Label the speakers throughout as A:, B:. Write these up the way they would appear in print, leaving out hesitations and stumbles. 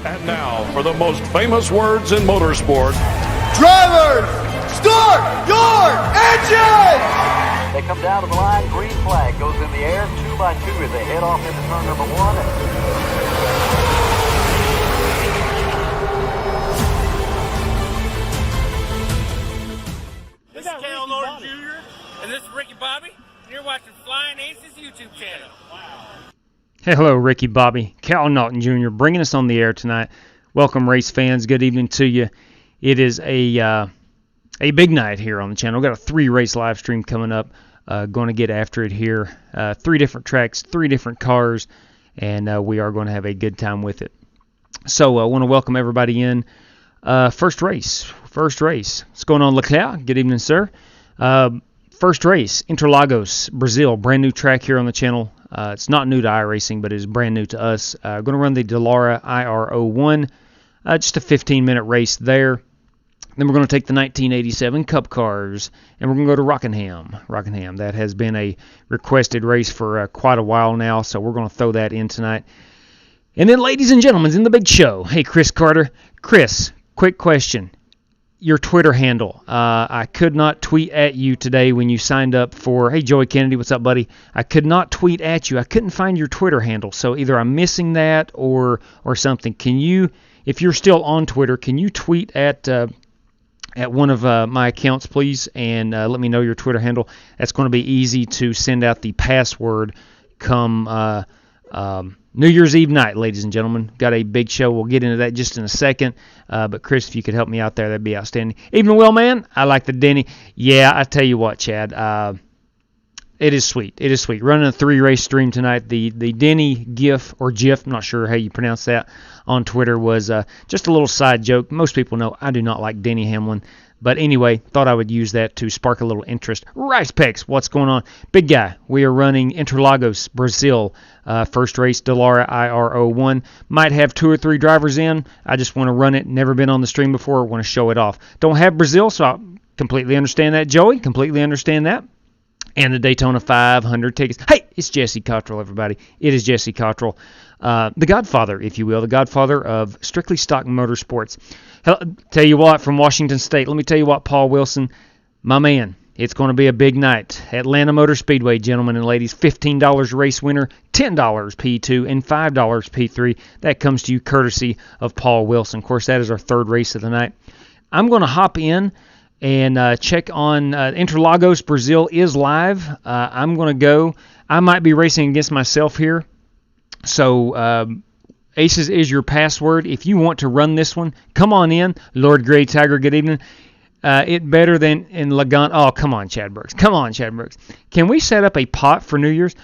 A: And now for the most famous words in motorsport.
B: Drivers, start your engines!
C: They come down to the line, green flag goes in the air, 2 by 2 as they head off into turn number 1.
D: This is Cal Norton Jr. and this is Ricky Bobby. You're watching Flying Aces YouTube channel. Wow.
E: Hey, hello, Ricky Bobby, Cal Naughton Jr. bringing us on the air tonight. Welcome, race fans. Good evening to you. It is a big night here on the channel. We've got a 3-race live stream coming up. Going to get after it here. 3 different tracks, 3 different cars, and we are going to have a good time with it. So I want to welcome everybody in. First race. What's going on, Leclerc? Good evening, sir. First race, Interlagos, Brazil. Brand new track here on the channel. It's not new to iRacing, but it is brand new to us. Going to run the Dallara IR01. Just a 15-minute race there. Then we're going to take the 1987 Cup cars, and we're going to go to Rockingham. That has been a requested race for quite a while now, so we're going to throw that in tonight. And then, ladies and gentlemen, in the big show, hey, Chris Carter. Chris, quick question. Your Twitter handle. I could not tweet at you today when you signed up for, hey, Joey Kennedy, what's up, buddy? I could not tweet at you. I couldn't find your Twitter handle, so either I'm missing that or something. Can you, if you're still on Twitter, can you tweet at one of my accounts, please, and let me know your Twitter handle? That's going to be easy to send out the password come New Year's Eve night, ladies and gentlemen. Got a big show. We'll get into that just in a second. But, Chris, if you could help me out there, that'd be outstanding. Evening, Will, man. I like the Denny. Yeah, I tell you what, Chad. It is sweet. Running a 3-race stream tonight. The Denny GIF, or GIF, I'm not sure how you pronounce that, on Twitter was just a little side joke. Most people know I do not like Denny Hamlin. But anyway, thought I would use that to spark a little interest. Rice Pecs, what's going on? Big guy, we are running Interlagos, Brazil. First race, Dallara IR01. Might have 2 or 3 drivers in. I just want to run it. Never been on the stream before. Want to show it off. Don't have Brazil, so I completely understand that, Joey. Completely understand that. And the Daytona 500 tickets. Hey, it's Jesse Cottrell, everybody. It is Jesse Cottrell. The godfather, if you will. The godfather of strictly stock motorsports. Tell you what, from Washington State, let me tell you what, Paul Wilson, my man, it's going to be a big night. Atlanta Motor Speedway, gentlemen and ladies, $15 race winner, $10 P2, and $5 P3. That comes to you courtesy of Paul Wilson. Of course, that is our 3rd race of the night. I'm going to hop in and check on Interlagos, Brazil is live. I'm going to go. I might be racing against myself here. So, Aces is your password. If you want to run this one, come on in. Lord Grey Tiger, good evening. It better than in Lagan. Oh, come on, Chad Brooks. Can we set up a pot for New Year's?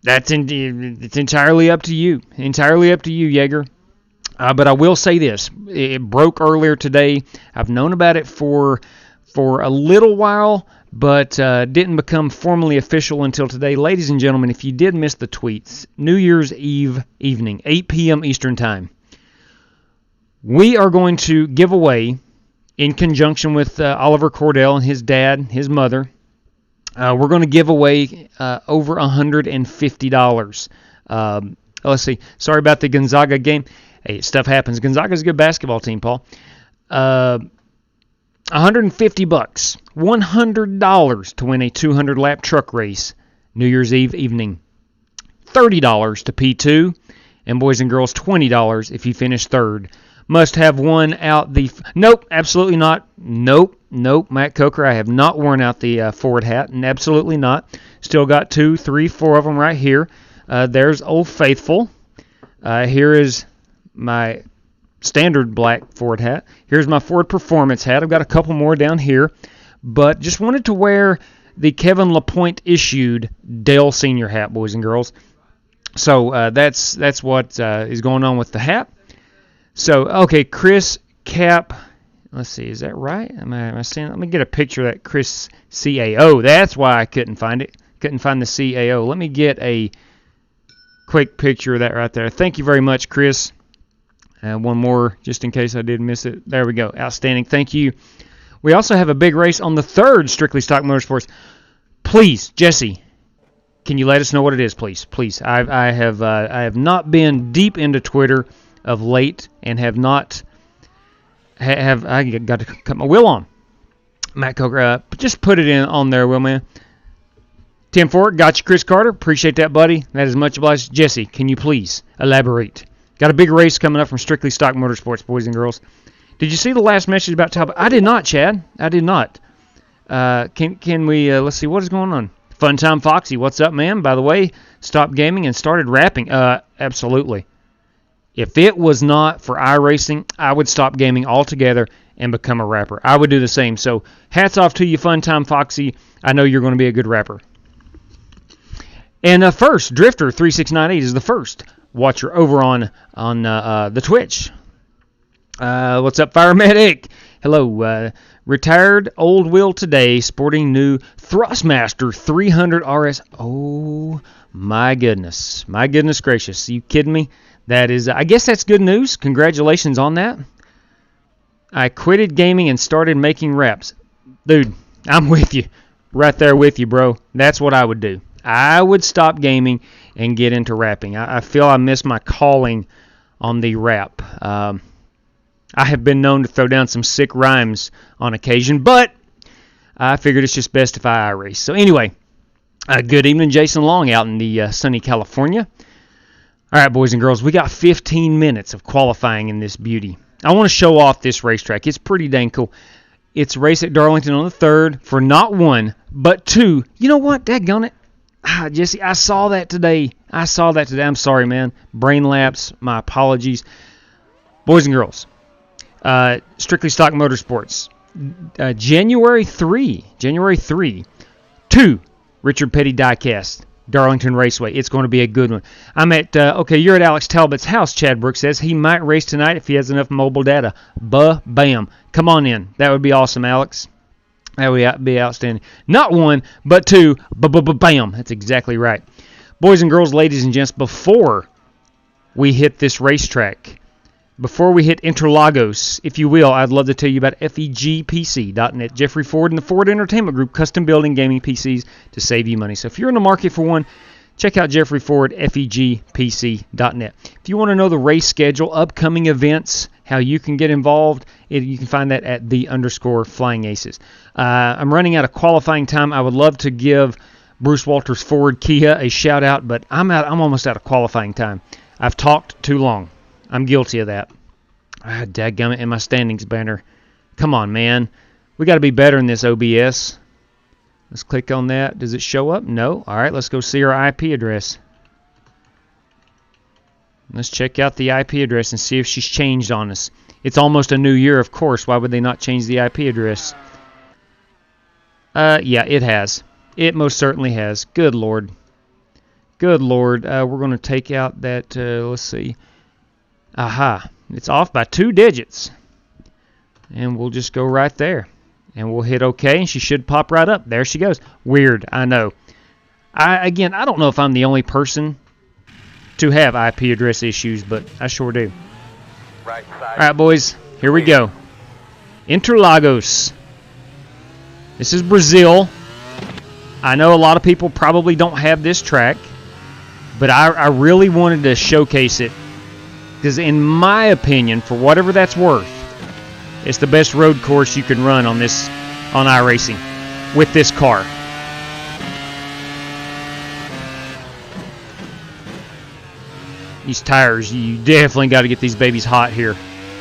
E: It's entirely up to you. Jaeger. But I will say this. It broke earlier today. I've known about it for a little while, but didn't become formally official until today. Ladies and gentlemen, if you did miss the tweets, New Year's Eve evening, 8 p.m. Eastern Time, we are going to give away, in conjunction with Oliver Cordell and his dad, his mother, we're going to give away over $150. Let's see. Sorry about the Gonzaga game. Hey, stuff happens. Gonzaga's a good basketball team, Paul. $150, $100 to win a 200-lap truck race New Year's Eve evening. $30 to P2, and boys and girls, $20 if you finish 3rd. Must have won out the... Nope, absolutely not. Nope, Matt Coker, I have not worn out the Ford hat, and absolutely not. Still got 2, 3, 4 of them right here. There's Old Faithful. Here is my standard black Ford hat. Here's my Ford Performance hat. I've got a couple more down here, but just wanted to wear the Kevin LaPointe issued Dale Senior hat, boys and girls. So that's what is going on with the hat. So, okay, Chris Cap. Let's see, is that right? Am I seeing? Let me get a picture of that Chris CAO. That's why I couldn't find it. Couldn't find the CAO. Let me get a quick picture of that right there. Thank you very much, Chris. One more, just in case I did miss it. There we go. Outstanding. Thank you. We also have a big race on the 3rd Strictly Stock Motorsports. Please, Jesse, can you let us know what it is, please? Please. I have not been deep into Twitter. of late and have not I got to cut my wheel on. Matt Coker, just put it in on there, Will, man. Tim Ford, got you, Chris Carter. Appreciate that, buddy. That is much obliged. Jesse, can you please elaborate? Got a big race coming up from Strictly Stock Motorsports, boys and girls. Did you see the last message about Talbot? I did not, Chad. I did not. Can we, let's see, what is going on? Fun Time Foxy, what's up, man? By the way, stopped gaming and started rapping. Absolutely. If it was not for iRacing, I would stop gaming altogether and become a rapper. I would do the same. So hats off to you, Fun Time Foxy. I know you're going to be a good rapper. And first, Drifter 3698 is the first watcher over on the Twitch. What's up, Fire Medic? Hello. Retired old wheel today, sporting new Thrustmaster 300 RS. Oh my goodness. My goodness gracious. Are you kidding me? That is, I guess that's good news. Congratulations on that. I quitted gaming and started making raps. Dude, I'm with you. Right there with you, bro. That's what I would do. I would stop gaming and get into rapping. I feel I miss my calling on the rap. I have been known to throw down some sick rhymes on occasion, but I figured it's just best if I race. So anyway, good evening, Jason Long out in the sunny California. All right, boys and girls, we got 15 minutes of qualifying in this beauty. I want to show off this racetrack. It's pretty dang cool. It's race at Darlington on the 3rd for not 1, but 2. You know what? Daggone it. Jesse, I saw that today. I'm sorry, man. Brain lapse. My apologies. Boys and girls, Strictly Stock Motorsports, January 3, 2, Richard Petty Diecast, Darlington Raceway. It's going to be a good one. I'm at, you're at Alex Talbot's house, Chad Brooks says. He might race tonight if he has enough mobile data. Bam. Come on in. That would be awesome, Alex. That would be outstanding. Not 1, but 2. Bam. That's exactly right. Boys and girls, ladies and gents, before we hit this racetrack, before we hit Interlagos, if you will, I'd love to tell you about FEGPC.net. Jeffrey Ford and the Ford Entertainment Group, custom building gaming PCs to save you money. So if you're in the market for one, check out Jeffrey Ford, FEGPC.net. If you want to know the race schedule, upcoming events, how you can get involved, you can find that at _Flying Aces. I'm running out of qualifying time. I would love to give Bruce Walters Ford Kia a shout out, but I'm almost out of qualifying time. I've talked too long. I'm guilty of that. Dadgummit, in my standings banner. Come on, man. We got to be better in this OBS. Let's click on that. Does it show up? No. All right, let's go see our IP address. Let's check out the IP address and see if she's changed on us. It's almost a new year, of course. Why would they not change the IP address? Yeah, it has. It most certainly has. Good Lord. Good Lord. We're going to take out that, let's see. Aha. It's off by 2 digits. And we'll just go right there. And we'll hit OK, and she should pop right up. There she goes. Weird, I know. I don't know if I'm the only person to have IP address issues, but I sure do.
C: Right side.
E: All right, boys, here we go. Interlagos. This is Brazil. I know a lot of people probably don't have this track, but I really wanted to showcase it because, in my opinion, for whatever that's worth, it's the best road course you can run on iRacing with this car. These tires, you definitely got to get these babies hot here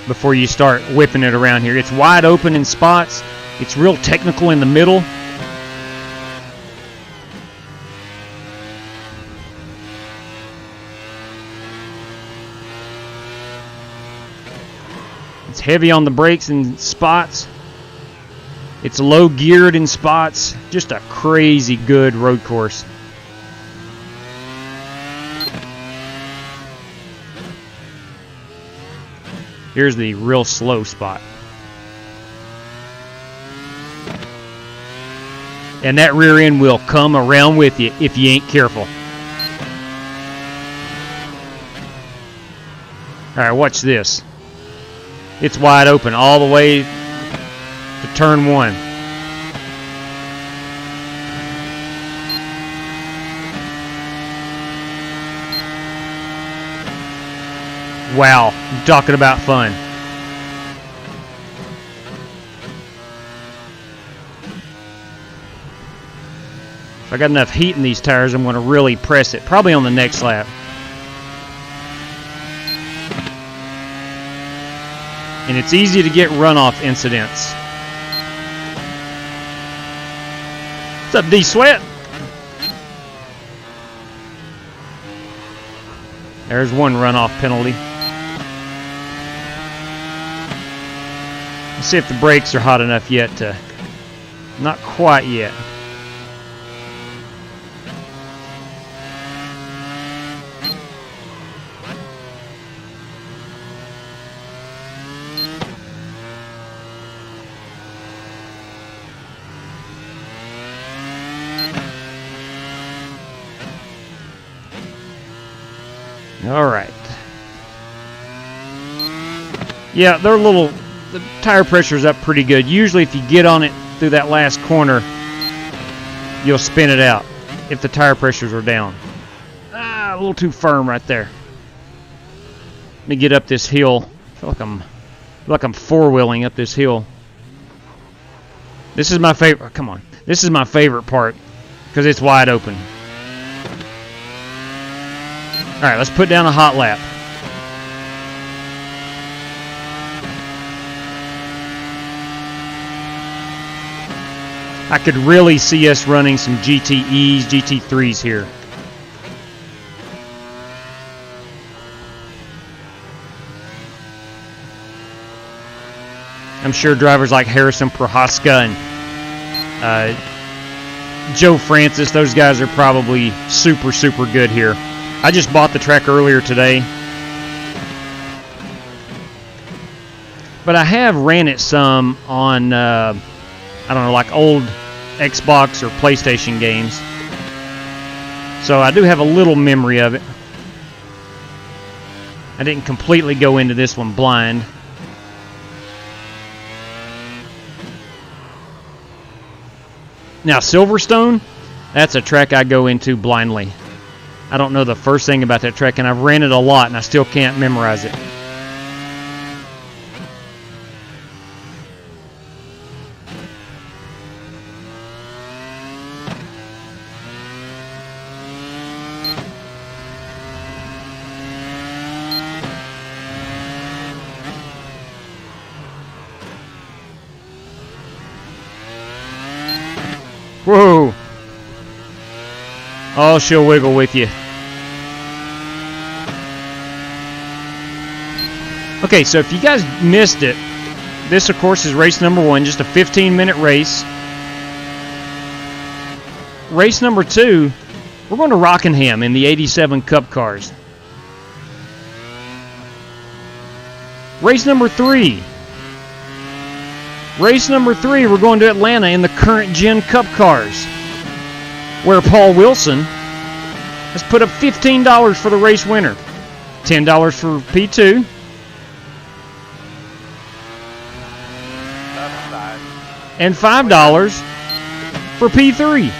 E: before you start whipping it around here. It's wide open in spots. It's real technical in the middle. It's heavy on the brakes in spots. It's low geared in spots. Just a crazy good road course. Here's the real slow spot. And that rear end will come around with you if you ain't careful. Alright, watch this. It's wide open all the way to turn 1. Wow, I'm talking about fun. If I got enough heat in these tires, I'm going to really press it. Probably on the next lap. And it's easy to get runoff incidents. What's up, D-Sweat? There's one runoff penalty. Let's see if the brakes are hot enough yet to... Not quite yet. All right. Yeah, they're the tire pressure's up pretty good. Usually if you get on it through that last corner, you'll spin it out if the tire pressures are down. A little too firm right there. Let me get up this hill. I feel like I'm four-wheeling up this hill. This is my favorite. Come on. This is my favorite part because it's wide open. All right, let's put down a hot lap. I could really see us running some GTEs, GT3s here. I'm sure drivers like Harrison Prohaska and Joe Francis, those guys are probably super, super good here. I just bought the track earlier today. But I have ran it some on, I don't know, like old Xbox or PlayStation games. So I do have a little memory of it. I didn't completely go into this one blind. Now, Silverstone, that's a track I go into blindly. I don't know the first thing about that track, and I've ran it a lot, and I still can't memorize it. Whoa. Oh, she'll wiggle with you. Okay, so if you guys missed it, this, of course, is race number 1, just a 15-minute race. Race number 2, we're going to Rockingham in the 87 Cup cars. Race number 3. Race number 3, we're going to Atlanta in the current Gen Cup cars, where Paul Wilson has put up $15 for the race winner, $10 for P2, and $5 for P3.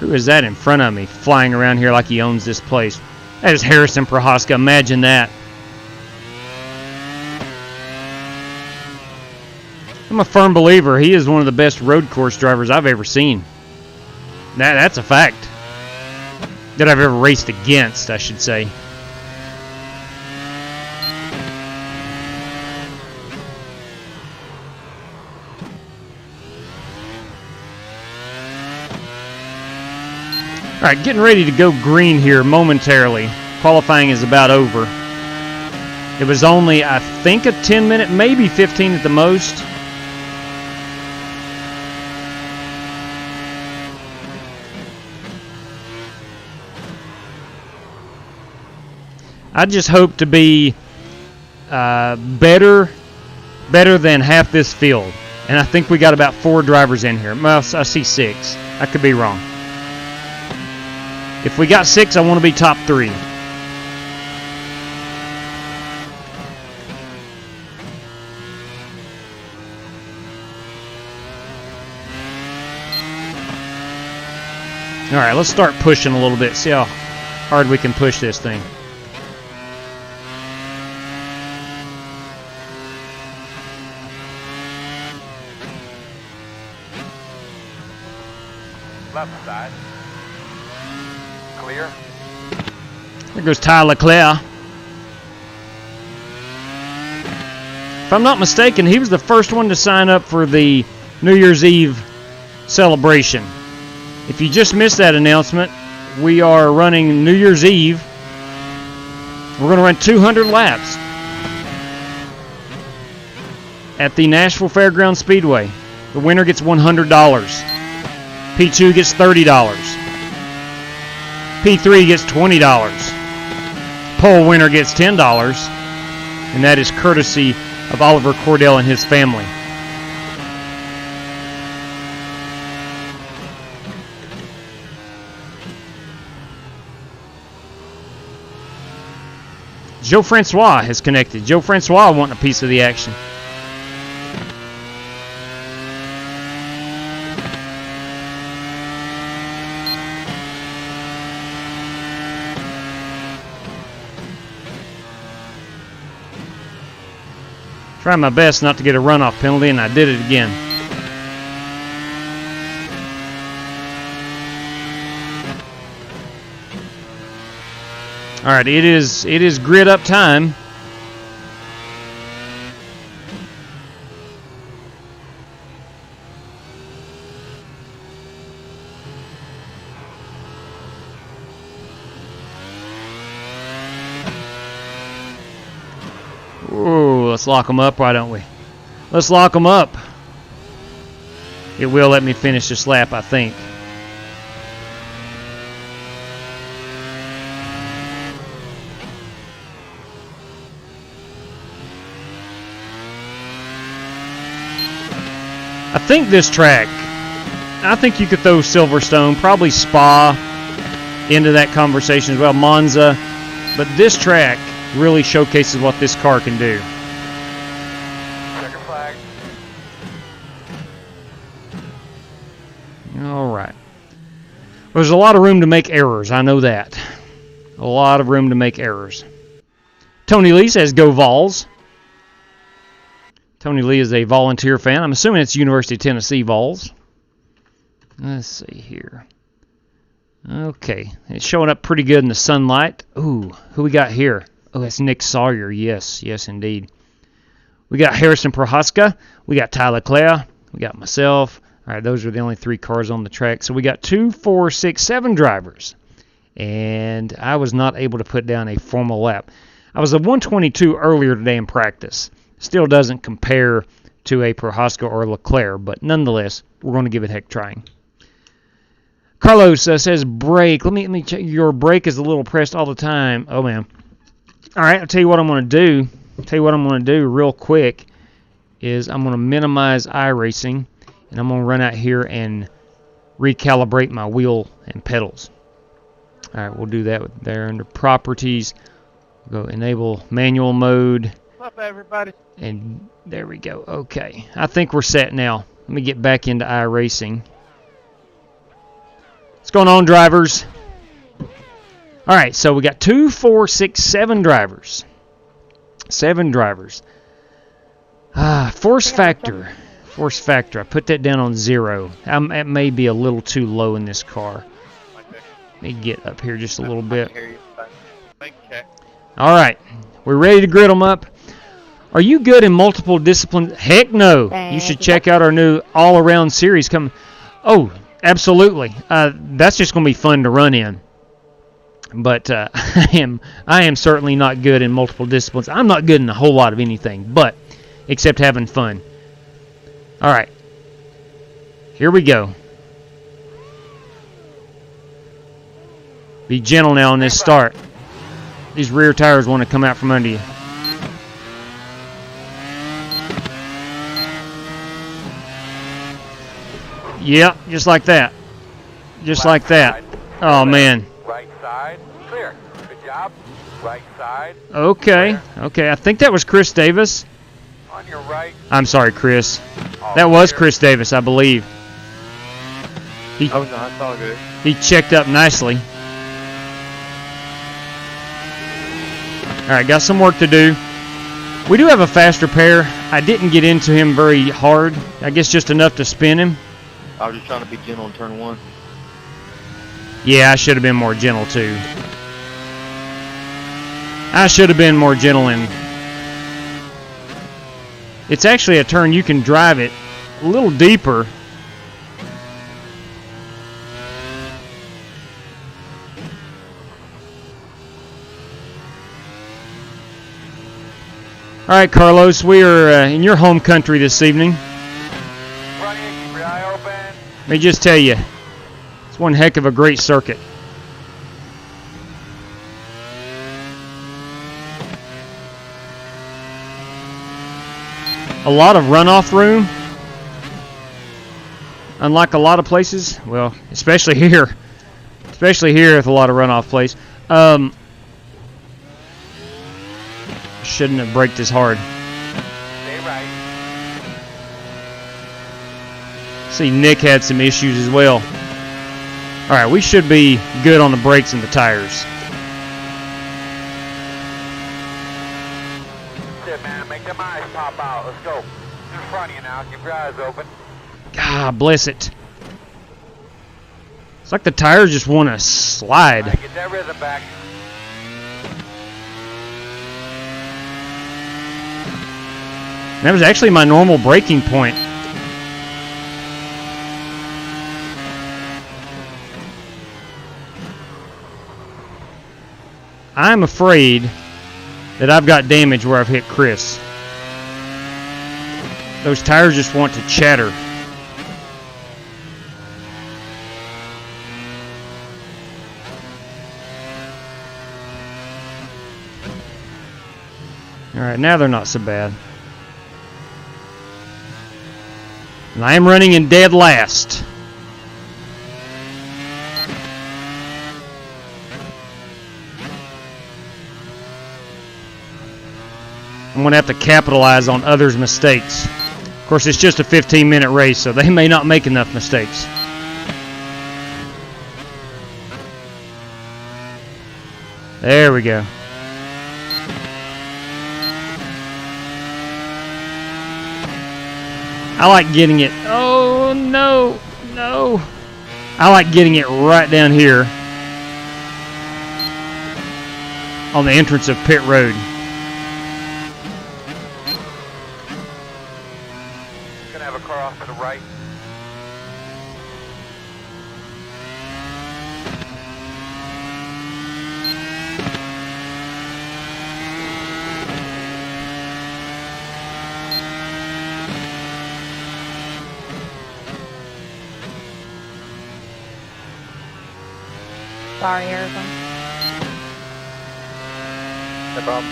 E: Who is that in front of me, flying around here like he owns this place? That is Harrison Prohaska. Imagine that. I'm a firm believer he is one of the best road course drivers I've ever seen. That's a fact. That I've ever raced against, I should say. All right, getting ready to go green here momentarily. Qualifying is about over. It was only, I think, a 10-minute, maybe 15 at the most. I just hope to be better than half this field. And I think we got about 4 drivers in here. Well, I see 6. I could be wrong. If we got 6, I want to be top 3. All right, let's start pushing a little bit. See how hard we can push this thing.
C: Left side. Clear.
E: There goes Ty Leclerc. If I'm not mistaken, he was the first one to sign up for the New Year's Eve celebration. If you just missed that announcement, we are running New Year's Eve. We're going to run 200 laps at the Nashville Fairgrounds Speedway. The winner gets $100. P2 gets $30. P3 gets $20. Pole winner gets $10. And that is courtesy of Oliver Cordell and his family. Joe Francois has connected. Joe Francois wanting a piece of the action. Trying my best not to get a runoff penalty, and I did it again. All right, it is grid up time. Ooh, let's lock them up, why don't we? Let's lock them up. It will let me finish this lap, I think. I think this track, I think you could throw Silverstone, probably Spa into that conversation as well, Monza, but this track really showcases what this car can do.
C: Checker flag.
E: All right. There's a lot of room to make errors, I know that. A lot of room to make errors. Tony Lee says, go Vols. Tony Lee is a volunteer fan. I'm assuming it's University of Tennessee Vols. Let's see here. Okay. It's showing up pretty good in the sunlight. Ooh, who we got here? Oh, that's Nick Sawyer. Yes, yes, indeed. We got Harrison Prohaska. We got Ty Leclerc. We got myself. All right, those are the only 3 cars on the track. So we got 2, 4, 6, 7 drivers. And I was not able to put down a formal lap. I was a 122 earlier today in practice. Still doesn't compare to a Prohaska or Leclerc, but nonetheless, we're going to give it a heck trying. Carlos says brake. Let me check. Your brake is a little pressed all the time. Oh, man. All right, I'll tell you what I'm going to do. Real quick is I'm going to minimize iRacing, and I'm going to run out here and recalibrate my wheel and pedals. All right, we'll do that there under properties. We'll go enable manual mode.
D: What's up, everybody?
E: And there we go. Okay, I think we're set now. Let me get back into iRacing. What's going on, drivers? All right, so we got 2, 4, 6, 7 drivers. 7 drivers. Force factor. Force factor. I put that down on 0. It may be a little too low in this car. Let me get up here just a little bit. All right, we're ready to grid them up. Are you good in multiple disciplines? Heck no. You should check out our new all-around series coming. Oh, absolutely. That's just going to be fun to run in. But I am certainly not good in multiple disciplines. I'm not good in a whole lot of anything, but except having fun. All right. Here we go. Be gentle now on this start. These rear tires want to come out from under you. Yep, just like that. Just like that. Oh, man.
C: Right side, clear. Good job. Right side.
E: Okay, okay. I think that was Chris Davis.
C: On your right.
E: I'm sorry, Chris. That was Chris Davis, I believe.
B: Oh, no, it's all good.
E: He checked up nicely. All right, got some work to do. We do have a faster pair. I didn't get into him very hard. I guess just enough to spin him.
F: I was just trying to be gentle in turn 1.
E: Yeah, I should have been more gentle too. I should have been more gentle in. It's actually a turn you can drive it a little deeper. All right, Carlos, we are in your home country this evening.
C: Running, keep your eye open.
E: Let me just tell you, it's one heck of a great circuit. A lot of runoff room. Unlike a lot of places, well, especially here with a lot of runoff place. Shouldn't have braked this hard.
C: Stay right.
E: See, Nick had some issues as well. All right, we should be good on the brakes and the tires.
C: Shit, man, make them eyes pop out. Let's go. In front of you now. Keep your eyes open.
E: God bless it. It's like the tires just want to slide.
C: All right, get that rhythm back.
E: That was actually my normal braking point. I'm afraid that I've got damage where I've hit Chris. Those tires just want to chatter. All right, now they're not so bad. And I am running in dead last. I'm going to have to capitalize on others' mistakes. Of course, it's just a 15-minute race, so they may not make enough mistakes. There we go. I like getting it. Oh, no. No. I like getting it right down here on the entrance of pit road.
C: Gonna have a car off to the right.
G: Sorry, Harrison.
F: No problem.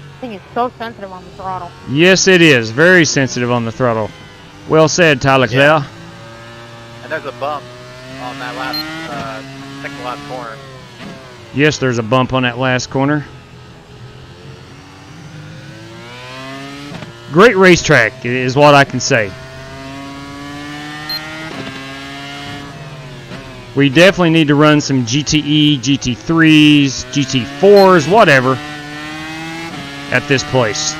G: I think it's so sensitive on the throttle.
E: Yes, it is. Very sensitive on the throttle. Well said, Tyler Clare.
F: Yeah. And there's a bump on that last, second to last corner.
E: Yes, there's a bump on that last corner. Great racetrack is what I can say. We definitely need to run some GTE, GT3s, GT4s, whatever, at this place.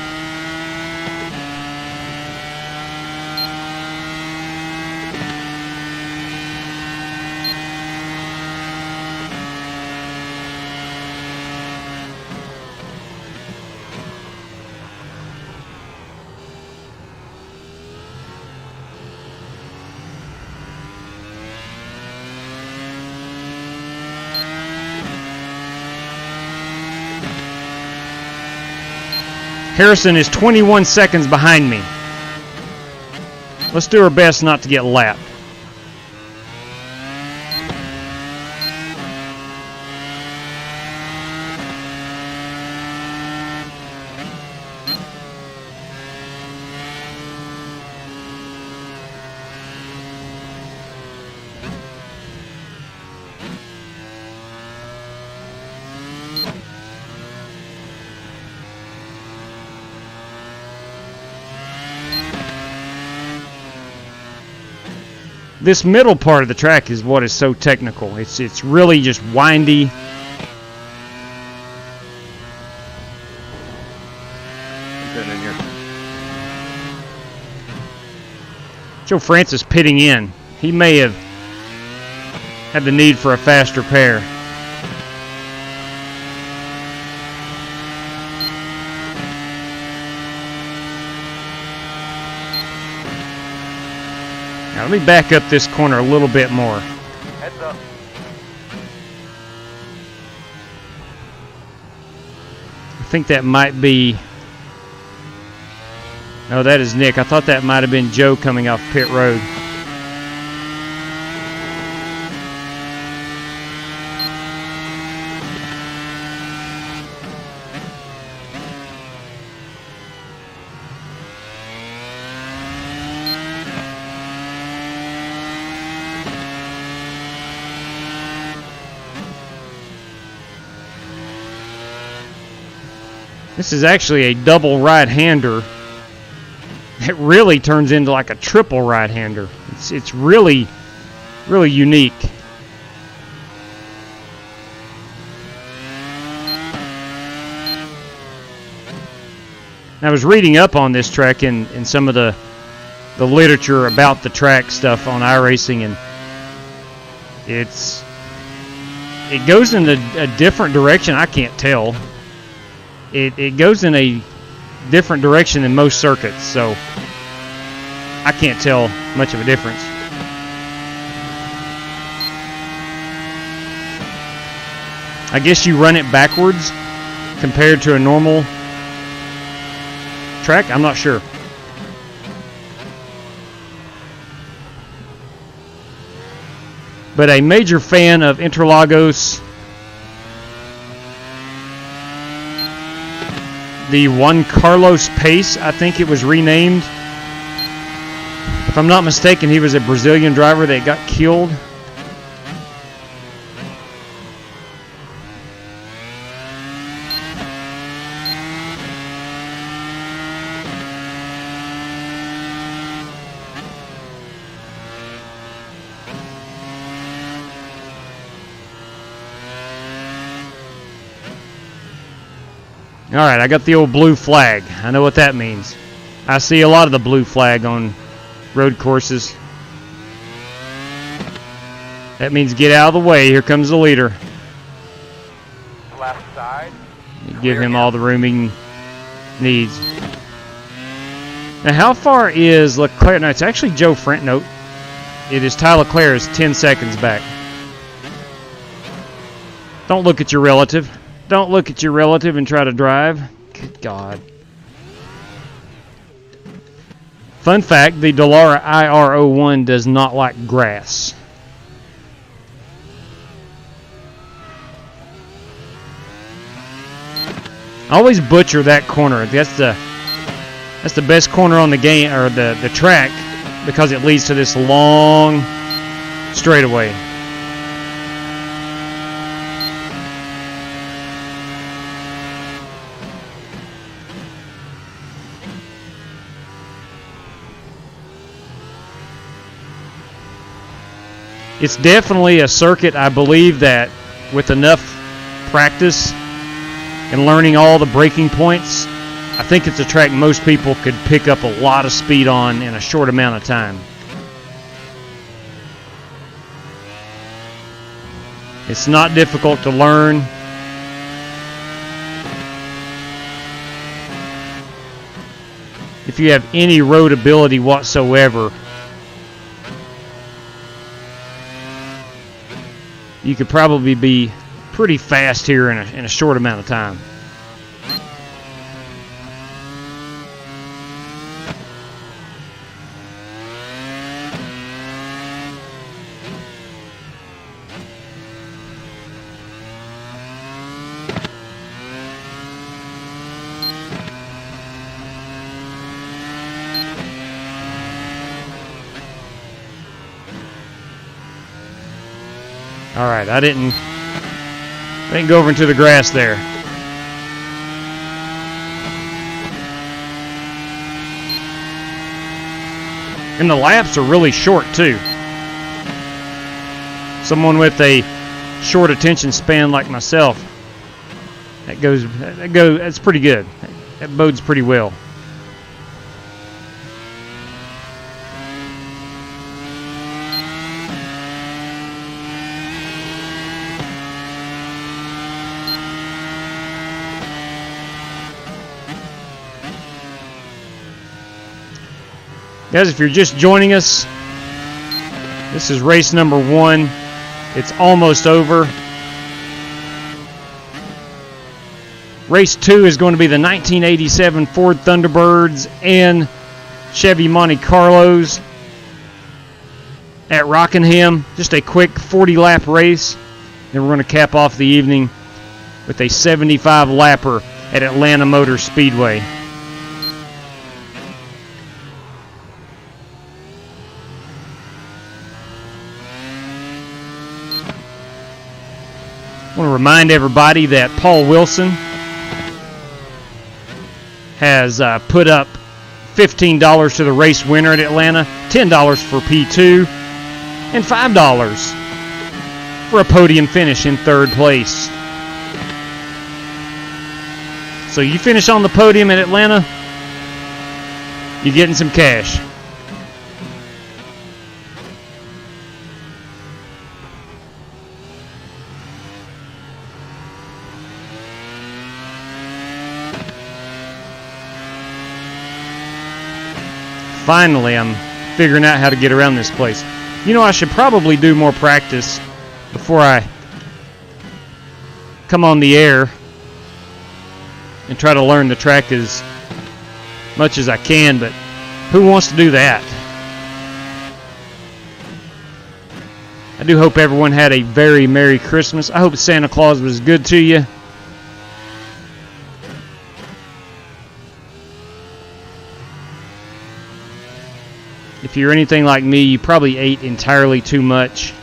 E: Harrison is 21 seconds behind me. Let's do our best not to get lapped. This middle part of the track is what is so technical. It's really just windy. Joe Francis pitting in. He may have had the need for a faster pair. Now let me back up this corner a little bit more.
C: Heads up.
E: I think that might be... No, that is Nick. I thought that might have been Joe coming off pit road. This is actually a double right-hander. It really turns into like a triple right-hander. It's really, really unique. I was reading up on this track in some of the literature about the track stuff on iRacing, and it goes in a different direction. I can't tell. It goes in a different direction than most circuits, so I can't tell much of a difference. I guess you run it backwards compared to a normal track. I'm not sure. But a major fan of Interlagos. The Juan Carlos Pace, I think it was renamed. If I'm not mistaken, he was a Brazilian driver that got killed. All right, I got the old blue flag. I know what that means. I see a lot of the blue flag on road courses. That means get out of the way. Here comes the leader.
C: Left side.
E: You give him all the room he needs. Now, how far is Leclerc? No, it's actually Joe Francis. Nope. It is Ty Leclerc is 10 seconds back. Don't look at your relative. Don't look at your relative and try to drive. Good God. Fun fact, the Dallara IR01 does not like grass. I always butcher that corner. That's the best corner on the game or the track because it leads to this long straightaway. It's definitely a circuit, I believe, that with enough practice and learning all the braking points, I think it's a track most people could pick up a lot of speed on in a short amount of time. It's not difficult to learn. If you have any road ability whatsoever, you could probably be pretty fast here in a short amount of time. All right, I didn't go over into the grass there. And the laps are really short too. Someone with a short attention span like myself, that's pretty good. That bodes pretty well. Guys, if you're just joining us, this is race number 1. It's almost over. Race 2 is going to be the 1987 Ford Thunderbirds and Chevy Monte Carlos at Rockingham. Just a quick 40-lap race. Then we're going to cap off the evening with a 75-lapper at Atlanta Motor Speedway. I want to remind everybody that Paul Wilson has put up $15 to the race winner at Atlanta, $10 for P2, and $5 for a podium finish in 3rd place. So you finish on the podium at Atlanta, you're getting some cash. Finally, I'm figuring out how to get around this place. You know, I should probably do more practice before I come on the air and try to learn the track as much as I can, but who wants to do that? I do hope everyone had a very Merry Christmas. I hope Santa Claus was good to you. If you're anything like me, you probably ate entirely too much.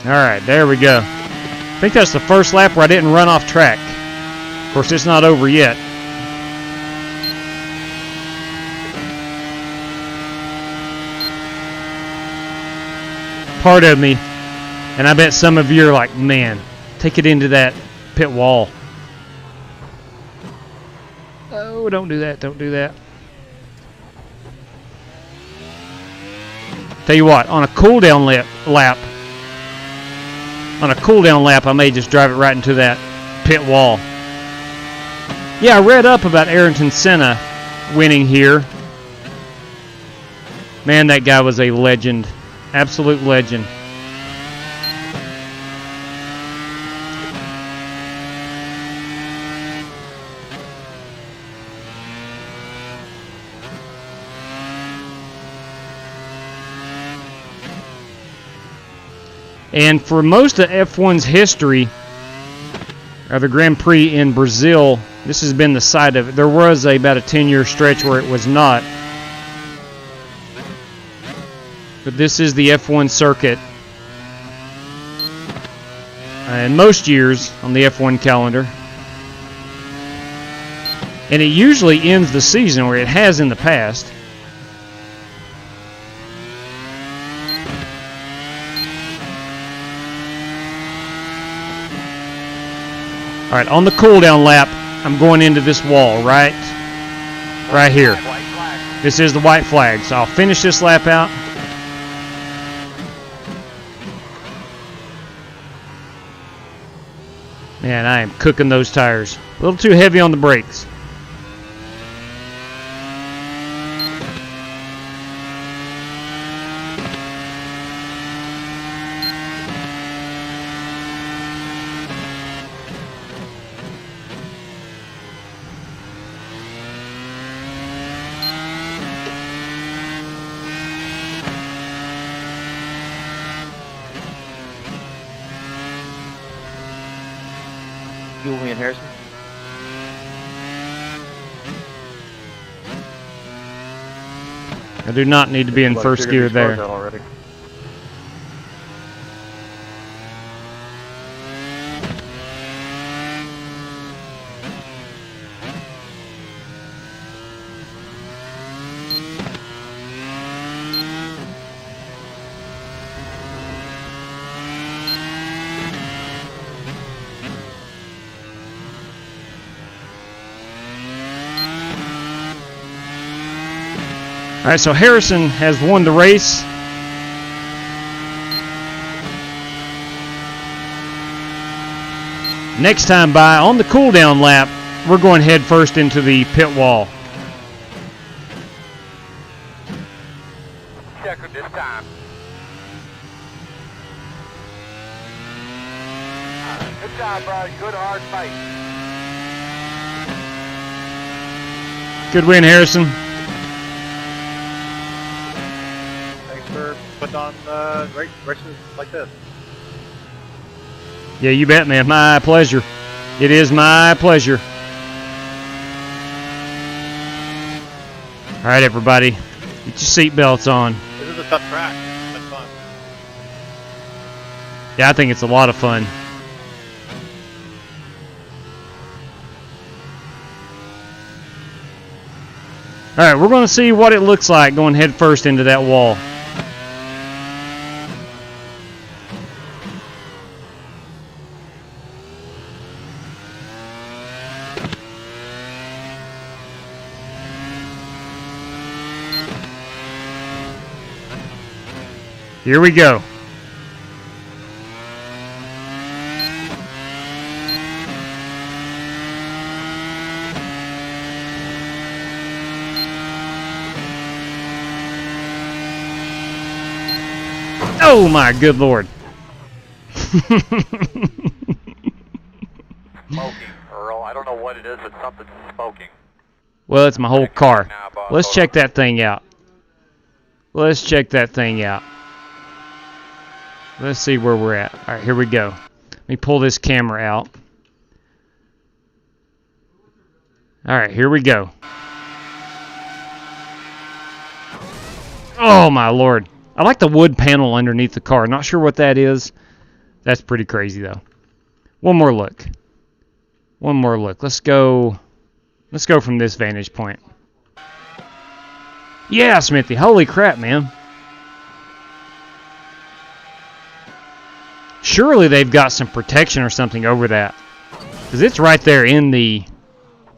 E: All right, there we go. I think that's the first lap where I didn't run off track. Of course, it's not over yet. Part of me, and I bet some of you are like, man, take it into that pit wall. Oh, don't do that, don't do that. Tell you what, on a cooldown lap, I may just drive it right into that pit wall. Yeah, I read up about Ayrton Senna winning here. Man, that guy was a legend. Absolute legend. And for most of F1's history, or the Grand Prix in Brazil, this has been the site of it. There was about a 10-year stretch where it was not. But this is the F1 circuit. And most years on the F1 calendar. And it usually ends the season, where it has in the past. All right, on the cooldown lap, I'm going into this wall, right here. This is the white flag, so I'll finish this lap out. Man, I am cooking those tires. A little too heavy on the brakes.
F: Julie and Harrison.
E: I do not need to be in first gear there.
H: Already.
E: All right, so Harrison has won the race. Next time by, on the cooldown lap, we're going head first into the pit wall.
C: Checker this time. Good job, bud. Good hard fight.
E: Good win, Harrison.
F: Thanks for putting on races like this.
E: Yeah, you bet, man. My pleasure. It is my pleasure. All right, everybody. Get your seatbelts on.
F: This is a tough track. That's fun.
E: Yeah, I think it's a lot of fun. All right, we're going to see what it looks like going head first into that wall. Here we go. Oh my good Lord.
C: Smoking, Earl. I don't know what it is, but something's smoking.
E: Well, it's my whole car. Let's check that thing out. Let's check that thing out. Let's see where we're at. All right, here we go. Let me pull this camera out. All right, here we go. Oh, my Lord. I like the wood panel underneath the car. Not sure what that is. That's pretty crazy, though. One more look. One more look. Let's go from this vantage point. Yeah, Smithy. Holy crap, man. Surely they've got some protection or something over that. Because it's right there in the,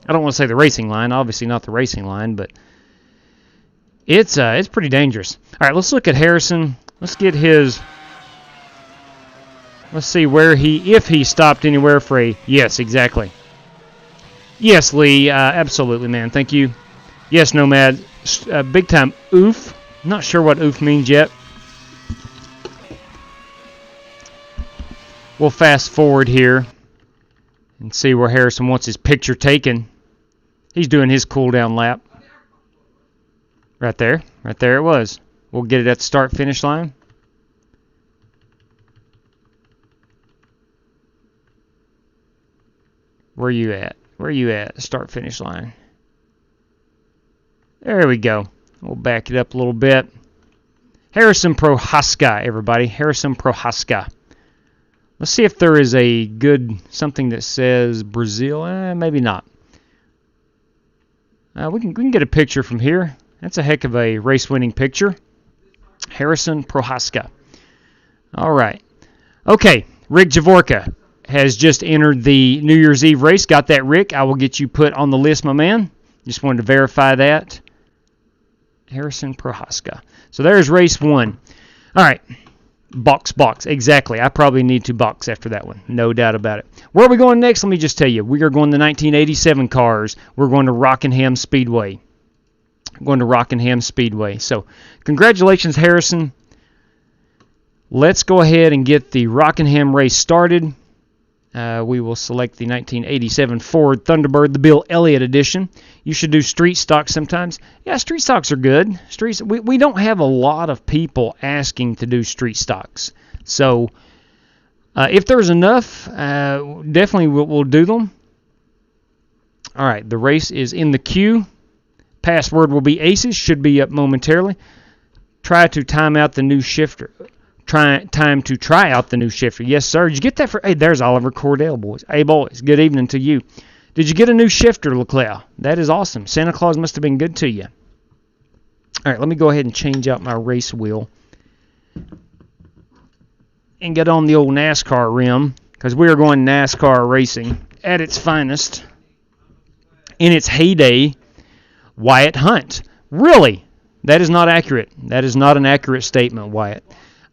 E: I don't want to say the racing line. Obviously not the racing line, but it's pretty dangerous. All right, let's look at Harrison. Let's get his, let's see where if he stopped anywhere for a, yes, exactly. Yes, Lee, absolutely, man. Thank you. Yes, Nomad. Big time oof. Not sure what oof means yet. We'll fast forward here and see where Harrison wants his picture taken. He's doing his cool down lap. Right there. Right there it was. We'll get it at the start-finish line. Where you at? Where you at? Start-finish line. There we go. We'll back it up a little bit. Harrison Prohaska, everybody. Harrison Prohaska. Let's see if there is a good, something that says Brazil. Maybe not. We can get a picture from here. That's a heck of a race-winning picture. Harrison Prohaska. All right. Okay, Rick Javorka has just entered the New Year's Eve race. Got that, Rick? I will get you put on the list, my man. Just wanted to verify that. Harrison Prohaska. So there's race 1. All right. Box. Exactly. I probably need to box after that one. No doubt about it. Where are we going next? Let me just tell you. We are going to 1987 cars. We're going to Rockingham Speedway. Going to Rockingham Speedway. So, congratulations, Harrison. Let's go ahead and get the Rockingham race started. We will select the 1987 Ford Thunderbird, the Bill Elliott edition. You should do street stocks sometimes. Yeah, street stocks are good. We don't have a lot of people asking to do street stocks. So, if there's enough, definitely we'll do them. All right, the race is in the queue. Password will be Aces. Should be up momentarily. Try to time out the new shifter. Time to try out the new shifter. Yes, sir. Did you get that for... Hey, there's Oliver Cordell, boys. Hey, boys. Good evening to you. Did you get a new shifter, Leclerc? That is awesome. Santa Claus must have been good to you. All right, let me go ahead and change out my race wheel and get on the old NASCAR rim, because we are going NASCAR racing at its finest. In its heyday, Wyatt Hunt. Really? That is not accurate. That is not an accurate statement, Wyatt.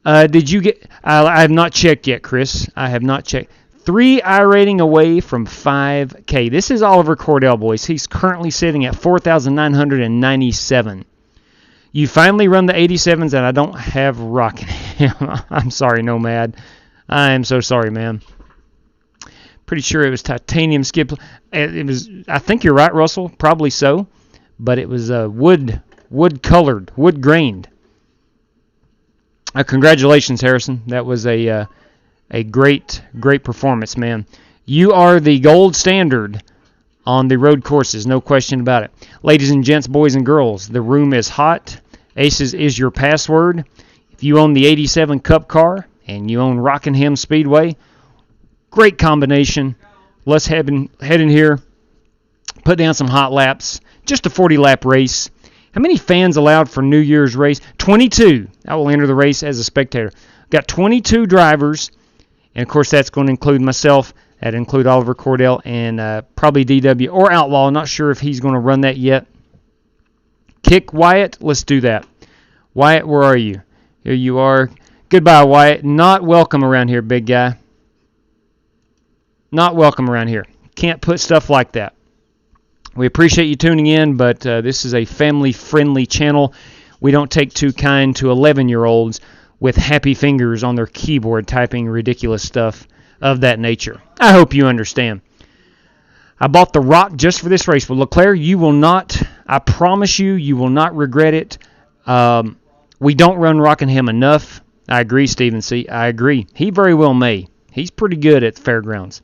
E: Did you get... I have not checked yet, Chris. I have not checked. 3 iRating away from 5K. This is Oliver Cordell, boys. He's currently sitting at 4,997. You finally run the 87s, and I don't have Rockingham. I'm sorry, Nomad. I am so sorry, man. Pretty sure it was titanium skip. It was. I think you're right, Russell. Probably so, but it was wood-colored, wood-grained. Congratulations, Harrison. That was a great performance, man. You are the gold standard on the road courses, no question about it. Ladies and gents, boys and girls, the room is hot. Aces is your password. If you own the 87 Cup car and you own Rockingham Speedway, great combination. Let's head in here, put down some hot laps. Just a 40-lap race. How many fans allowed for New Year's race? 22. I will enter the race as a spectator. Got 22 drivers, and of course that's going to include myself. That include Oliver Cordell and probably DW or Outlaw. Not sure if he's going to run that yet. Kick Wyatt. Let's do that. Wyatt, where are you? Here you are. Goodbye, Wyatt. Not welcome around here, big guy. Not welcome around here. Can't put stuff like that. We appreciate you tuning in, but this is a family-friendly channel. We don't take too kind to 11-year-olds with happy fingers on their keyboard typing ridiculous stuff of that nature. I hope you understand. I bought the Rock just for this race. But Leclerc, you will not, I promise you, you will not regret it. We don't run Rockingham enough. I agree, Stephen C. I agree. He very well may. He's pretty good at the fairgrounds.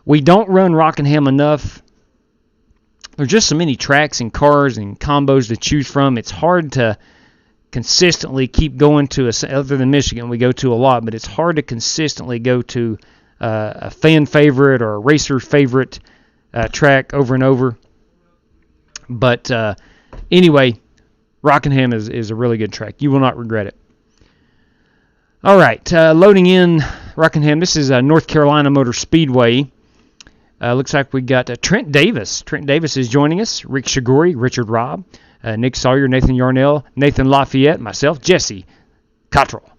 E: We don't run Rockingham enough. There's just so many tracks and cars and combos to choose from. It's hard to consistently keep going to other than Michigan, we go to a lot, but it's hard to consistently go to a fan favorite or a racer favorite track over and over. But anyway, Rockingham is a really good track. You will not regret it. All right, loading in Rockingham. This is North Carolina Motor Speedway. Looks like we got Trent Davis. Trent Davis is joining us. Rick Shiguri, Richard Robb, Nick Sawyer, Nathan Yarnell, Nathan Lafayette, myself, Jesse Cottrell,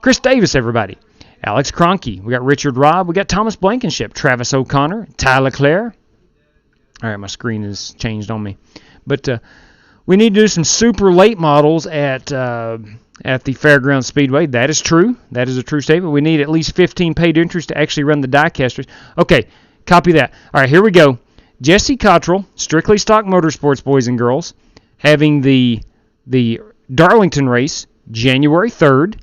E: Chris Davis, everybody. Alex Cronky. We got Richard Robb. We got Thomas Blankenship, Travis O'Connor, Ty Leclerc. All right, my screen has changed on me. But we need to do some super late models at the Fairground Speedway. That is true. That is a true statement. We need at least 15 paid entries to actually run the diecasters. Okay, copy that. All right, here we go. Jesse Cottrell, Strictly Stock Motorsports, boys and girls, having the Darlington race January 3rd.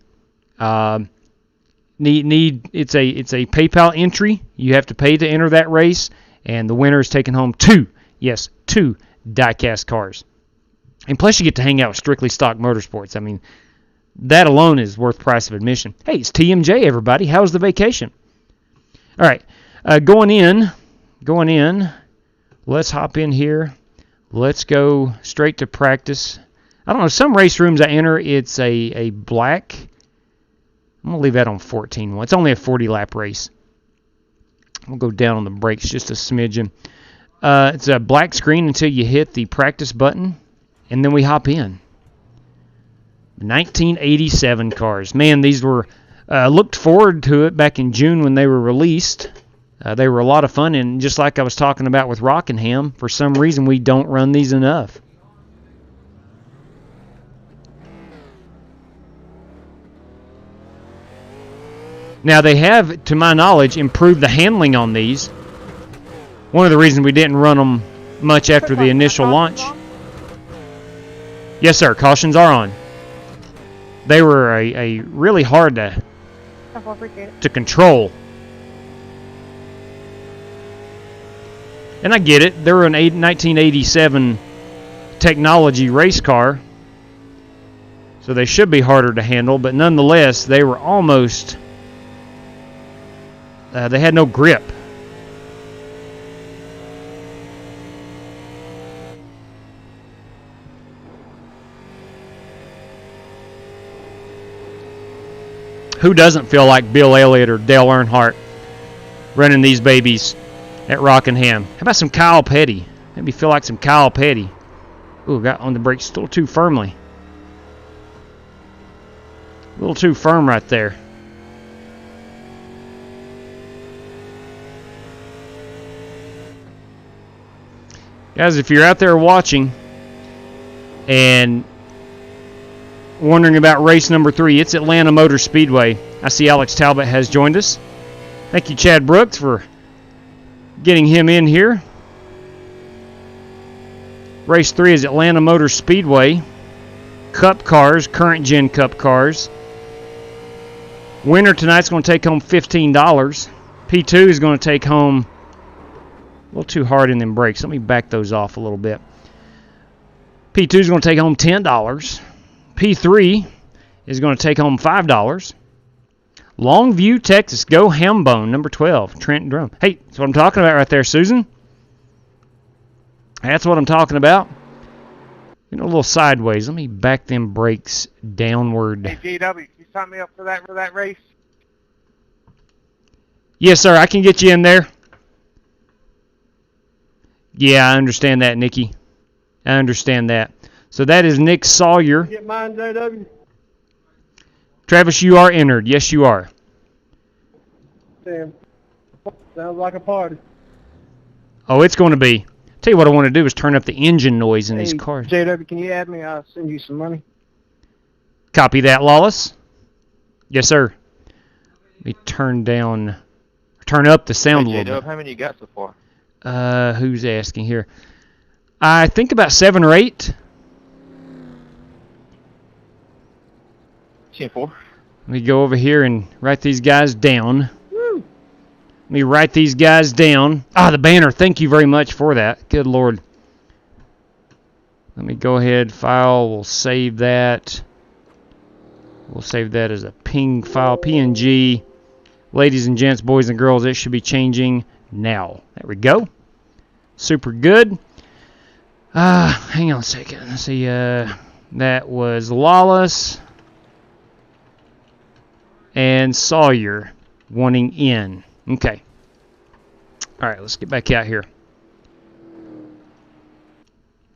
E: It's a PayPal entry. You have to pay to enter that race, and the winner is taking home two diecast cars. And plus you get to hang out with Strictly Stock Motorsports. I mean, that alone is worth price of admission. Hey, it's TMJ, everybody. How's the vacation? All right, going in. Let's hop in here. Let's go straight to practice. I don't know, some race rooms I enter, it's a black. I'm going to leave that on 14. It's only a 40-lap race. We'll go down on the brakes just a smidgen. It's a black screen until you hit the practice button, and then we hop in. 1987 cars. Man, these were, looked forward to it back in June when they were released. They were a lot of fun, and just like I was talking about with Rockingham, for some reason we don't run these enough. Now, they have, to my knowledge, improved the handling on these. One of the reasons we didn't run them much after the initial launch. Yes, sir. Cautions are on. They were a really hard to control. And I get it. They're an 1987 technology race car, so they should be harder to handle, but nonetheless, they were almost, they had no grip. Who doesn't feel like Bill Elliott or Dale Earnhardt running these babies at Rockingham? How about some Kyle Petty? Made me feel like some Kyle Petty. Ooh, got on the brakes a little too firmly. A little too firm right there. Guys, if you're out there watching and wondering about race number 3, it's Atlanta Motor Speedway. I see Alex Talbot has joined us. Thank you, Chad Brooks, for getting him in here. Race 3 is Atlanta Motor Speedway. Cup cars, current gen Cup cars. Winner tonight's going to take home $15. P2 is going to take home, a little too hard in them brakes. Let me back those off a little bit. P2 is going to take home $10. P3 is going to take home $5. Longview, Texas. Go Hambone, number 12, Trent Drum. Hey, that's what I'm talking about right there, Susan. That's what I'm talking about. You know, a little sideways. Let me back them brakes downward.
H: Hey, GW, you sign me up for that race?
E: Yes, sir. I can get you in there. Yeah, I understand that, Nikki. I understand that. So that is Nick Sawyer.
H: Get mine, JW.
E: Travis, you are entered. Yes, you are.
H: Damn. Sounds like a party.
E: Oh, it's going to be. Tell you what I want to do is turn up the engine noise in these cars.
H: JW, can you add me? I'll send you some money.
E: Copy that, Lawless. Yes, sir. Let me turn up the sound a little bit.
F: How many you got so far?
E: Who's asking here? I think about 7 or 8.
F: 4.
E: Let me go over here and write these guys down. Woo. Let me write these guys down. Ah, the banner. Thank you very much for that. Good Lord. Let me go ahead, file. We'll save that. We'll save that as a ping file, PNG. Ladies and gents, boys and girls, it should be changing now. There we go. Super good. Hang on a second. Let's see. That was Lawless and Sawyer wanting in. Okay. All right, let's get back out here.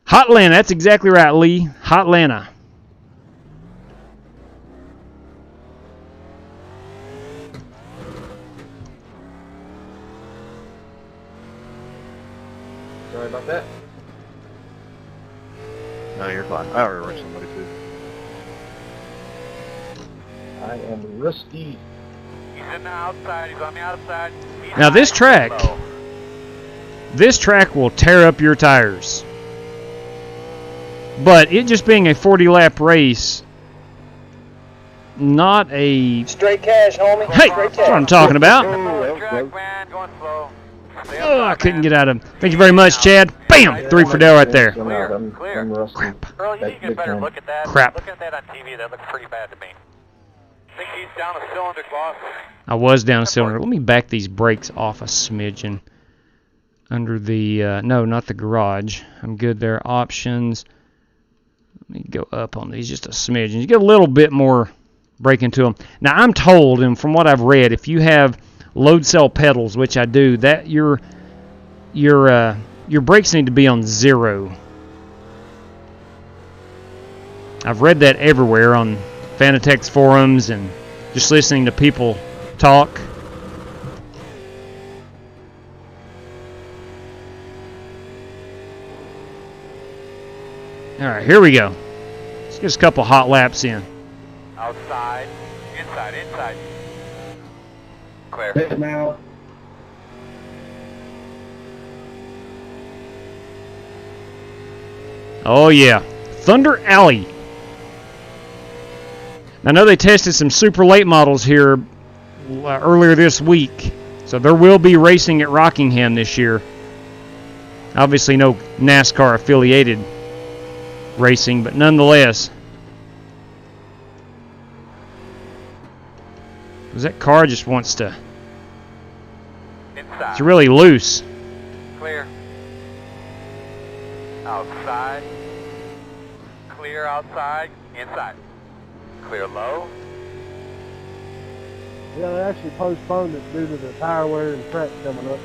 E: Hotlanta. That's exactly right, Lee. Hotlanta.
F: Sorry about that. No, you're fine. I already wrecked somebody too. I am rusty.
C: He's in the outside. He's on the outside.
E: Now this track will tear up your tires. But it just being a 40-lap race, not a...
H: Straight cash, homie.
E: Hey, that's what I'm talking about.
C: Track, man, going slow.
E: Oh, I couldn't get out of him. Thank you very much, Chad. Bam! 3 for Dale right there.
C: Clear.
E: Crap.
C: Earl, you need to get a better look at that.
E: Crap.
C: Looking at that on TV, that looks pretty bad to me. I think he's down a cylinder, boss.
E: I was down a cylinder. Let me back these brakes off a smidgen. Under the, no, not the garage. I'm good there. Options. Let me go up on these just a smidgen. You get a little bit more brake into them. Now, I'm told, and from what I've read, if you have load cell pedals, which I do, that your brakes need to be on 0. I've read that everywhere on Fanatec's forums and just listening to people talk. All right, here we go. Let's get a couple hot laps in.
C: Outside. Inside. Clear.
H: Now.
E: Oh, yeah. Thunder Alley. I know they tested some super late models here earlier this week, so there will be racing at Rockingham this year. Obviously no NASCAR affiliated racing, but nonetheless. Because that car just wants to...
C: Inside.
E: It's really loose.
C: Clear. Outside. Clear outside. Inside. Clear low.
H: Yeah, they actually postponed it due to the tire wear and track coming up.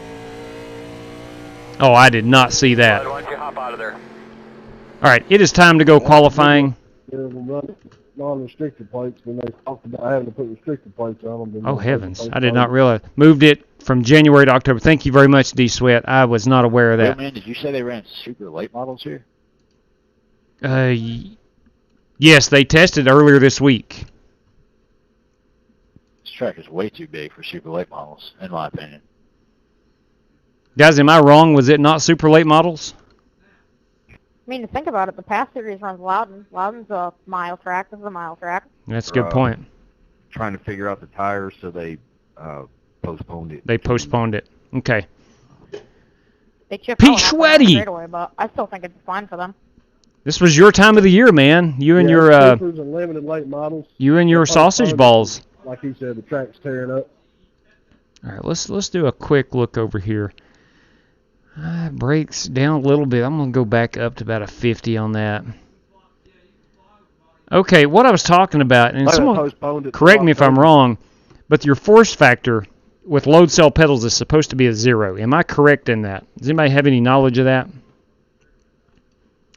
E: Oh, I did not see that.
C: Why don't you hop out of there?
E: All right, it is time to go qualifying.
H: They're running non-restricted plates when they talked about having to put restricted plates on them.
E: Oh, heavens. I did not realize. Moved it from January to October. Thank you very much, D. Sweat. I was not aware of that.
F: Man, did you say they ran super late models here?
E: Yes, they tested earlier this week.
F: This track is way too big for super late models, in my opinion.
E: Guys, am I wrong? Was it not super late models?
G: I mean, to think about it, the past series runs Loudon. Loudon's a mile track. This is a mile track.
E: That's a good point.
I: Trying to figure out the tires, so they postponed it.
E: They postponed it. Okay.
G: They chipped
E: Pete
G: out halfway down the
E: Schweddy!
G: straightaway, but I still think it's fine for them.
E: This was your time of the year, man. You and your
H: Supers and limited late models.
E: you and your sausage balls.
H: Like he said, the track's tearing up.
E: All right, let's do a quick look over here. Brakes down a little bit. I'm going to go back up to about a 50 on that. Okay, what I was talking about, and someone correct me if I'm wrong, but your force factor with load cell pedals is supposed to be a 0. Am I correct in that? Does anybody have any knowledge of that?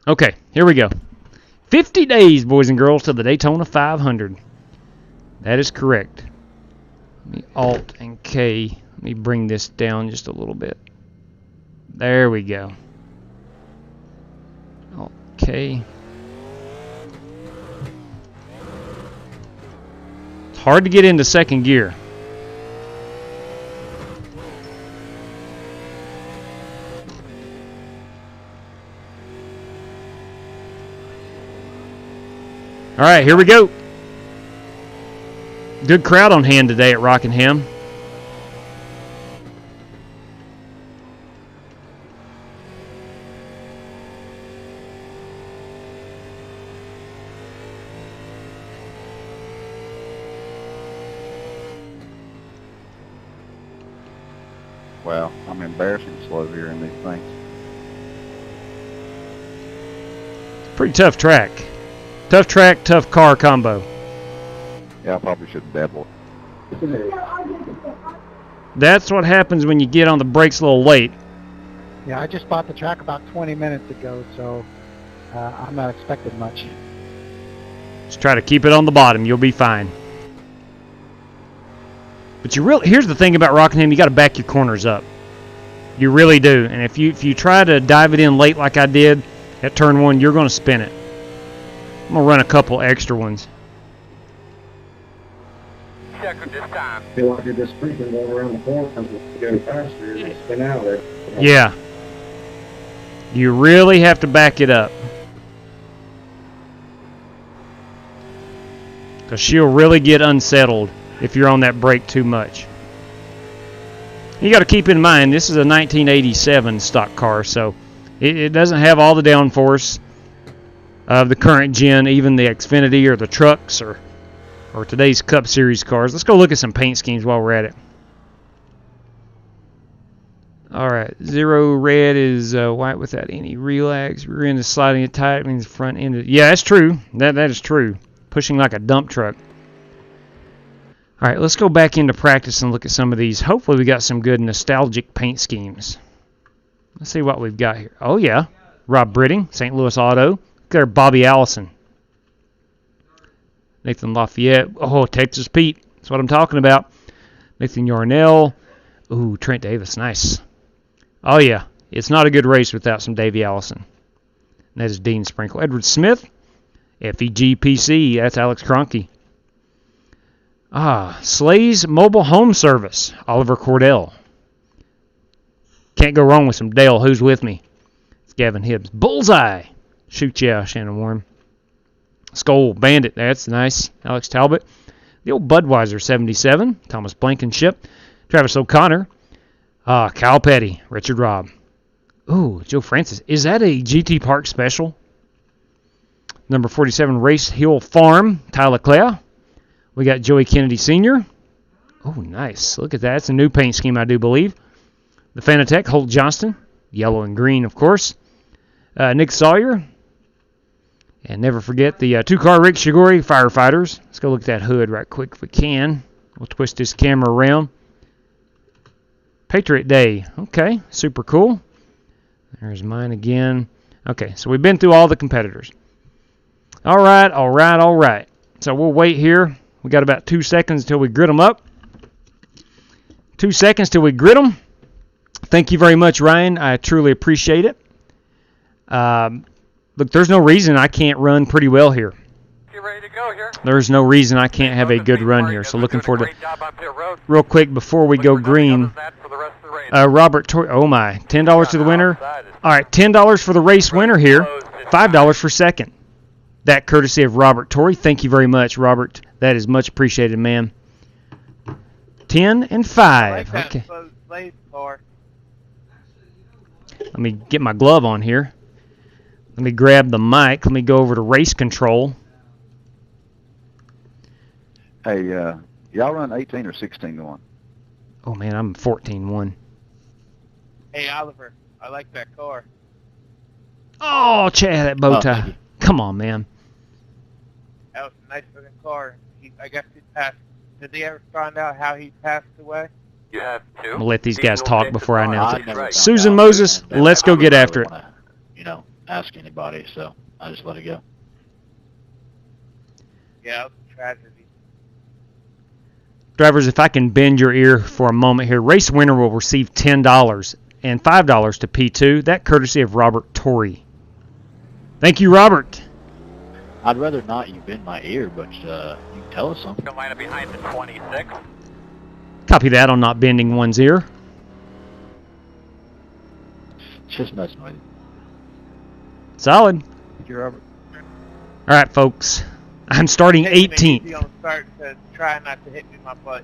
E: Okay, here we go. 50 days, boys and girls, to the Daytona 500. That is correct. Let me Alt and K. Let me bring this down just a little bit. There we go. Okay. It's hard to get into second gear. All right, here we go. Good crowd on hand today at Rockingham.
I: Wow, I'm embarrassing slow here in these things.
E: Pretty tough track. Tough track, tough car combo.
I: Yeah, I probably should dabble.
E: That's what happens when you get on the brakes a little late.
J: Yeah, I just bought the track about 20 minutes ago, so I'm not expecting much.
E: Just try to keep it on the bottom. You'll be fine. But here's the thing about Rockingham, you got to back your corners up. You really do. And if you try to dive it in late like I did at turn 1, you're going to spin it. I'm going to run a couple extra ones.
C: Checker this time.
H: I feel like you're just freaking going around the corner and go faster and spin out there.
E: Yeah. You really have to back it up. Because she'll really get unsettled if you're on that brake too much. You got to keep in mind, this is a 1987 stock car, so it doesn't have all the downforce of the current gen, even the Xfinity or the trucks or today's Cup Series cars. Let's go look at some paint schemes while we're at it. All right, 0 red is white without any relax. Rear end is sliding it tight. It means front end is... Yeah, that's true. That is true. Pushing like a dump truck. All right, let's go back into practice and look at some of these. Hopefully we got some good nostalgic paint schemes. Let's see what we've got here. Oh, yeah. Rob Britting, St. Louis Auto. Look there, Bobby Allison. Nathan Lafayette. Oh, Texas Pete. That's what I'm talking about. Nathan Yarnell. Ooh, Trent Davis. Nice. Oh, yeah. It's not a good race without some Davey Allison. And that is Dean Sprinkle. Edward Smith. FEGPC. That's Alex Kroenke. Slay's Mobile Home Service. Oliver Cordell. Can't go wrong with some Dale. Who's with me? It's Gavin Hibbs. Bullseye. Shoot yeah, Shannon Warren. Skull Bandit. That's nice. Alex Talbot. The old Budweiser 77. Thomas Blankenship. Travis O'Connor. Kyle Petty. Richard Robb. Ooh, Joe Francis. Is that a GT Park special? Number 47, Race Hill Farm, Tyler Clea. We got Joey Kennedy Sr. Oh, nice. Look at that. It's a new paint scheme, I do believe. The Fanatec, Holt Johnston. Yellow and green, of course. Nick Sawyer. And never forget the two-car Rick Shigori Firefighters. Let's go look at that hood right quick if we can. We'll twist this camera around. Patriot Day. Okay, super cool. There's mine again. Okay, so we've been through all the competitors. All right. So we'll wait here. We got about 2 seconds until we grid them up. 2 seconds till we grid them. Thank you very much, Ryan. I truly appreciate it. Look, there's no reason I can't run pretty well here.
D: Get ready to go here.
E: There's no reason I can't have a good run here. So looking forward to... Real quick, before we go green, Robert Torrey... Oh, my. $10 to the winner. All right, $10 for the race winner here. $5 for second. That courtesy of Robert Torrey. Thank you very much, Robert. That is much appreciated, man. 10 and 5. Okay. Let me get my glove on here. Let me grab the mic. Let me go over to race control.
I: Hey, y'all run 18 or 16 to 1?
E: Oh, man, I'm 14-1.
F: Hey, Oliver, I like that car.
E: Oh, Chad, that bow tie. Come on, man.
F: That was a nice looking car. I guess he passed. Did they ever find out how he passed away?
C: You have two.
E: I'm going to let these guys talk before I announce it. Susan Moses, let's go get after it.
K: Ask anybody, so I just let it go.
F: Yeah, it was a tragedy.
E: Drivers, if I can bend your ear for a moment here, race winner will receive $10 and $5 to P2. That courtesy of Robert Torrey. Thank you, Robert.
K: I'd rather not you bend my ear, but you can tell us something.
C: Come line up behind the 26.
E: Copy that on not bending one's ear.
K: It's just messing with you.
E: Solid.
F: Thank you, Robert.
E: All right, folks. I'm starting 18th.
F: On start to try not to hit me in my butt.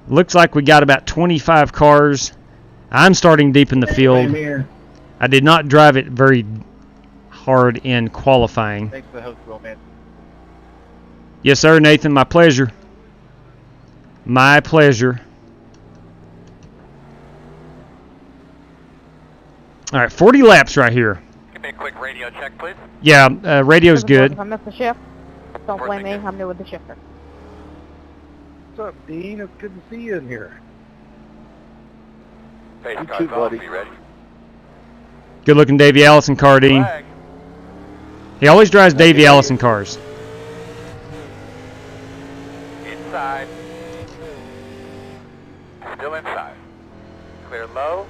E: Looks like we got about 25 cars. I'm starting deep in the field. I did not drive it very hard in qualifying.
F: Thanks for the host, Will, man.
E: Yes, sir, Nathan. My pleasure. My pleasure. All right, 40 laps right here.
C: Give me a quick radio check, please.
E: Yeah, radio's good.
G: If I miss the shift, don't blame me. I'm new with the shifter.
H: What's up, Dean? It's good to see you in here.
C: Face
K: You
C: car's
K: too,
C: off.
K: buddy.
C: Be ready.
E: Good looking Davey Allison car, Dean.
C: Flag.
E: He always drives Davey Allison cars.
C: Inside. Still inside. Clear low.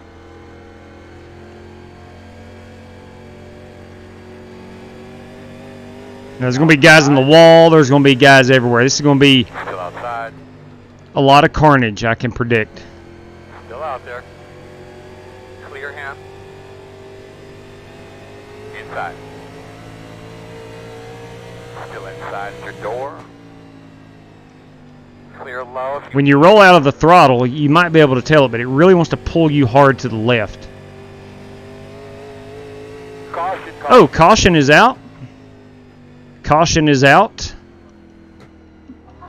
E: Now, there's going to be guys on the wall. There's going to be guys everywhere. This is going to be
C: Still outside.
E: a lot of carnage, I can predict.
C: Still out there. Clear hand. Inside. Still inside at your door. Clear low.
E: When you roll out of the throttle, you might be able to tell it, but it really wants to pull you hard to the left.
C: Caution.
E: Oh, caution is out. Caution is out.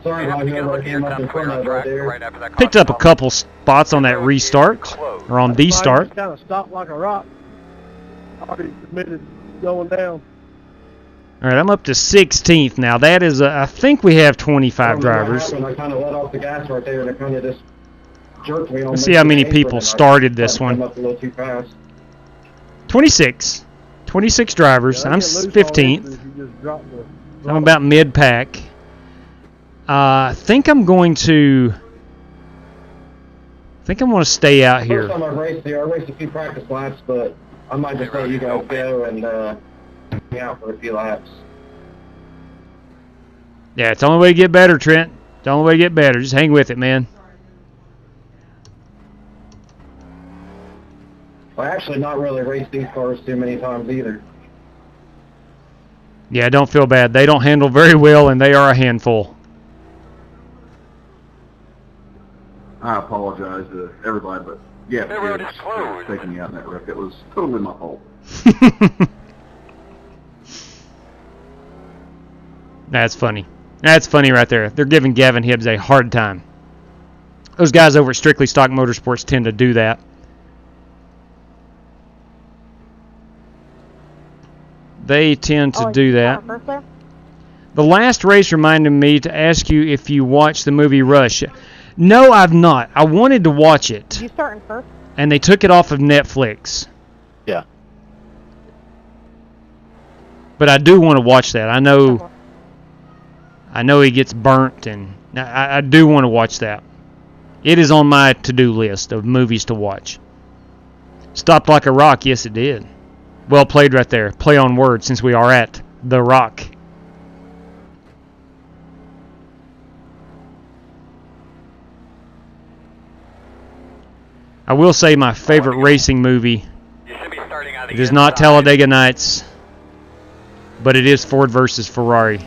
H: Sorry about you, I came up in front of right there.
E: Picked up a couple spots on that restart, or on the start.
H: Kind of stopped like a rock. Already committed going down.
E: All right, I'm up to 16th now. That is, I think we have 25 drivers.
H: I kind of let off the gas right there, and it kind of just jerked me on.
E: Let's see how many people started this one. 26. 26 drivers. I'm 15th. I'm about mid-pack. I think I'm going to stay out here.
H: First time I've raced here, I raced a few practice laps, but I might just let you guys go and hang out for a few laps.
E: Yeah, it's the only way to get better, Trent. It's the only way to get better. Just hang with it, man.
H: I actually not really raced these cars too many times either.
E: Yeah, don't feel bad. They don't handle very well, and they are a handful.
I: I apologize to everybody, but yeah,
C: The road is closed.
I: taking me out in that wreck. It was totally my fault.
E: That's funny. That's funny right there. They're giving Gavin Hibbs a hard time. Those guys over at Strictly Stock Motorsports tend to do that. They tend to do that. The last race reminded me to ask you if you watched the movie Rush. No, I've not. I wanted to watch it.
G: You starting first?
E: And they took it off of Netflix.
K: Yeah.
E: But I do want to watch that. I know he gets burnt, and I do want to watch that. It is on my to-do list of movies to watch. Stopped like a rock. Yes, it did. Well played right there. Play on words since we are at The Rock. I will say my favorite racing movie, it is not Talladega Nights, but it is Ford versus Ferrari.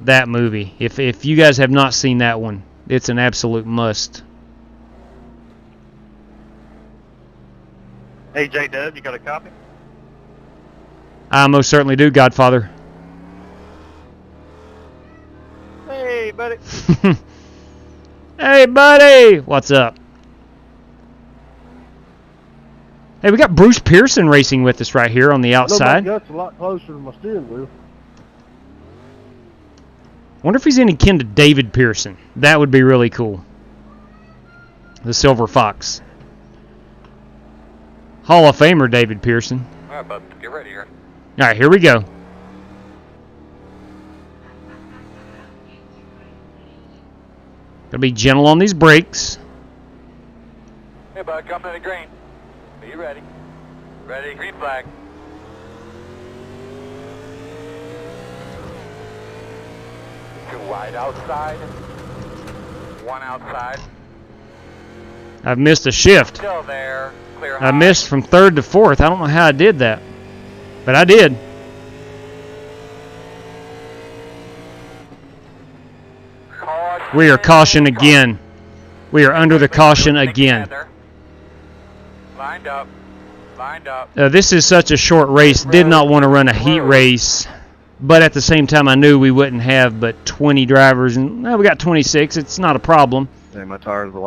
E: That movie. If you guys have not seen that one, it's an absolute must.
F: Hey, J-Dub, you got a copy?
E: I most certainly do, Godfather.
F: Hey, buddy.
E: Hey, buddy! What's up? Hey, we got Bruce Pearson racing with us right here on the outside.
L: My gut's a lot closer to my steering wheel.
E: Wonder if he's any kin to David Pearson. That would be really cool. The Silver Fox. Hall of Famer David Pearson.
C: All right, bud. Get ready here.
E: All right, here we go. Gotta be gentle on these brakes.
C: Hey, bud, coming to the green. Are you ready? Ready, green flag. Two wide outside. One outside.
E: I've missed a shift.
C: Still there. Clear
E: I missed from third to fourth. I don't know how I did that, but I did. We are caution again. We are under the caution again.
C: Lined up. Lined up.
E: This is such a short race. Did not want to run a heat race, but at the same time I knew we wouldn't have but 20 drivers, and we got 26. It's not a problem.
I: Yeah, my tires were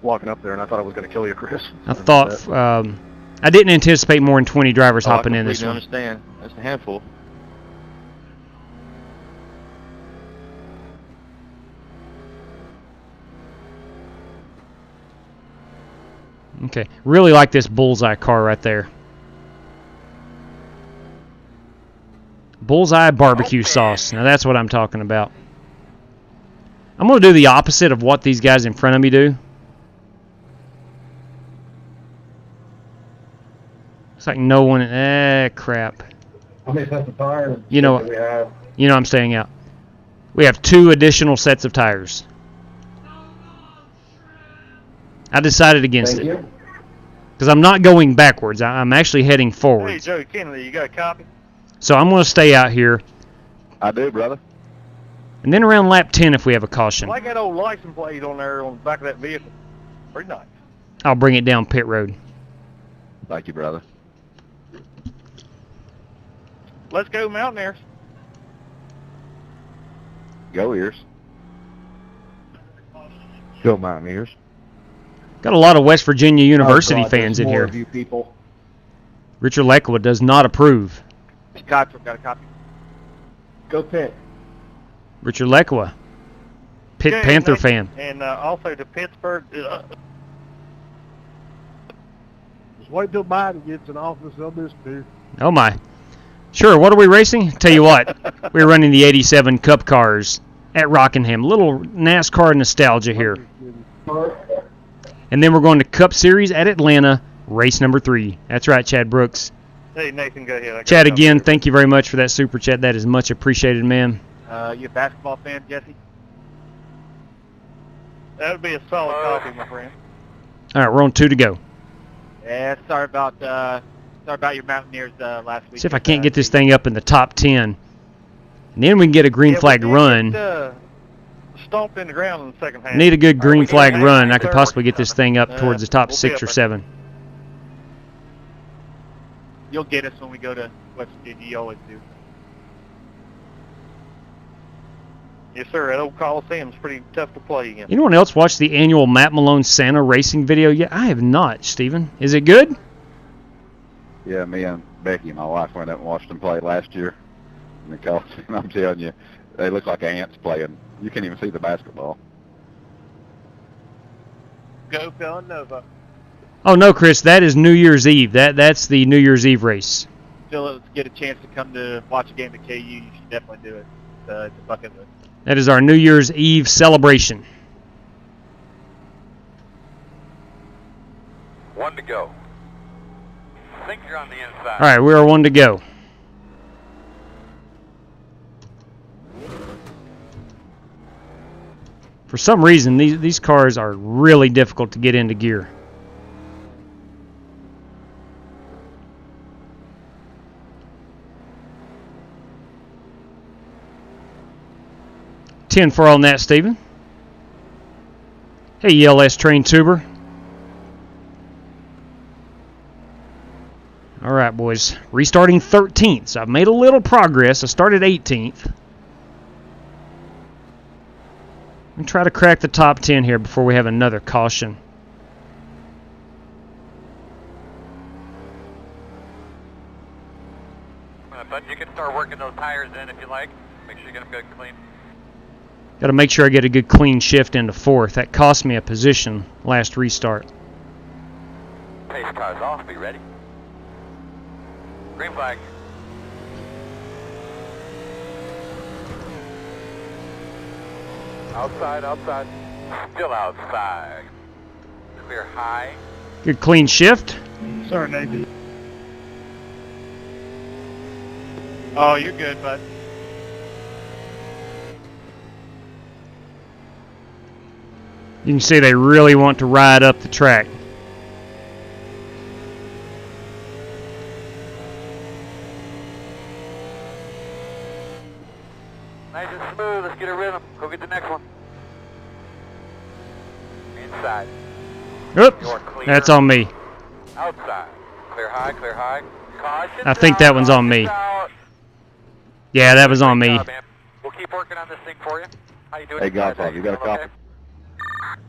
I: walking up there, and I thought I was going to kill you, Chris.
E: I thought I didn't anticipate more than 20 drivers hopping in this
K: I
E: one.
K: understand. That's a handful.
E: Okay, really like this Bullseye car right there. Bullseye barbecue sauce. Now that's what I'm talking about. I'm going to do the opposite of what these guys in front of me do. It's like no one... crap.
H: How many sets of tires
E: You know,
H: do we have?
E: I'm staying out. We have 2 additional sets of tires. I decided against it. Because I'm not going backwards. I'm actually heading
F: Hey,
E: forwards.
F: Joey Kennedy, you got a copy?
E: So I'm going to stay out here.
I: I do, brother.
E: And then around lap 10 if we have a caution.
F: I like that old license plate on there on the back of that vehicle. Pretty nice.
E: I'll bring it down pit road.
I: Thank you, brother.
F: Let's go, Mountaineers.
I: Go Ears. Go Mountaineers.
E: Got a lot of West Virginia University
I: God,
E: fans in
I: more
E: here.
I: of you people.
E: Richard Lekwa does not approve.
F: Scott, got a copy.
H: Go Pitt.
E: Richard Lekwa, Pitt
F: Okay,
E: Panther
F: next-
E: fan.
F: And also to Pittsburgh.
L: Just wait till Biden gets in office, they'll disappear.
E: Oh my. Sure, what are we racing? Tell you what, we're running the 87 Cup cars at Rockingham. Little NASCAR nostalgia here. And then we're going to Cup Series at Atlanta, race number 3. That's right, Chad Brooks.
F: Hey, Nathan, go ahead.
E: Chad, again, thank you very much for that super chat. That is much appreciated, man.
F: You a basketball fan, Jesse? That would be a solid copy, my friend.
E: All right, we're on 2 to go.
F: Yeah, sorry about your Mountaineers last week.
E: See if I can't get this thing up in the top 10. And then we can get a green flag run.
F: Stomped in the ground in the second half.
E: Need a good green flag run. I could possibly get this thing up towards the top 6 or 7.
F: You'll get us when we go to West Virginia. You always do. Yes, sir. That old Coliseum's pretty tough to play against.
E: Anyone else watch the annual Matt Malone Santa racing video yet? I have not, Steven. Is it good?
I: Yeah, me and Becky, my wife, went up and watched them play last year in the Coliseum. I'm telling you, they look like ants playing. You can't even see the basketball.
F: Go Villanova.
E: Oh, no, Chris. That is New Year's Eve. That's the New Year's Eve race.
F: Still get a chance to come to watch a game at KU, you should definitely do it. It's a bucket list.
E: That is our New Year's Eve celebration.
C: 1 to go. I think you're on the inside.
E: All right, we are 1 to go. For some reason, these cars are really difficult to get into gear. Ten for on that, Steven. Hey, ELS train tuber. All right, boys. Restarting 13th. So I've made a little progress. I started 18th. I'm going to try to crack the top 10 here before we have another caution.
C: But you can start working those tires in if you like. Make sure you get them good and clean.
E: Got to make sure I get a good clean shift into 4th. That cost me a position last restart.
C: Pace cars off. Be ready. Green flag. Outside, outside. Still outside. Clear high.
E: Good clean shift.
F: Sorry, Nathan. Oh, you're good, bud.
E: You can see they really want to ride up the track.
C: Nice and smooth. Let's get a rhythm. Go get the next one. Inside.
E: Oops, that's on me.
C: Outside. Clear high, clear high. Caution.
E: I think that one's on me. Yeah, that was on me.
C: We'll keep working on this thing for you. How you doing?
I: Hey, Godfather, you got a copy?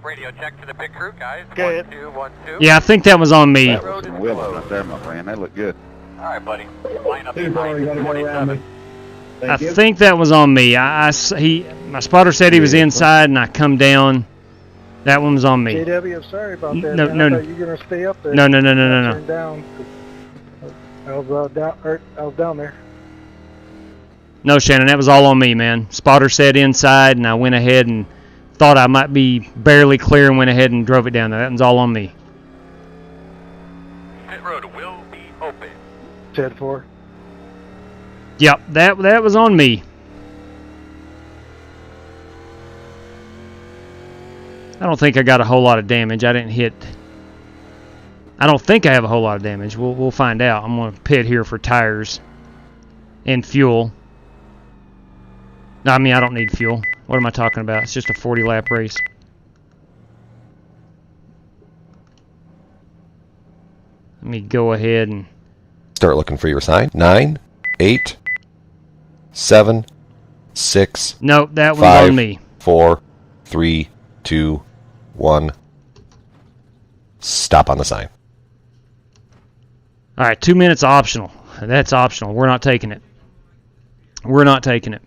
C: Radio check to the pit crew, guys.
F: Good.
C: 1, 2, 1, 2.
E: Yeah, I think that was on me.
I: That was some wheeling up there, my friend. They look good.
C: All right, buddy. Line up
H: Too
C: behind
H: far, you gotta go around me.
C: 27.
E: I think that was on me. My spotter said he was inside, and I come down. That one was on me.
J: JW, I'm sorry about that.
E: No,
J: man.
E: no,
J: I
E: no.
J: thought you were gonna stay up there.
E: No.
J: Turn down. I was down there.
E: No, Shannon, that was all on me, man. Spotter said inside, and I went ahead and thought I might be barely clear and went ahead and drove it down there. That was all on me.
C: Pit road will be open.
J: 10-4.
E: Yep, that was on me. I don't think I got a whole lot of damage. I didn't hit. I don't think I have a whole lot of damage. We'll find out. I'm going to pit here for tires and fuel. No, I mean, I don't need fuel. What am I talking about? It's just a 40-lap race. Let me go ahead and
M: start looking for your sign. 9, 8, 7, 6.
E: Nope, that one's
M: 5,
E: on me.
M: 4, 3, 2, 1. Stop on the sign.
E: All right, 2 minutes optional. That's optional. We're not taking it. We're not taking it.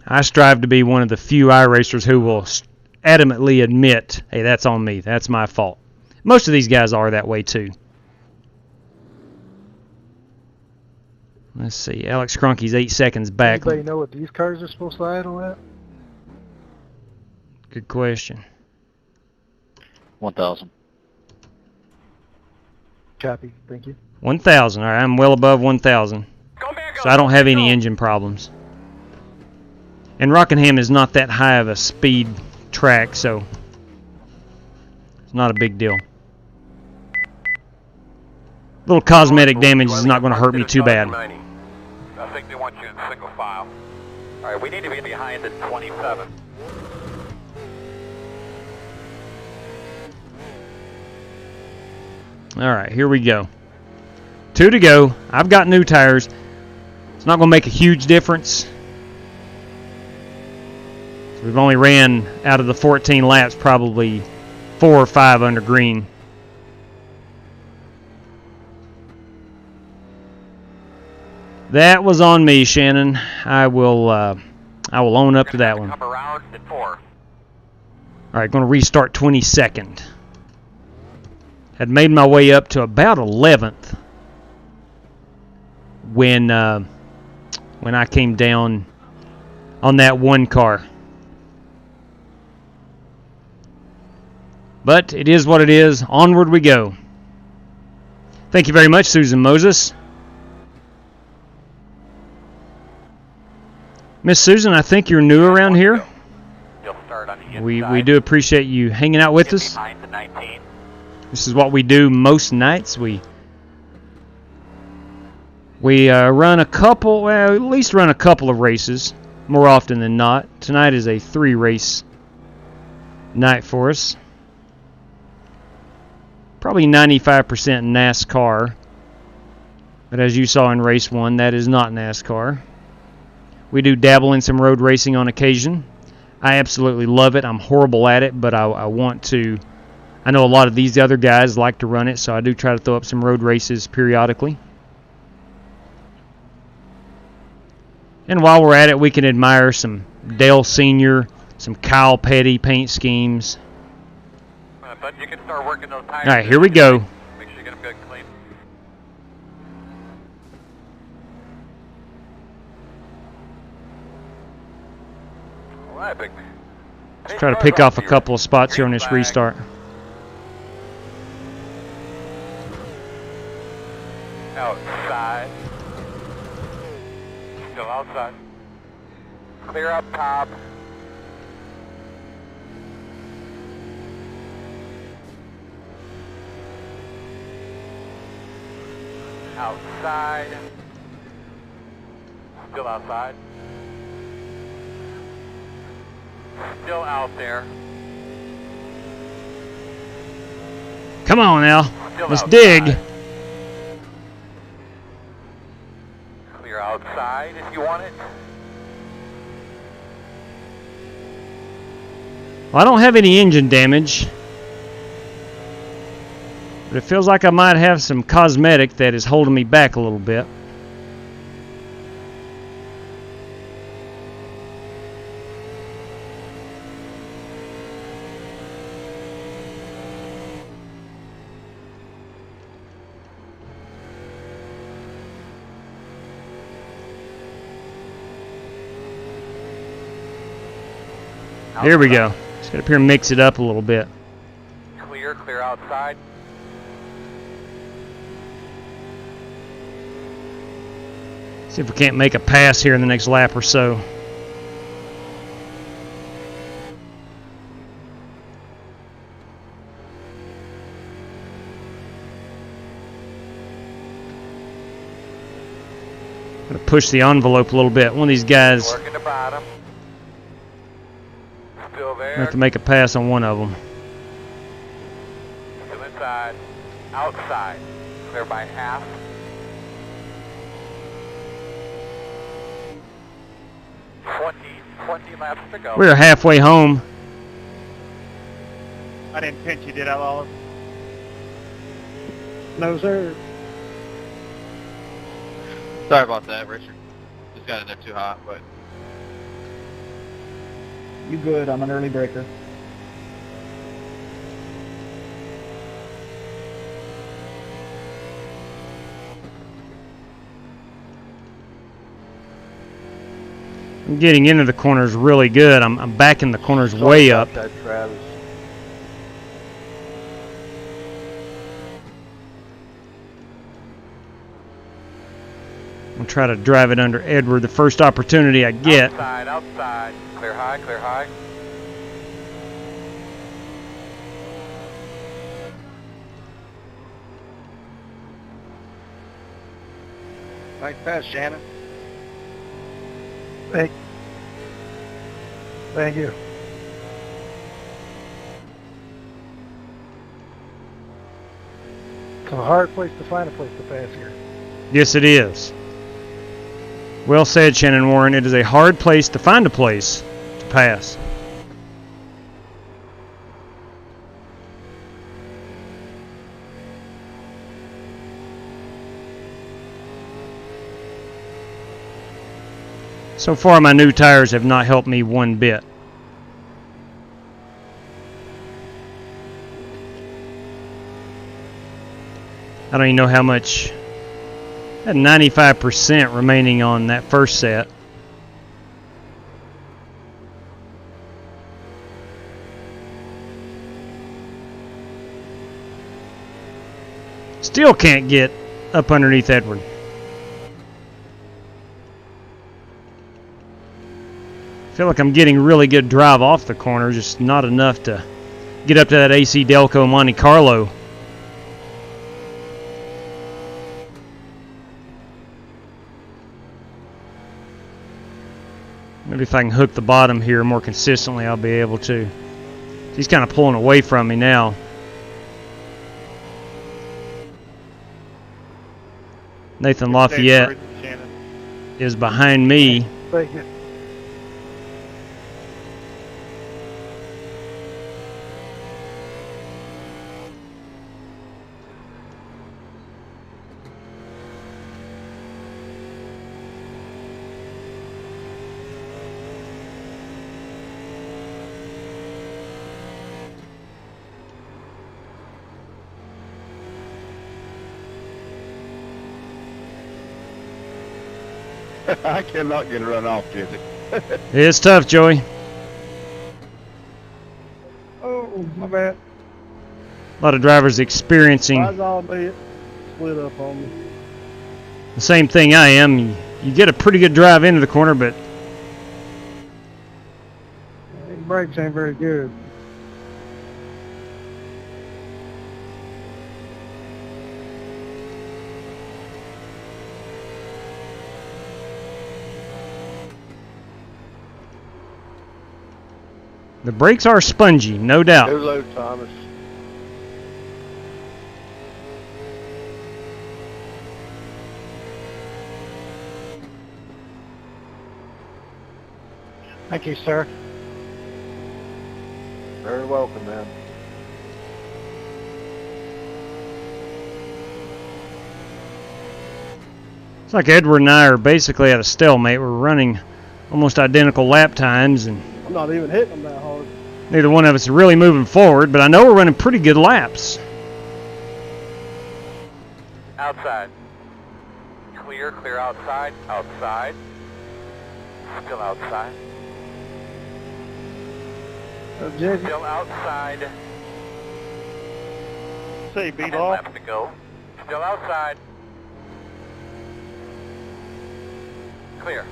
E: I strive to be one of the few iRacers who will adamantly admit, hey, that's on me. That's my fault. Most of these guys are that way too. Let's see. Alex Cronky's 8 seconds back.
J: Anybody know what these cars are supposed to idle at?
E: Good question.
K: 1,000.
J: Copy. Thank you.
E: 1,000. All right, I'm well above 1,000. So I don't have any engine problems. And Rockingham is not that high of a speed track, so it's not a big deal. Little cosmetic damage is not going to hurt me too bad.
C: I think they want you in single file. All right, we need to be behind at 27.
E: All right, here we go. 2 to go. I've got new tires. It's not going to make a huge difference. So we've only ran out of the 14 laps probably 4 or 5 under green. That was on me, Shannon. I will own up to that one.
C: Come around at 4.
E: All right, going to restart 22nd. Had made my way up to about 11th when I came down on that one car. But it is what it is. Onward we go. Thank you very much, Susan Moses. Miss Susan, I think you're new around here. We do appreciate you hanging out with us. This is what we do most nights. We run a couple, well, at least run a couple of races, more often than not. Tonight is a 3-race night for us. Probably 95% NASCAR. But as you saw in race 1, that is not NASCAR. We do dabble in some road racing on occasion. I absolutely love it. I'm horrible at it, but I want to. I know a lot of these other guys like to run it, so I do try to throw up some road races periodically. And while we're at it, we can admire some Dale Sr., some Kyle Petty paint schemes.
C: But you can start working those tires.
E: All right, here we go.
C: Make sure you get them good and clean. All right, big man.
E: Let's try to pick off a couple of spots here on this restart.
C: Outside. Still outside. Clear up top. Outside. Still outside. Still out there.
E: Come on now.
C: Still
E: Let's
C: outside.
E: dig.
C: Clear outside if you want it.
E: Well, I don't have any engine damage. But it feels like I might have some cosmetic that is holding me back a little bit. Here we go. Just got up here and mix it up a little bit.
C: Clear outside.
E: See if we can't make a pass here in the next lap or so. Gonna push the envelope a little bit. One of these guys
C: Working the bottom. Still there.
E: have to make a pass on one of them.
C: Still inside. Outside. Clear by half. 20 laps to go.
E: We're halfway home.
F: I didn't pinch you, did I, Lawler?
J: No, sir.
F: Sorry about that, Richard. Just got in there too hot, but...
J: You good? I'm an early breaker.
E: I'm getting into the corners really good. I'm backing the corners way up.
L: That, Travis.
E: I'll try to drive it under Edward the first opportunity I get.
C: Outside. Clear high, clear high.
F: Nice pass, Shannon.
L: Thank you. It's a hard place to find a place to pass here.
E: Yes, it is. Well said, Shannon Warren. It is a hard place to find a place to pass. So far, my new tires have not helped me one bit. I don't even know how much. I had 95% remaining on that first set. Still can't get up underneath Edward. I feel like I'm getting really good drive off the corner, just not enough to get up to that AC Delco Monte Carlo. Maybe if I can hook the bottom here more consistently, I'll be able to. He's kind of pulling away from me now. Nathan Lafayette is behind me.
L: Thank you.
I: I cannot get a run off, Jesse.
E: It's tough, Joey.
L: Oh, my bad.
E: A lot of drivers experiencing
L: Mine's all dead. Split up on me.
E: the same thing I am. You get a pretty good drive into the corner, but
L: These brakes ain't very good.
E: the brakes are spongy, no doubt.
L: Too low, Thomas.
J: Thank you, sir.
L: Very welcome, man.
E: It's like Edward and I are basically at a stalemate. We're running almost identical lap times, and
L: I'm not even hitting them that hard.
E: neither one of us are really moving forward, but I know we're running pretty good laps.
C: Outside. Clear, clear outside, outside. Still outside.
L: Jesse,
C: Still outside.
L: say beat
C: 10
L: off.
C: laps to go. Still outside. Clear.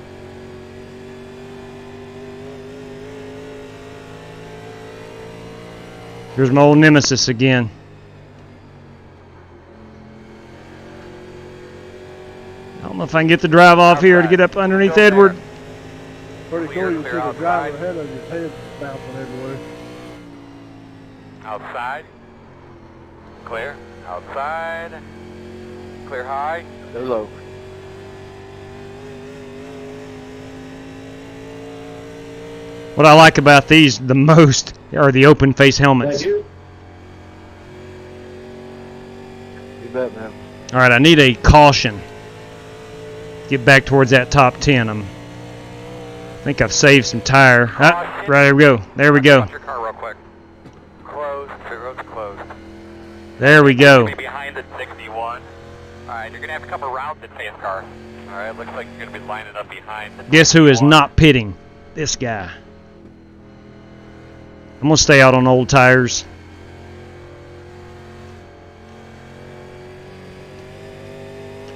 E: Here's my old nemesis again. I don't know if I can get the drive off here to get up underneath
C: Still
E: Edward.
C: there.
L: Pretty
C: Clear,
L: cool. You see
C: clear
L: the driver
C: outside.
L: ahead of you, his head bouncing everywhere.
C: Outside. Clear. Outside. Clear high.
L: Go low.
E: What I like about these the most are the open face helmets.
H: Thank you.
L: You bet, man.
E: All right, I need a caution. Get back towards that top 10. I think I've saved some tire. Ah, right, there we go. There we go.
C: Watch your car real quick. Closed. Pit road's closed.
E: There we go.
C: Be behind the 61. Alright, you're gonna have to come around the pace car. Alright, looks like you're gonna be lining up behind the
E: Guess who is
C: 61.
E: not pitting? This guy. I'm going to stay out on old tires.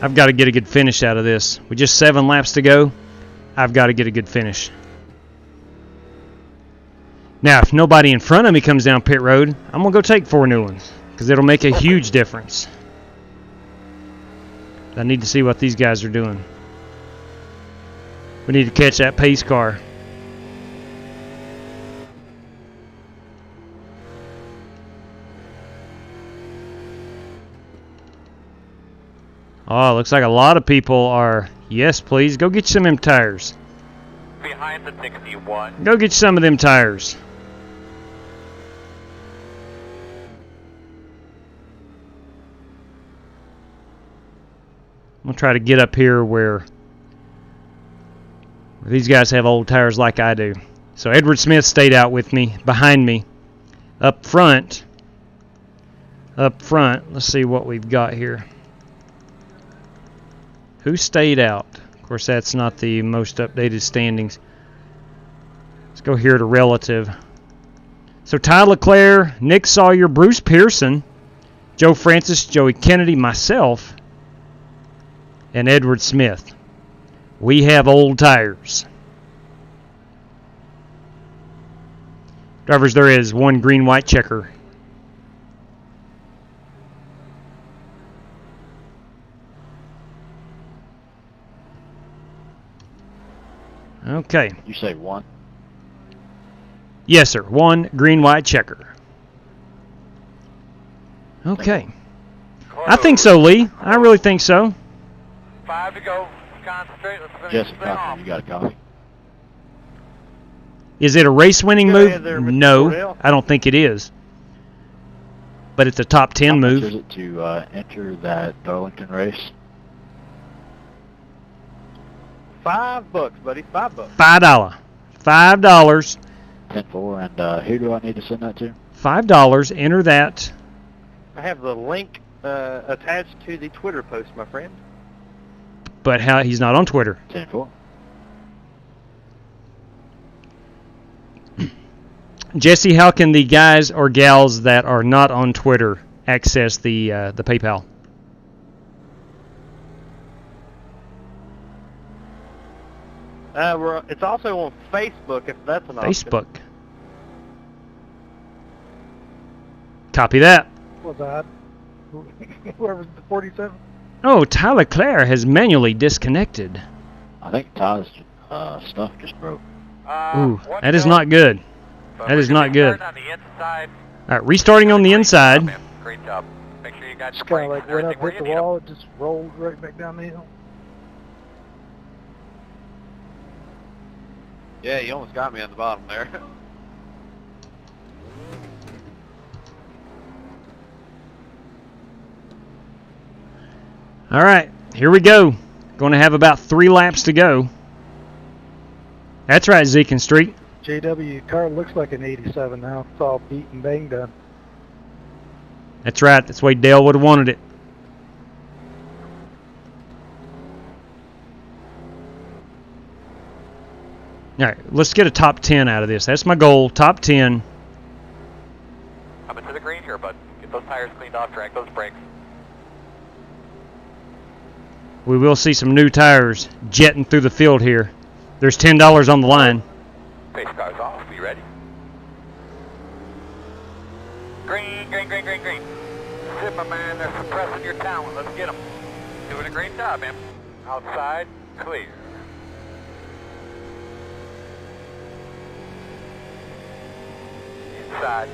E: I've got to get a good finish out of this. With just 7 laps to go, I've got to get a good finish. Now, if nobody in front of me comes down pit road, I'm going to go take 4 new ones because it'll make a huge difference. I need to see what these guys are doing. We need to catch that pace car. Oh, looks like a lot of people are. Yes, please. Go get you some of them tires.
C: Behind the 61.
E: Go get you some of them tires. I'm going to try to get up here where These guys have old tires like I do. So Edward Smith stayed out with me, behind me. Up front, let's see what we've got here. Who stayed out? Of course, that's not the most updated standings. Let's go here to relative. So Ty LeClaire, Nick Sawyer, Bruce Pearson, Joe Francis, Joey Kennedy, myself, and Edward Smith. We have old tires. Drivers, there is one green-white checker. Okay.
K: You say one?
E: Yes, sir. One green-white checker. Okay. I think so, Lee. I really think so.
C: 5 to go. Concentrate. Let's finish
K: Jesse,
C: this thing off.
K: you got a copy?
E: Is it a race-winning move? No, I don't think it is. But it's a top 10 move.
K: How much is it to enter that Darlington race?
F: $5, buddy. $5.
E: $5. $5.
K: 10-4, and who do I need to send that to?
E: $5. Enter that.
F: I have the link attached to the Twitter post, my friend.
E: But how he's not on Twitter.
K: 10-4.
E: Jesse, how can the guys or gals that are not on Twitter access the PayPal?
F: It's also on Facebook, if that's an option.
E: Facebook. Copy that.
L: What's that? Whoever's the 47?
E: Oh, Tyler Clare has manually disconnected.
K: I think Ty's stuff just broke.
E: Ooh, that is not good. That is not good. All right, restarting on the inside.
C: Great job. Make sure you got
L: Just
C: your
L: kind of
C: brakes
L: like went
C: and
L: up,
C: everything where
L: hit
C: you
L: the
C: need
L: wall, it just rolled right back down the hill.
F: Yeah, you almost got me on the bottom there.
E: All right, here we go. Going to have about 3 laps to go. That's right, Zeke and Street.
J: JW car looks like an 87 now. It's all beat and banged up.
E: That's right. That's the way Dale would have wanted it. All right, let's get a top 10 out of this. That's my goal, top 10.
C: Coming to the green here, bud. Get those tires cleaned off, drag those brakes.
E: We will see some new tires jetting through the field here. There's $10 on the line.
C: Pace cars off. Be ready. Green, green, green, green, green. Sit, my man. They're suppressing your talent. Let's get them. Doing a great job, man. Outside, clear. Inside.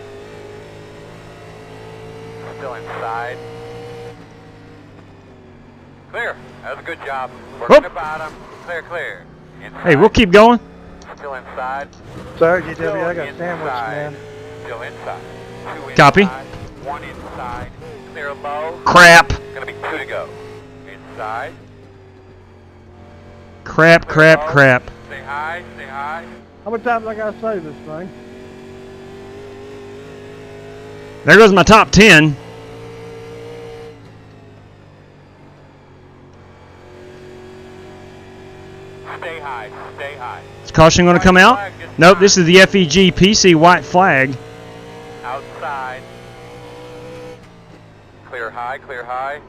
C: Still inside. Clear. That was a good job. Working the bottom. Clear, clear. Inside.
E: Hey, we'll keep going.
C: Still inside.
J: Sorry, JW, I got sandwiched, man.
C: Still inside. 2
E: Copy.
C: Inside, 1 inside. Clear low.
E: Crap.
C: Gonna be 2 to go. Inside.
E: Crap, crap,
C: low.
E: crap.
C: Stay high, stay high.
L: How many times I gotta say this thing?
E: There goes my top 10.
C: Stay high, stay high.
E: Is caution going to come out? Nope, this is the FEG PC white flag.
C: Outside. Clear high, clear high.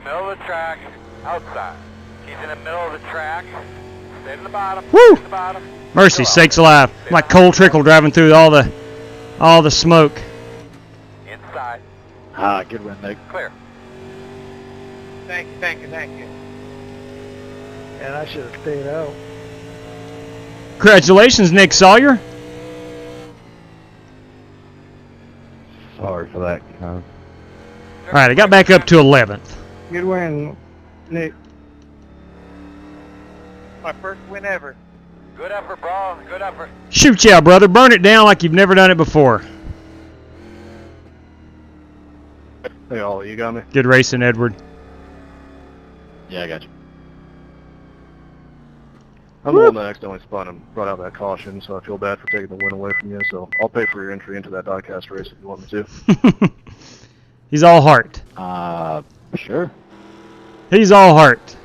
C: Middle of the track, outside. He's in the middle of the track. Stay to the bottom.
E: Woo!
C: To the bottom.
E: Mercy sakes alive. Like Cole Trickle driving through all the smoke.
C: Inside.
K: Ah, good win, Nick.
C: Clear.
F: Thank you, thank you, thank you.
J: And I should have stayed out.
E: Congratulations, Nick Sawyer.
I: Sorry for that, guys.
E: All right, I got back up to 11th.
L: Good win, Nick.
F: My first win ever.
C: Good effort, bro. Good effort.
E: Shoot yeah, brother. Burn it down like you've never done it before.
L: Hey, all you got me?
E: Good racing, Edward.
K: Yeah, I got you.
L: I'm the one that accidentally spun and brought out that caution, so I feel bad for taking the win away from you. So I'll pay for your entry into that diecast race if you want me to.
E: He's all heart.
K: Sure.
E: He's all heart.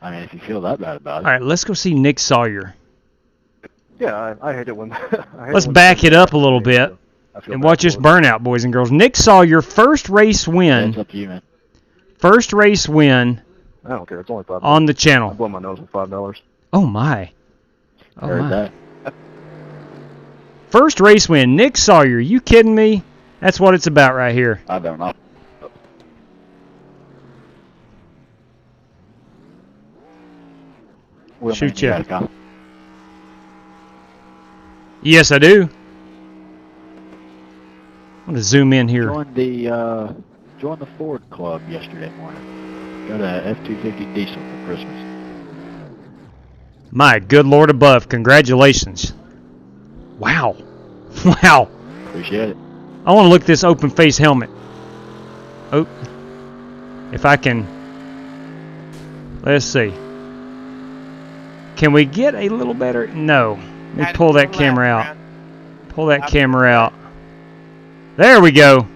K: I mean, if you feel that bad about it.
E: All right, let's go see Nick Sawyer.
L: Yeah, I hate it when...
E: Let's back it up a little bit and watch this burnout, boys and girls. Nick Sawyer, first race win.
K: It's up to you, man.
E: First race win.
L: I don't care. It's only $5.
E: On the channel.
L: I blow my nose with $5.
E: Oh, my. Oh,
K: Heard
E: my.
K: that.
E: First race win. Nick Sawyer. You kidding me? That's what it's about right here.
I: I don't know.
E: Shoot you. Yes, I do. I'm going to zoom in here.
K: Joined the Ford Club yesterday morning. Got a F-250 diesel for Christmas.
E: My good Lord above. Congratulations. Wow. Wow.
K: Appreciate it.
E: I want to look at this open face helmet. Oh. If I can. Let's see. Can we get a little better? No. Let me pull that camera out. Pull that camera out. There we go.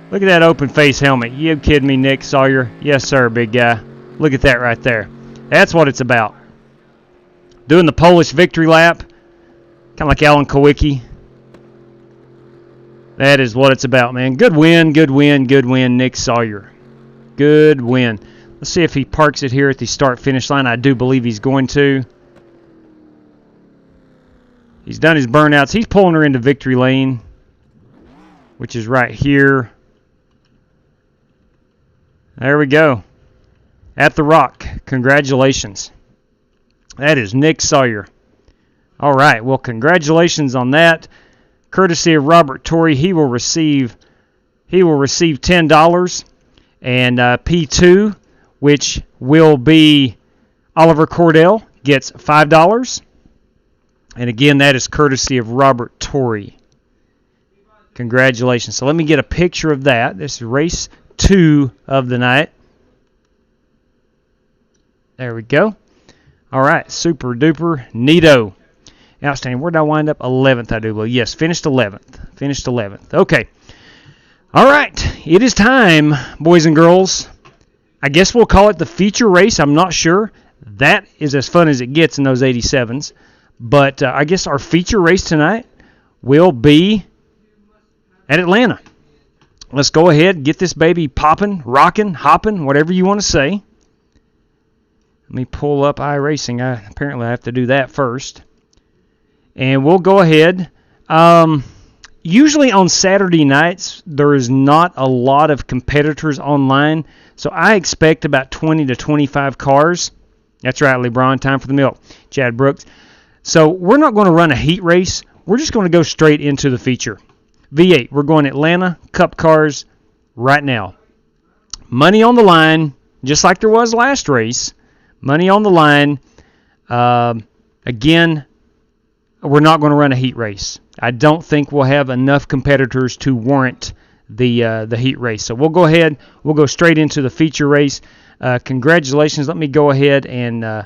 E: Look at that open face helmet. You kidding me, Nick Sawyer? Yes, sir, big guy. Look at that right there. That's what it's about. Doing the Polish victory lap. Kind of like Alan Kowicki. That is what it's about, man. Good win, good win, good win, Nick Sawyer. Good win. Let's see if he parks it here at the start-finish line. I do believe he's going to. He's done his burnouts. He's pulling her into victory lane, which is right here. There we go. At the Rock. Congratulations. That is Nick Sawyer. All right. Well, congratulations on that. Courtesy of Robert Torrey, he will receive $10, and P2, which will be Oliver Cordell, gets $5. And again, that is courtesy of Robert Torrey. Congratulations. So let me get a picture of that. This is race 2 of the night. There we go. All right, super duper neato. Outstanding. Where did I wind up? 11th, I do believe. Yes, finished 11th. Finished 11th. Okay. All right. It is time, boys and girls. I guess we'll call it the feature race. I'm not sure. That is as fun as it gets in those 87s. But I guess our feature race tonight will be at Atlanta. Let's go ahead, get this baby popping, rocking, hopping, whatever you want to say. Let me pull up iRacing. Apparently I have to do that first. And we'll go ahead. Usually on Saturday nights, there is not a lot of competitors online. So I expect about 20 to 25 cars. That's right, LeBron. Time for the milk. Chad Brooks. So we're not going to run a heat race. We're just going to go straight into the feature. V8, we're going Atlanta Cup cars right now. Money on the line, just like there was last race. Money on the line. Again, we're not going to run a heat race. I don't think we'll have enough competitors to warrant the heat race. So we'll go ahead. We'll go straight into the feature race. Congratulations. Let me go ahead and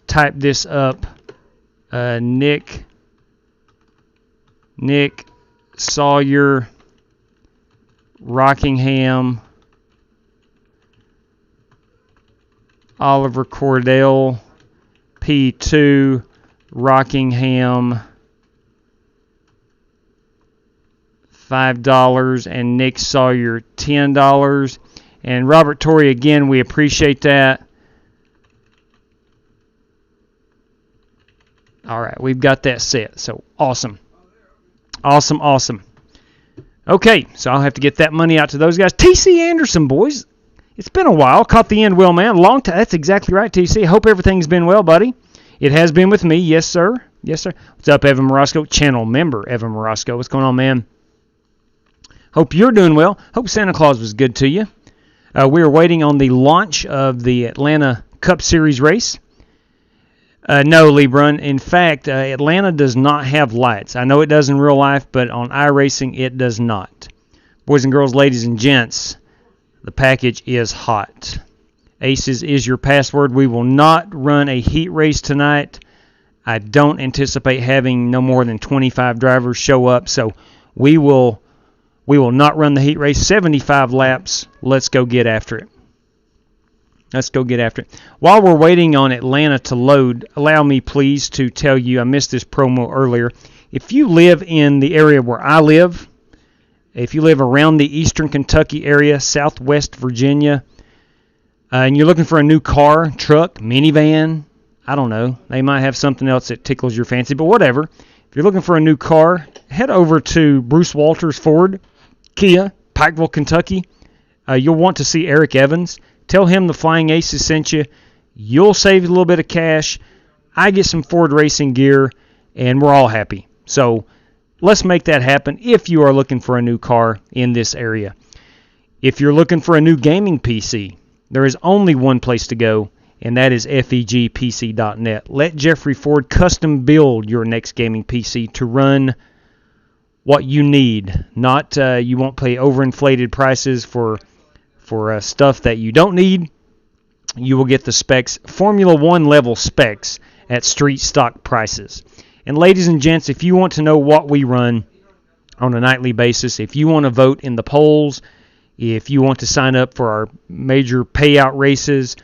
E: type this up. Nick Sawyer, Rockingham, Oliver Cordell, P2, Rockingham, $5, and Nick Sawyer, $10. And Robert Torrey, again, we appreciate that. All right, we've got that set. So awesome. Awesome, awesome. Okay, so I'll have to get that money out to those guys. TC Anderson, boys. It's been a while. Caught the end well, man. Long time. That's exactly right, TC. Hope everything's been well, buddy. It has been with me. Yes, sir. Yes, sir. What's up, Evan Morosco? Channel member, Evan Morosco. What's going on, man? Hope you're doing well. Hope Santa Claus was good to you. We are waiting on the launch of the Atlanta Cup Series race. No, LeBron. In fact, Atlanta does not have lights. I know it does in real life, but on iRacing, it does not. Boys and girls, ladies and gents, the package is hot. Aces is your password. We will not run a heat race tonight. I don't anticipate having no more than 25 drivers show up, so we will not run the heat race. 75 laps. Let's go get after it. Let's go get after it. While we're waiting on Atlanta to load, allow me please to tell you, I missed this promo earlier. If you live in the area where I live, if you live around the eastern Kentucky area, southwest Virginia, and you're looking for a new car, truck, minivan, I don't know. They might have something else that tickles your fancy, but whatever. If you're looking for a new car, head over to Bruce Walters Ford, Kia, Pikeville, Kentucky. You'll want to see Eric Evans. Tell him the Flying Aces sent you. You'll save a little bit of cash. I get some Ford racing gear, and we're all happy. So let's make that happen if you are looking for a new car in this area. If you're looking for a new gaming PC, there is only one place to go, and that is FEGPC.net. Let Jeffrey Ford custom build your next gaming PC to run what you need. Not you won't pay overinflated prices for stuff that you don't need. You will get the specs, Formula One level specs, at street stock prices. And ladies and gents, if you want to know what we run on a nightly basis, if you want to vote in the polls, if you want to sign up for our major payout races,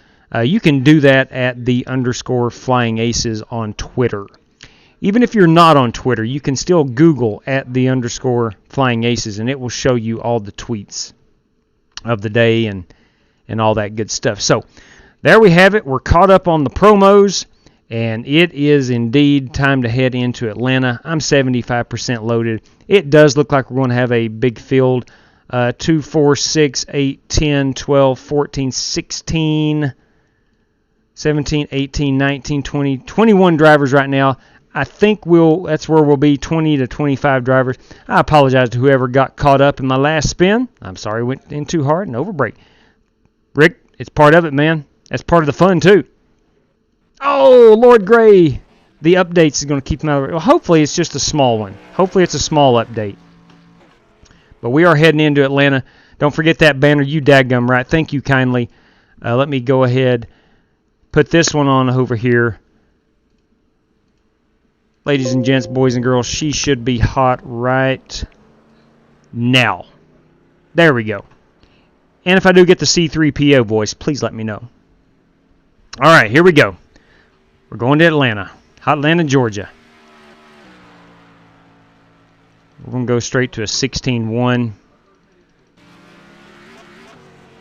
E: you can do that at @_Flying Aces on Twitter. Even if you're not on Twitter, you can still Google @_Flying Aces, and it will show you all the tweets of the day and all that good stuff. So there we have it. We're caught up on the promos, and it is indeed time to head into Atlanta. I'm 75% loaded. It does look like we're going to have a big field. 2, 4, 6, 8, 10, 12, 14, 16, 17, 18, 19, 20, 21 drivers right now. I think that's where we'll be, 20 to 25 drivers. I apologize to whoever got caught up in my last spin. I'm sorry, went in too hard and overbrake. Rick, it's part of it, man. That's part of the fun, too. Oh, Lord Gray. The updates is going to keep them out of it. Well, hopefully it's just a small one. Hopefully it's a small update. But we are heading into Atlanta. Don't forget that banner. You dadgum right. Thank you kindly. Let me go ahead, put this one on over here. Ladies and gents, boys and girls, she should be hot right now. There we go. And if I do get the C3PO voice, please let me know. All right, here we go. We're going to Atlanta. Hotlanta, Georgia. We're going to go straight to a 16-1.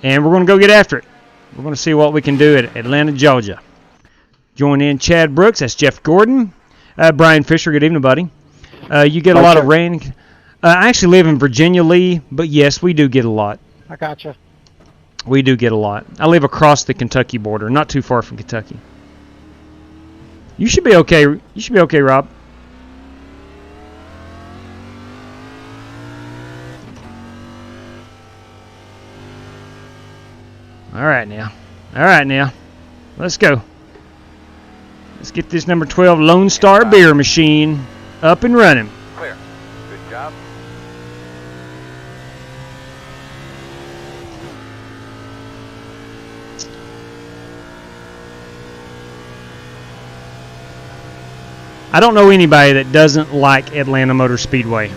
E: And we're going to go get after it. We're going to see what we can do at Atlanta, Georgia. Join in Chad Brooks. That's Jeff Gordon. Brian Fisher, good evening, buddy. You get a lot of rain. I actually live in Virginia, Lee, but yes, we do get a lot.
J: I gotcha.
E: We do get a lot. I live across the Kentucky border, not too far from Kentucky. You should be okay. You should be okay, Rob. All right now. Let's go. Let's get this number 12 Lone Star beer machine up and running.
C: Clear. Good job.
E: I don't know anybody that doesn't like Atlanta Motor Speedway.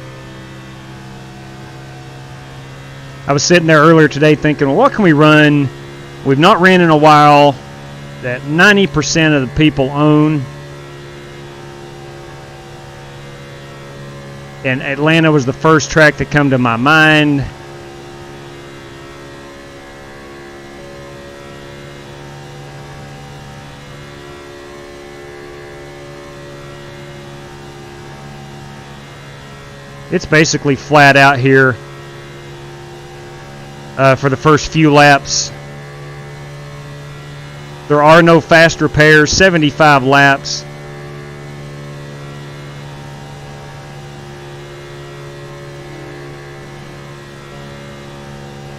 E: I was sitting there earlier today thinking, well, what can we run? We've not ran in a while that 90% of the people own. And Atlanta was the first track that come to my mind. It's basically flat out here for the first few laps. There are no fast repairs, 75 laps.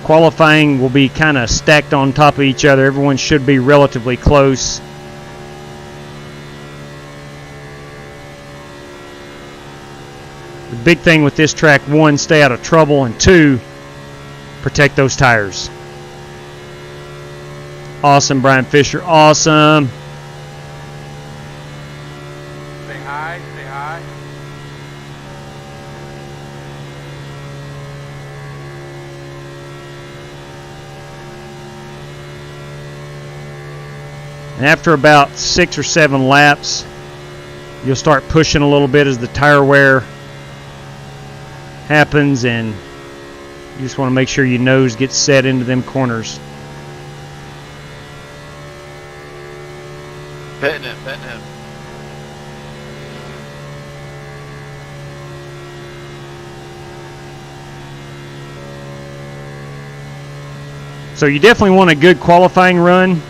E: Qualifying will be kind of stacked on top of each other. Everyone should be relatively close. The big thing with this track, 1, stay out of trouble, and 2, protect those tires. Awesome, Brian Fisher. Awesome.
C: Stay high, stay high.
E: And after about 6 or 7 laps, you'll start pushing a little bit as the tire wear happens, and you just want to make sure your nose gets set into them corners.
L: Pitting him, pitting him.
E: So you definitely want a good qualifying run.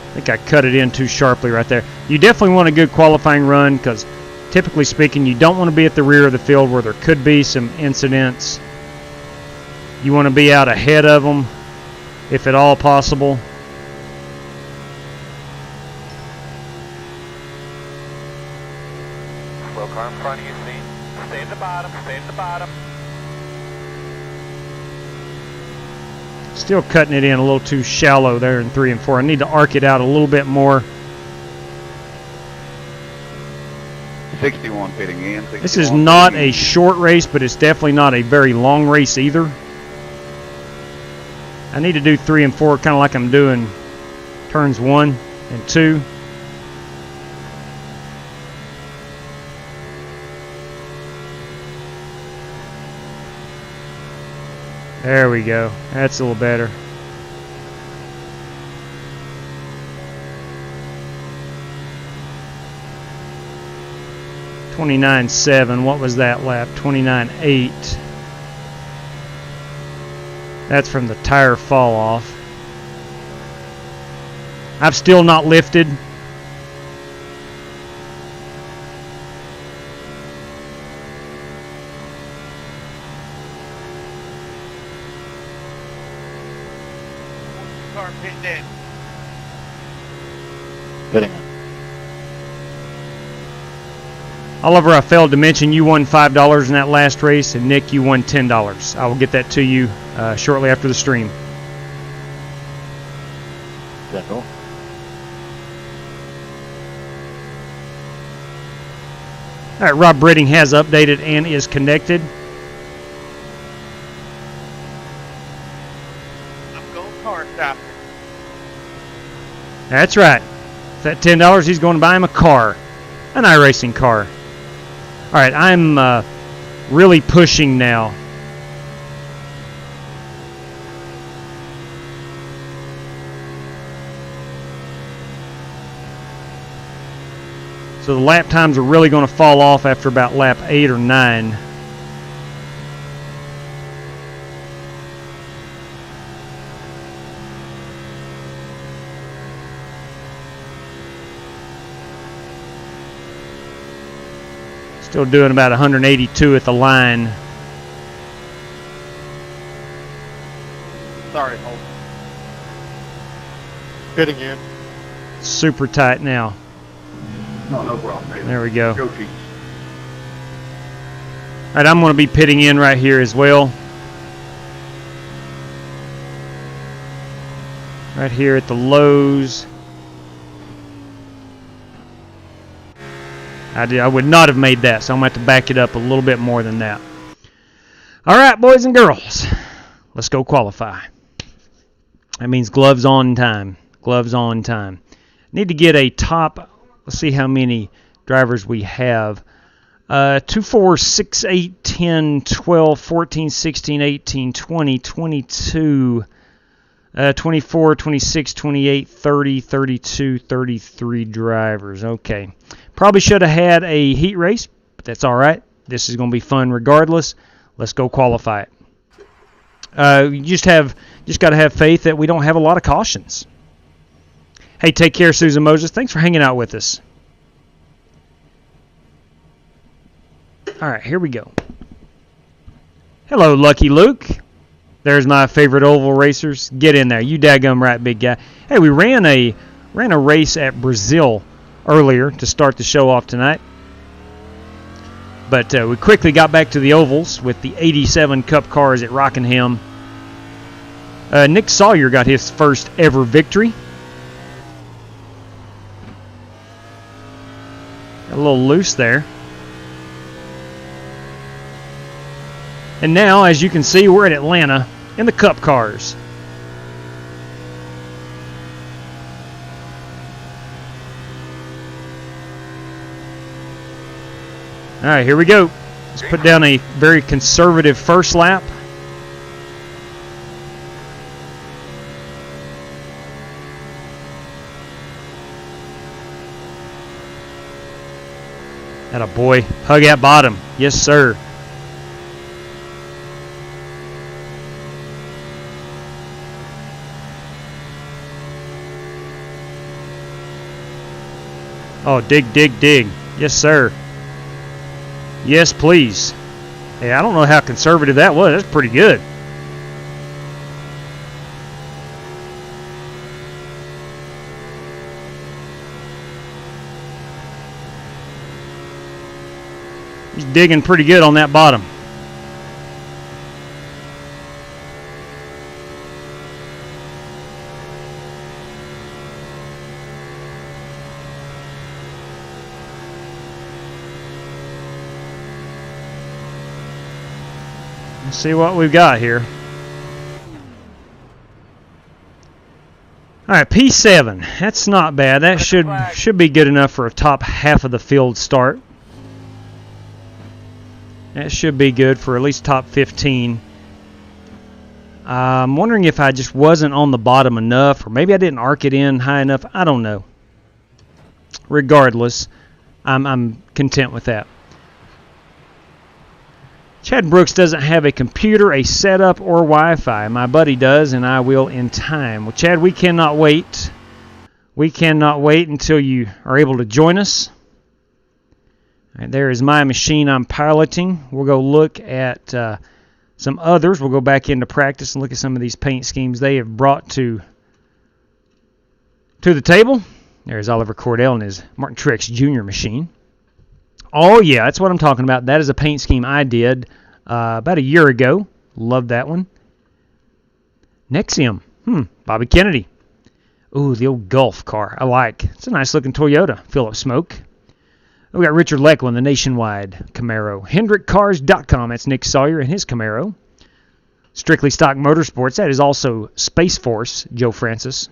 E: I think I cut it in too sharply right there. You definitely want a good qualifying run because typically speaking, you don't want to be at the rear of the field where there could be some incidents. You want to be out ahead of them if at all possible.
C: Slow car in front of you, see? Stay at the bottom, stay at the bottom.
E: Still cutting it in a little too shallow there in 3 and 4. I need to arc it out a little bit more.
I: 61 pitting in.
E: This is not a short race, but it's definitely not a very long race either. I need to do 3 and 4 kind of like I'm doing turns 1 and 2. There we go. That's a little better. .29.7. What was that lap? 29.8. That's from the tire fall off. I've still not lifted.
F: Car pitting in.
K: Pitting.
E: Oliver, I failed to mention you won $5 in that last race, and Nick, you won $10. I will get that to you shortly after the stream.
K: Is that cool?
E: All right, Rob Britting has updated and is connected.
F: I'm going car stopping.
E: That's right. For that $10, he's going to buy him a car, an iRacing car. All right, I'm really pushing now. So the lap times are really going to fall off after about lap 8 or 9. Still doing about 182 at the line.
F: Sorry, hold.
L: Pitting in.
E: Super tight now.
I: No problem.
E: There we go.
I: Go Chiefs.
E: All right, I'm going to be pitting in right here as well. Right here at the lows. I would not have made that, so I'm going to have to back it up a little bit more than that. All right, boys and girls, let's go qualify. That means gloves on time. Gloves on time. Need to get a top, let's see how many drivers we have. 2, 4, 6, 8, 10, 12, 14, 16, 18, 20, 22, 24, 26, 28, 30, 32, 33 drivers. Okay. Probably should have had a heat race, but that's all right. This is going to be fun regardless. Let's go qualify it. You just got to have faith that we don't have a lot of cautions. Hey, take care, Susan Moses. Thanks for hanging out with us. All right, here we go. Hello, Lucky Luke. There's my favorite oval racers. Get in there. You daggum right, big guy. Hey, we ran a race at Brazil earlier to start the show off tonight. But we quickly got back to the ovals with the 87 Cup cars at Rockingham. Nick Sawyer got his first ever victory. Got a little loose there. And now, as you can see, we're at Atlanta in the Cup cars. All right, here we go. Let's put down a very conservative first lap. Atta boy. Hug at bottom. Yes, sir. Oh, dig, dig, dig. Yes, sir. Yes, please. Hey, I don't know how conservative that was. That's pretty good. He's digging pretty good on that bottom. Let's see what we've got here. All right, P7. That's not bad. That should be good enough for a top half of the field start. That should be good for at least top 15. I'm wondering if I just wasn't on the bottom enough, or maybe I didn't arc it in high enough. I don't know. Regardless, I'm content with that. Chad Brooks doesn't have a computer, a setup, or Wi-Fi. My buddy does, and I will in time. Well, Chad, we cannot wait. We cannot wait until you are able to join us. All right, there is my machine I'm piloting. We'll go look at some others. We'll go back into practice and look at some of these paint schemes they have brought to the table. There's Oliver Cordell and his Martin Truex Jr. machine. Oh, yeah, that's what I'm talking about. That is a paint scheme I did about a year ago. Love that one. Nexium. Bobby Kennedy. Ooh, the old Gulf car. I like. It's a nice-looking Toyota. Philip Smoke. We got Richard Leckwell in the Nationwide Camaro. HendrickCars.com. That's Nick Sawyer and his Camaro. Strictly Stock Motorsports. That is also Space Force, Joe Francis.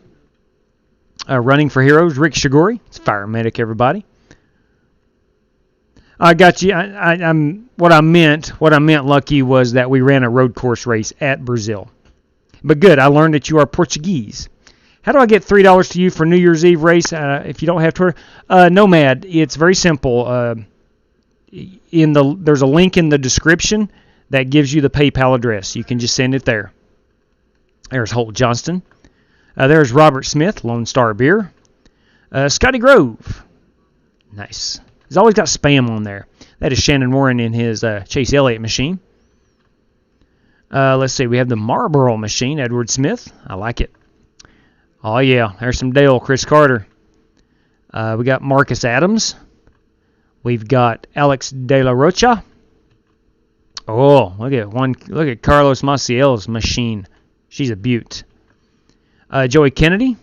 E: Running for Heroes, Rick Shigori. It's Fire Medic, everybody. I got you. What I meant, Lucky, was that we ran a road course race at Brazil. But good, I learned that you are Portuguese. How do I get $3 to you for New Year's Eve race if you don't have Twitter? Nomad, it's very simple. There's a link in the description that gives you the PayPal address. You can just send it there. There's Holt Johnston. There's Robert Smith, Lone Star Beer. Scotty Grove. Nice. He's always got spam on there. That is Shannon Warren in his Chase Elliott machine. Let's see. We have the Marlboro machine, Edward Smith. I like it. Oh, yeah. There's some Dale, Chris Carter. We got Marcus Adams. We've got Alex De La Rocha. Oh, look at Carlos Maciel's machine. She's a beaut. Joey Kennedy.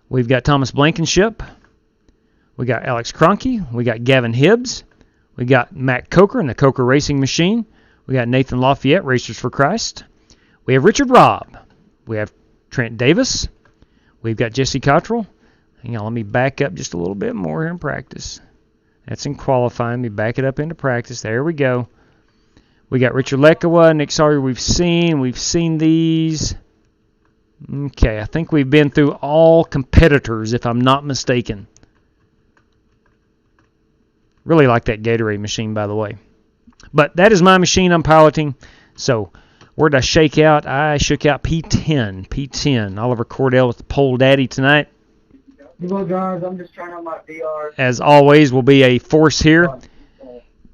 E: We've got Thomas Blankenship. We got Alex Cronky. We got Gavin Hibbs. We got Matt Coker in the Coker Racing Machine. We got Nathan Lafayette, Racers for Christ. We have Richard Robb. We have Trent Davis. We've got Jesse Cottrell. Hang on, let me back up just a little bit more here in practice. That's in qualifying. Let me back it up into practice. There we go. We got Richard Lekawa, Nick Sawyer we've seen these. Okay, I think we've been through all competitors, if I'm not mistaken. Really like that Gatorade machine, by the way. But that is my machine I'm piloting. So, where did I shake out? I shook out P10. P10. Oliver Cordell with the pole daddy tonight.
H: Hello, guys. I'm just trying on my VR.
E: As always, will be a force here.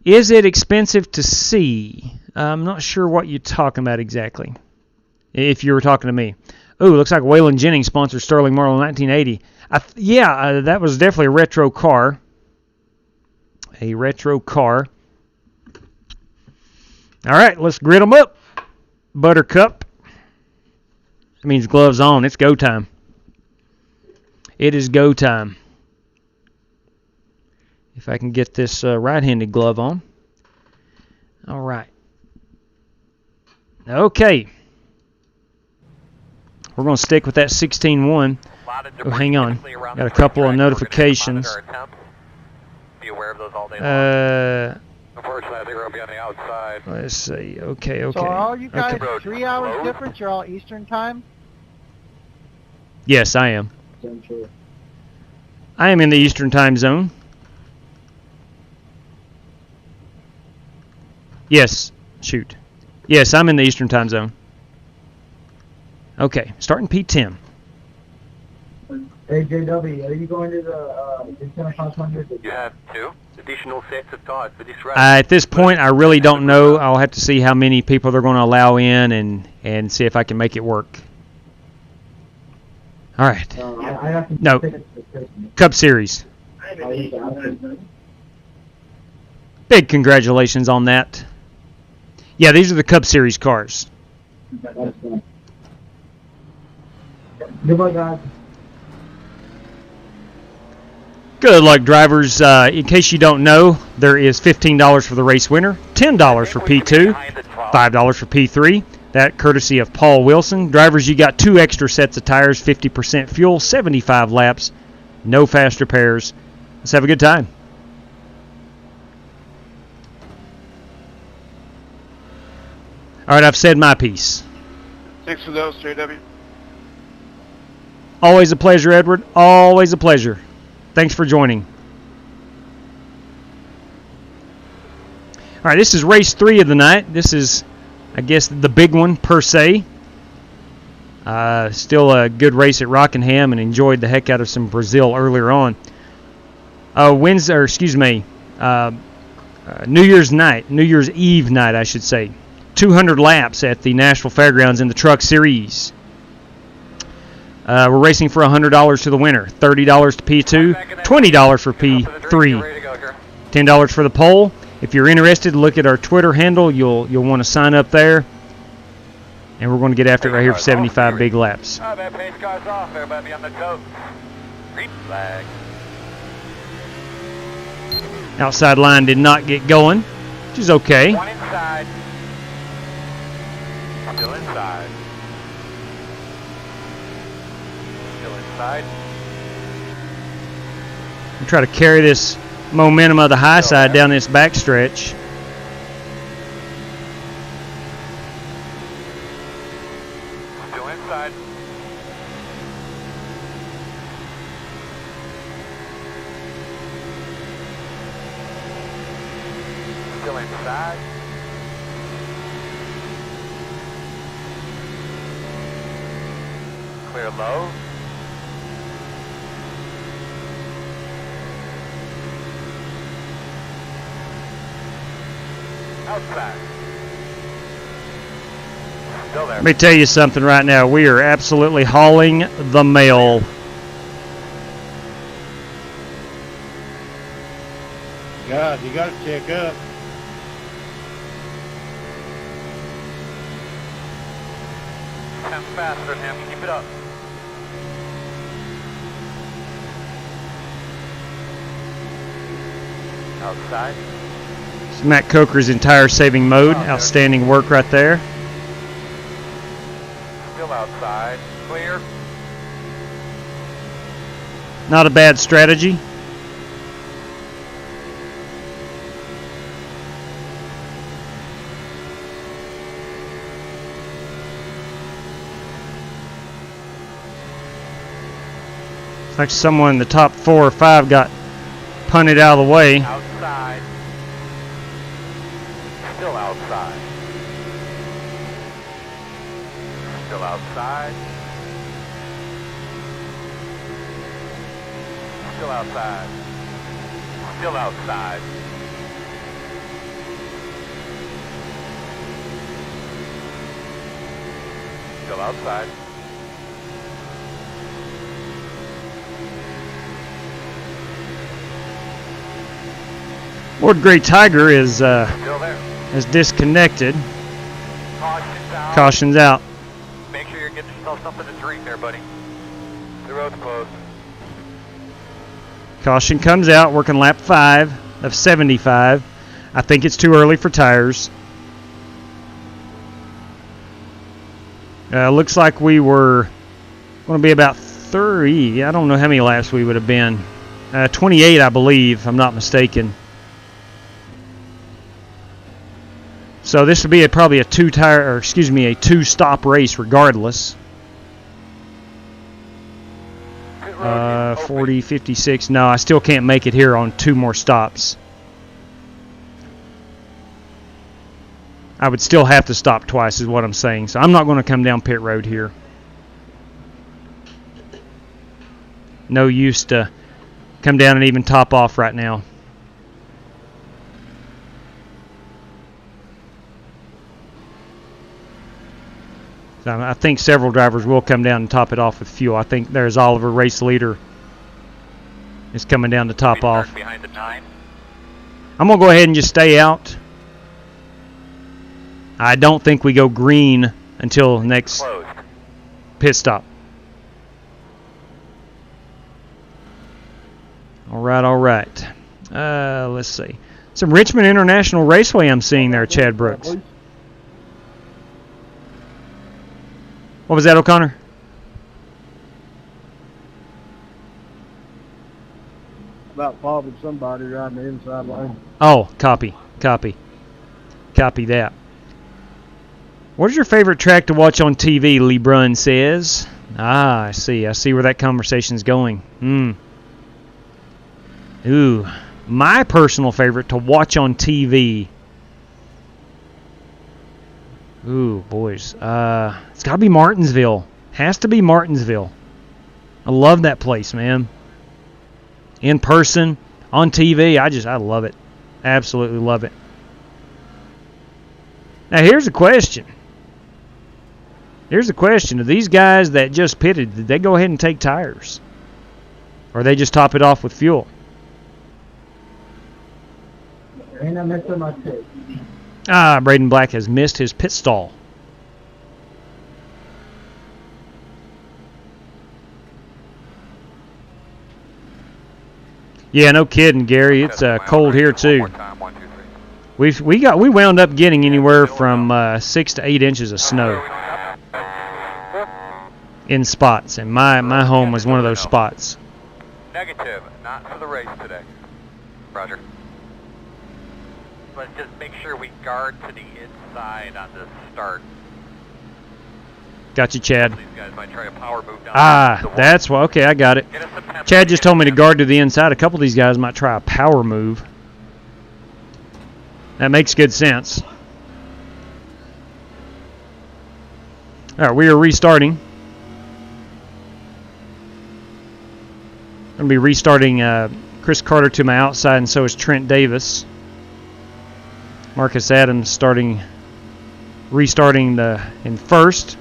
E: Is it expensive to see? I'm not sure what you're talking about exactly. If you were talking to me. Ooh, looks like Waylon Jennings sponsored Sterling Marlin 1980. That was definitely a retro car. A retro car. All right, let's grit them up. Buttercup. That means gloves on. It's go time. It is go time. If I can get this right-handed glove on. All right. Okay. We're going to stick with that 16-1. Oh, hang on. Got a couple of notifications.
C: Be aware of those all day long. Unfortunately, I think we're going to be on the outside.
E: Let's see. Okay.
J: So are all you guys
E: okay.
J: 3 hours difference? You're all Eastern time?
E: Yes, I am. I am in the Eastern time zone. Yes. Shoot. Yes, I'm in the Eastern time zone. Okay, starting P10.
H: Hey, JW, are you going to the Daytona 500?
C: You have 2 additional sets of tires for this race.
E: At this point, I really don't know. I'll have to see how many people they're going to allow in and see if I can make it work. All right. No. Cup Series. Big congratulations on that. Yeah, these are the Cup Series cars.
H: Goodbye, guys.
E: Good luck, drivers. In case you don't know, there is $15 for the race winner, $10 for P2, $5 for P3. That courtesy of Paul Wilson. Drivers, you got 2 extra sets of tires, 50% fuel, 75 laps, no fast repairs. Let's have a good time. All right, I've said my piece.
F: Thanks for those, JW.
E: Always a pleasure, Edward. Always a pleasure. Thanks for joining. All right, this is race 3 of the night. This is, I guess, the big one per se. Still a good race at Rockingham, and enjoyed the heck out of some Brazil earlier on. New Year's Eve night, I should say. 200 laps at the Nashville Fairgrounds in the Truck Series. We're racing for $100 to the winner, $30 to P2, $20 for P3, $10 for the pole. If you're interested, look at our Twitter handle. You'll want to sign up there, and we're going to get after it right here for 75 big laps.
C: That pace car's off. Everybody on the coast. Green flag.
E: Outside line did not get going, which is okay.
C: One inside. Still inside. Still inside.
E: We'll try to carry this momentum of the high side down this backstretch.
C: Still inside. Still inside. Clear low. Outside. Still there.
E: Let me tell you something right now. We are absolutely hauling the mail.
K: God, you got to check up.
C: Sounds faster than him. Keep it up. Outside.
E: It's Matt Coker's entire saving mode. Outstanding work right there.
C: Still outside. Clear.
E: Not a bad strategy. It's like someone in the top 4 or 5 got punted out of the way.
C: Outside. Still outside. Still outside. Still outside. Still outside. Still outside.
E: Lord Grey Tiger is
C: Still there.
E: has disconnected.
C: Caution's out.
E: Caution's out.
C: Make sure you're getting yourself something to drink there, buddy. The road's closed.
E: Caution comes out, working lap 5 of 75. I think it's too early for tires. Looks like we were going to be about 30. I don't know how many laps we would have been. 28, I believe, if I'm not mistaken. So this would be probably a a two-stop race regardless. 40, 56. No, I still can't make it here on 2 more stops. I would still have to stop twice is what I'm saying. So I'm not going to come down pit road here. No use to come down and even top off right now. So I think several drivers will come down and top it off with fuel. I think there's Oliver, race leader, is coming down to top off.
C: Behind the 9.
E: I'm going to go ahead and just stay out. I don't think we go green until next pit stop. All right. Let's see. Some Richmond International Raceway I'm seeing there, Chad Brooks. What was that, O'Connor?
N: About following somebody around the inside lane.
E: Oh, copy that. What is your favorite track to watch on TV, Lee Brunn says. I see where that conversation's going. Ooh, my personal favorite to watch on TV. Ooh, boys. It's got to be Martinsville. Has to be Martinsville. I love that place, man. In person, on TV, I love it. Absolutely love it. Now, here's a question. Do these guys that just pitted, did they go ahead and take tires? Or they just top it off with fuel?
H: Ain't I missing my pit?
E: Braden Black has missed his pit stall. Yeah, no kidding, Gary. It's cold here too. We wound up getting anywhere from 6 to 8 inches of snow in spots, and my home was one of those spots.
C: Negative, not for the race today. Roger. Let's just make sure we guard to the inside on this start.
E: Got you, Chad.
C: These guys might try a power move down
E: that's why. Okay, I got it. Chad just told me to guard to the inside. A couple of these guys might try a power move. That makes good sense. All right, we are restarting. I'm going to be restarting Chris Carter to my outside, and so is Trent Davis. Marcus Adams restarting in first.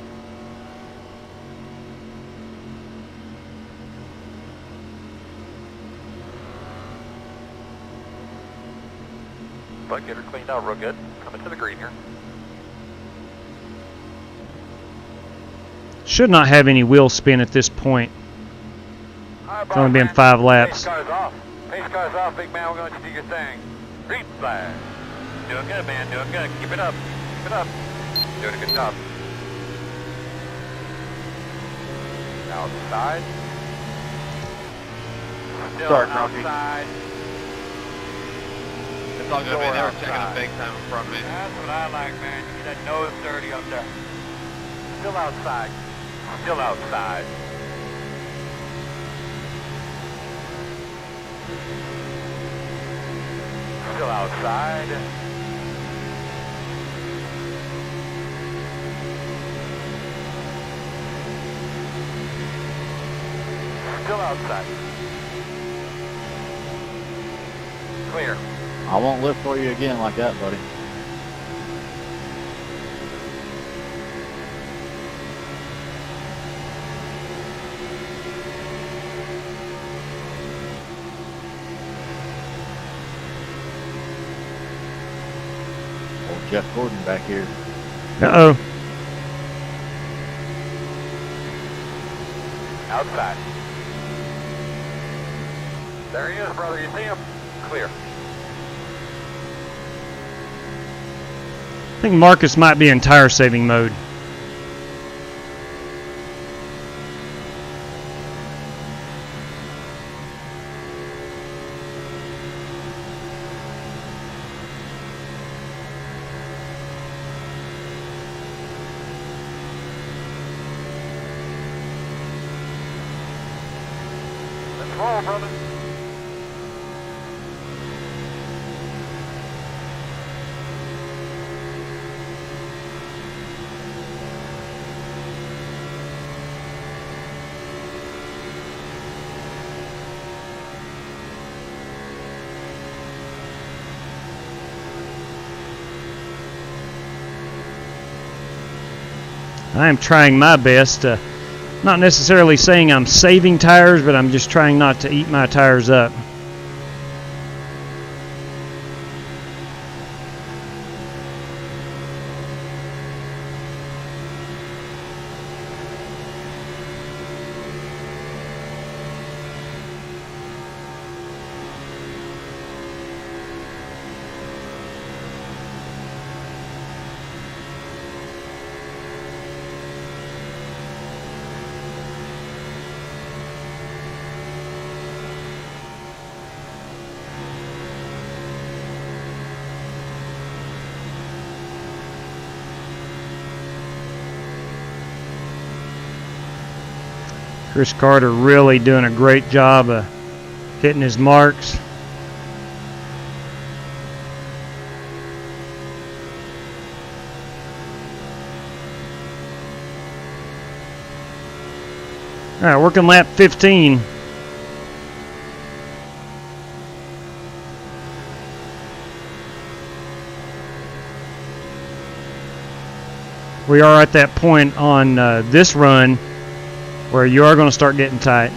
C: But get her cleaned out real good. Coming to the green here.
E: Should not have any wheel spin at this point. It's only been 5 laps.
C: Pace car's off. Pace car's off, big man. We're going to do your thing. Green flag. Doing good, man. Doing good. Keep it up. Keep it up. Doing a good job. Outside. Still outside.
F: It's all good, man. They were taking a big time from me.
C: That's what I like, man. You get that nose dirty up there. Still outside. Still outside. Still outside. Still outside. Clear.
K: I won't lift for you again like that, buddy. Jeff Gordon back here.
E: Uh-oh.
C: Outside. There he is, brother. You see him? Clear.
E: I think Marcus might be in tire saving mode.
C: Let's roll, brother.
E: I am trying my best. Not necessarily saying I'm saving tires, but I'm just trying not to eat my tires up. Chris Carter really doing a great job of hitting his marks. All right, working lap 15. We are at that point on this run where you are going to start getting tight.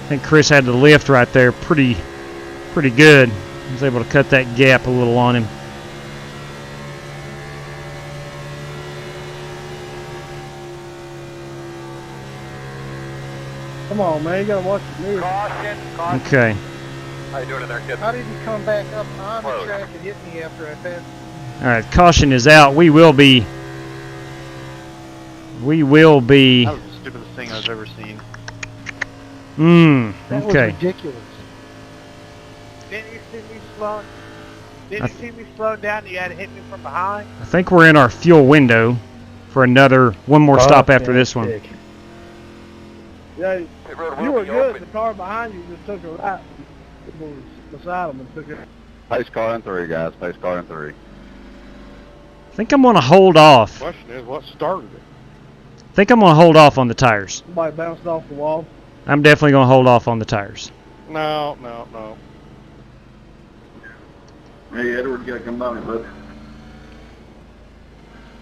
E: I think Chris had the lift right there pretty good. He was able to cut that gap a little on him.
N: Come on, man. You gotta watch the mirror.
C: Caution.
E: Okay.
C: How you doing in there, kid?
J: How did you come back up on the track and hit me after I passed?
E: All right, caution is out. We will be.
L: That was the stupidest thing I've ever seen.
J: That was
E: Okay.
J: ridiculous.
F: Didn't you see me slow? Didn't you see me slow down? You had to hit me from behind.
E: I think we're in our fuel window for one more stop after this one.
N: Yeah, you were good. The car behind you just took a right. It was beside him and took it.
I: Pace car in 3, guys. Pace car in 3.
E: I think I'm going to hold off.
N: The question is, what started it?
E: I think I'm going to hold off on the tires.
N: Somebody bounced off the wall.
E: I'm definitely going to hold off on the tires.
N: No.
H: Hey, Edward, you gotta come by me, bud.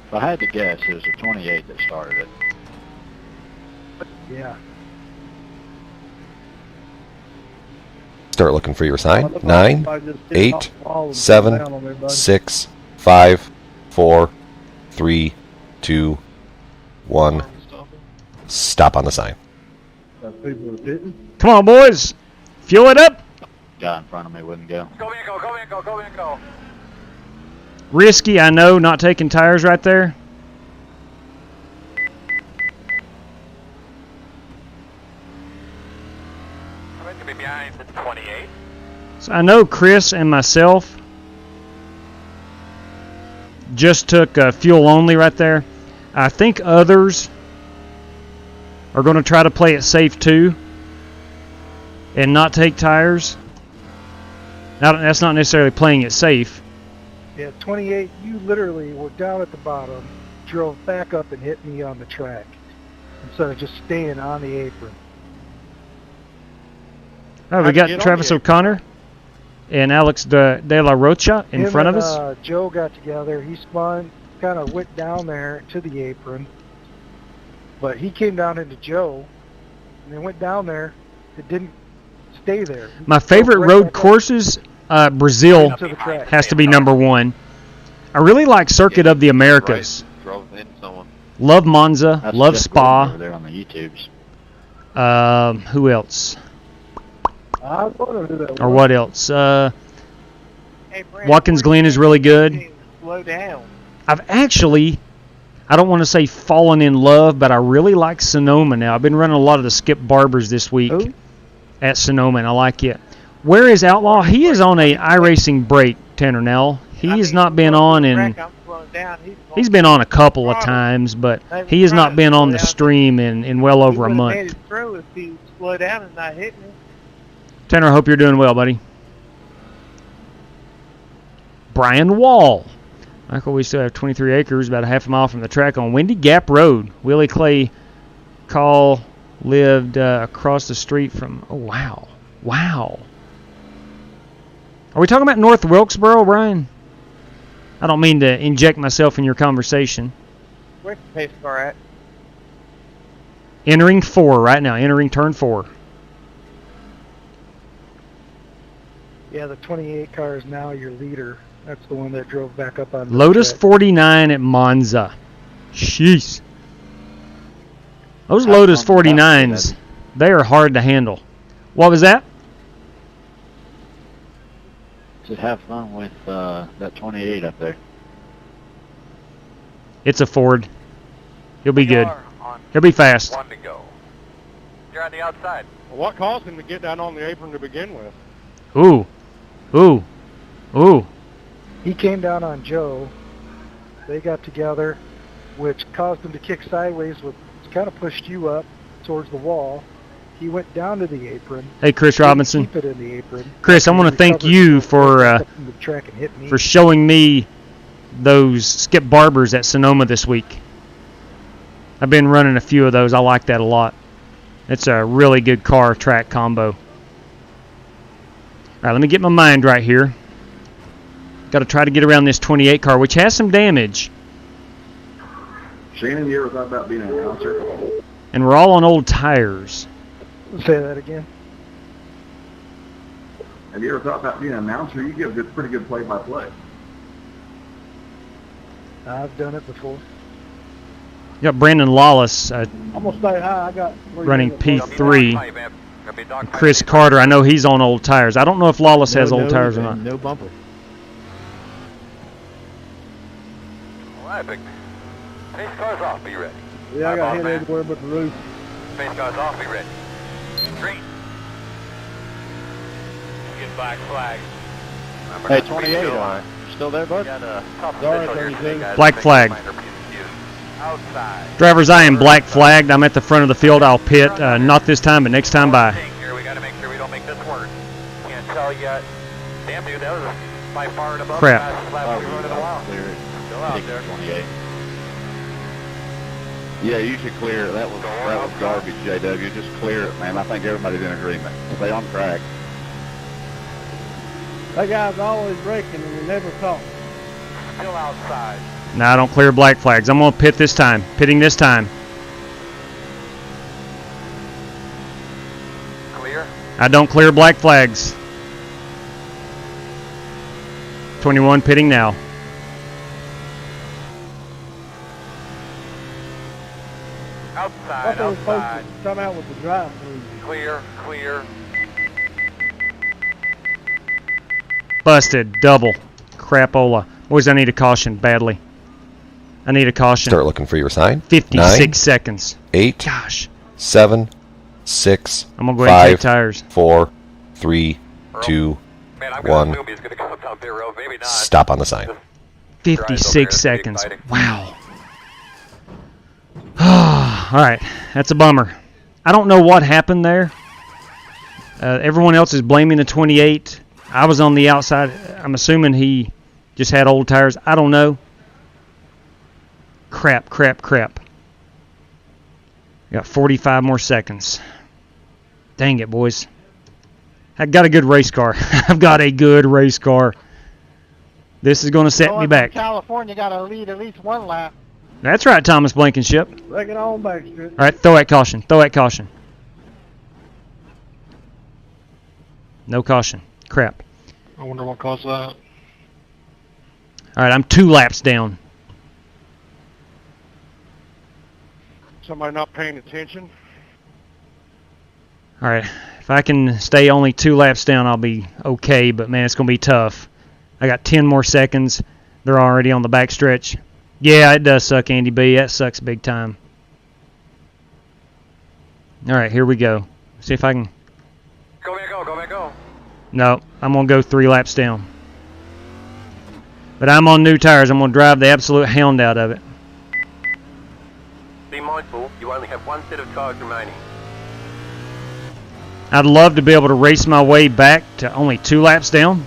K: If I had to guess, it was the 28 that started it.
N: Yeah.
M: Start looking for your sign. 9, 8, 7, 6, 5, 4, 3, 2, 1. Stop on the sign.
N: People that didn't.
E: Come on, boys. Fuel it up.
K: Guy in front of me wouldn't go.
C: Go in, go.
E: Risky, I know, not taking tires right there.
C: I'm going to be behind the 28.
E: So I know Chris and myself just took fuel only right there. I think others are going to try to play it safe too and not take tires. Now, that's not necessarily playing it safe.
J: Yeah, 28, you literally were down at the bottom, drove back up and hit me on the track instead of just staying on the apron.
E: Oh, we got Travis O'Connor and Alex De La Rocha in front of us.
J: Joe got together. He spun, kind of went down there to the apron, but he came down into Joe, and they went down there. It didn't stay there.
E: My favorite road courses, Brazil has to be number one. I really like Circuit of the Americas. Love Monza, love Spa.
K: Over there on the YouTubes.
E: Who else?
N: I wonder who that
E: Or
N: was.
E: what else?
F: Hey, Brad,
E: Watkins Glen is really good.
F: slow down.
E: I've actually, I don't want to say fallen in love, but I really like Sonoma now. I've been running a lot of the Skip Barbers this week at Sonoma, and I like it. Where is Outlaw? He is on a iRacing break, Tanner Nell. He has not been on in... He's been on a couple of times, but he has not been on the stream in well over a month.
F: If he slow down and not hit me.
E: Tanner, I hope you're doing well, buddy. Brian Wall. Michael, we still have 23 acres, about a half a mile from the track on Windy Gap Road. Willie Clay Call lived across the street from... Oh, wow. Wow. Are we talking about North Wilkesboro, Brian? I don't mean to inject myself in your conversation.
F: Where's the pace car at?
E: Entering 4 right now. Entering turn 4.
J: Yeah, the 28 car is now your leader. That's the one that drove back up on
E: Lotus 49 at Monza. Jeez. Those Lotus 49s, they are hard to handle. What was that?
K: Just have fun with that 28 up there.
E: It's a Ford. He'll be good. He'll be fast.
C: One to go. You're on the outside.
N: Well, what caused him to get down on the apron to begin with?
E: Ooh. Ooh. Ooh.
J: He came down on Joe. They got together, which caused him to kick sideways, which kind of pushed you up towards the wall. He went down to the apron.
E: Hey, Chris Robinson.
J: Keep it in the apron.
E: Chris, I want to thank you for showing me those Skip Barbers at Sonoma this week. I've been running a few of those. I like that a lot. It's a really good car track combo. All right, let me get my mind right here. Got to try to get around this 28 car, which has some damage.
I: Shannon, you ever thought about being an announcer?
E: And we're all on old tires.
J: Say that again.
I: Have you ever thought about being an announcer? You give good, pretty good play-by-play.
J: I've done it before.
E: You got Brandon Lawless
N: I'm gonna stay high. I got
E: running P3. And Chris Carter, I know he's on old tires. I don't know if Lawless has old tires or not.
K: No bumper.
C: All right, big man. Pace car's off. Be ready.
N: Yeah, I got hit everywhere but the roof.
C: Pace car's off. Be ready. Green. Get black flag.
K: Hey, 28 on. Still there, bud?
N: Sorry, 32.
E: Black flag.
C: Outside.
E: Drivers, I am black flagged. I'm at the front of the field. I'll pit. Not this time, but next time by.
C: Here, we got to make sure we don't make this work. Can't tell yet. Damn, dude, that was by far and above
E: Crap.
C: the fastest lap we've run in a while. Still out there.
K: 28.
I: Yeah, you should clear it. That was garbage, JW. Just clear it, man. I think everybody's in agreement. Stay on track.
N: That guy's always braking and we never talk.
C: Still outside.
E: No, I don't clear black flags. I'm going to pit this time. Pitting this time.
C: Clear.
E: I don't clear black flags. 21 pitting now.
C: Outside,
N: I thought they were supposed
C: outside.
N: to come out with the drive-through.
C: Clear, clear.
E: Busted. Double. Crapola. Boys, I need a caution badly. I need a caution.
M: Start looking for your sign.
E: 56
M: 9,
E: seconds.
M: 8.
E: Gosh.
M: 7, 6.
E: I'm going to go ahead and take tires.
M: 4, 3, 2,
C: Man, I'm
M: 1.
C: gonna assume he's gonna come up down there, maybe not.
M: Stop on the sign.
E: 56 seconds. Wow. All right. That's a bummer. I don't know what happened there. Everyone else is blaming the 28. I was on the outside. I'm assuming he just had old tires. I don't know. Crap. Got 45 more seconds. Dang it, boys. I got a good race car. I've got a good race car. This is going to set me back.
N: California got to lead at least one lap.
E: That's right, Thomas Blankenship.
N: Bring it on back, Street.
E: All right, throw at caution. Throw at caution. No caution. Crap.
L: I wonder what caused that.
E: All right, I'm 2 laps down.
L: Somebody not paying attention?
E: All right, if I can stay only 2 laps down, I'll be okay, but man, it's going to be tough. I got 10 more seconds. They're already on the back stretch. Yeah, it does suck, Andy B. That sucks big time. All right, here we go. See if I can...
C: Go, man, go, go, man, go.
E: No, I'm going to go 3 laps down. But I'm on new tires. I'm going to drive the absolute hound out of it.
C: Be mindful, you only have 1 set of tires remaining.
E: I'd love to be able to race my way back to only 2 laps down.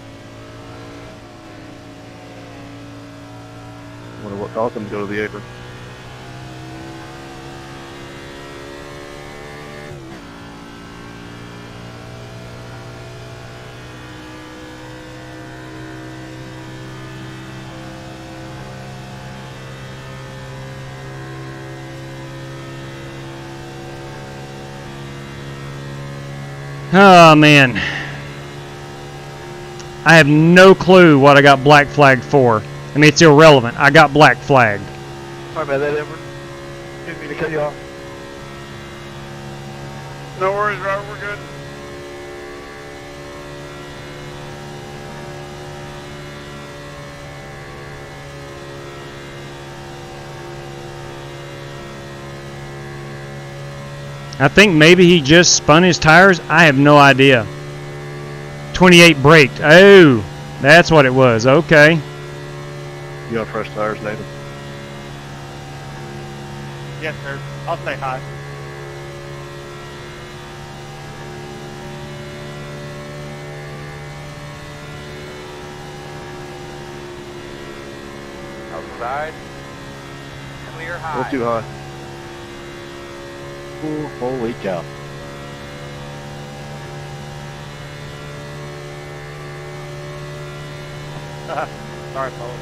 L: I wonder what caused them to go to the apron.
E: Oh, man. I have no clue what I got black flagged for. I mean, it's irrelevant. I got black flagged.
N: Sorry about that, Edward. Didn't mean to cut you off.
L: No worries, Robert. We're good.
E: I think maybe he just spun his tires. I have no idea. 28 braked. Oh, that's what it was. Okay.
L: You got fresh tires, Nathan?
F: Yes, sir. I'll say hi.
C: Outside. Clear high.
L: Not too high.
K: Ooh, holy cow.
F: Sorry, folks.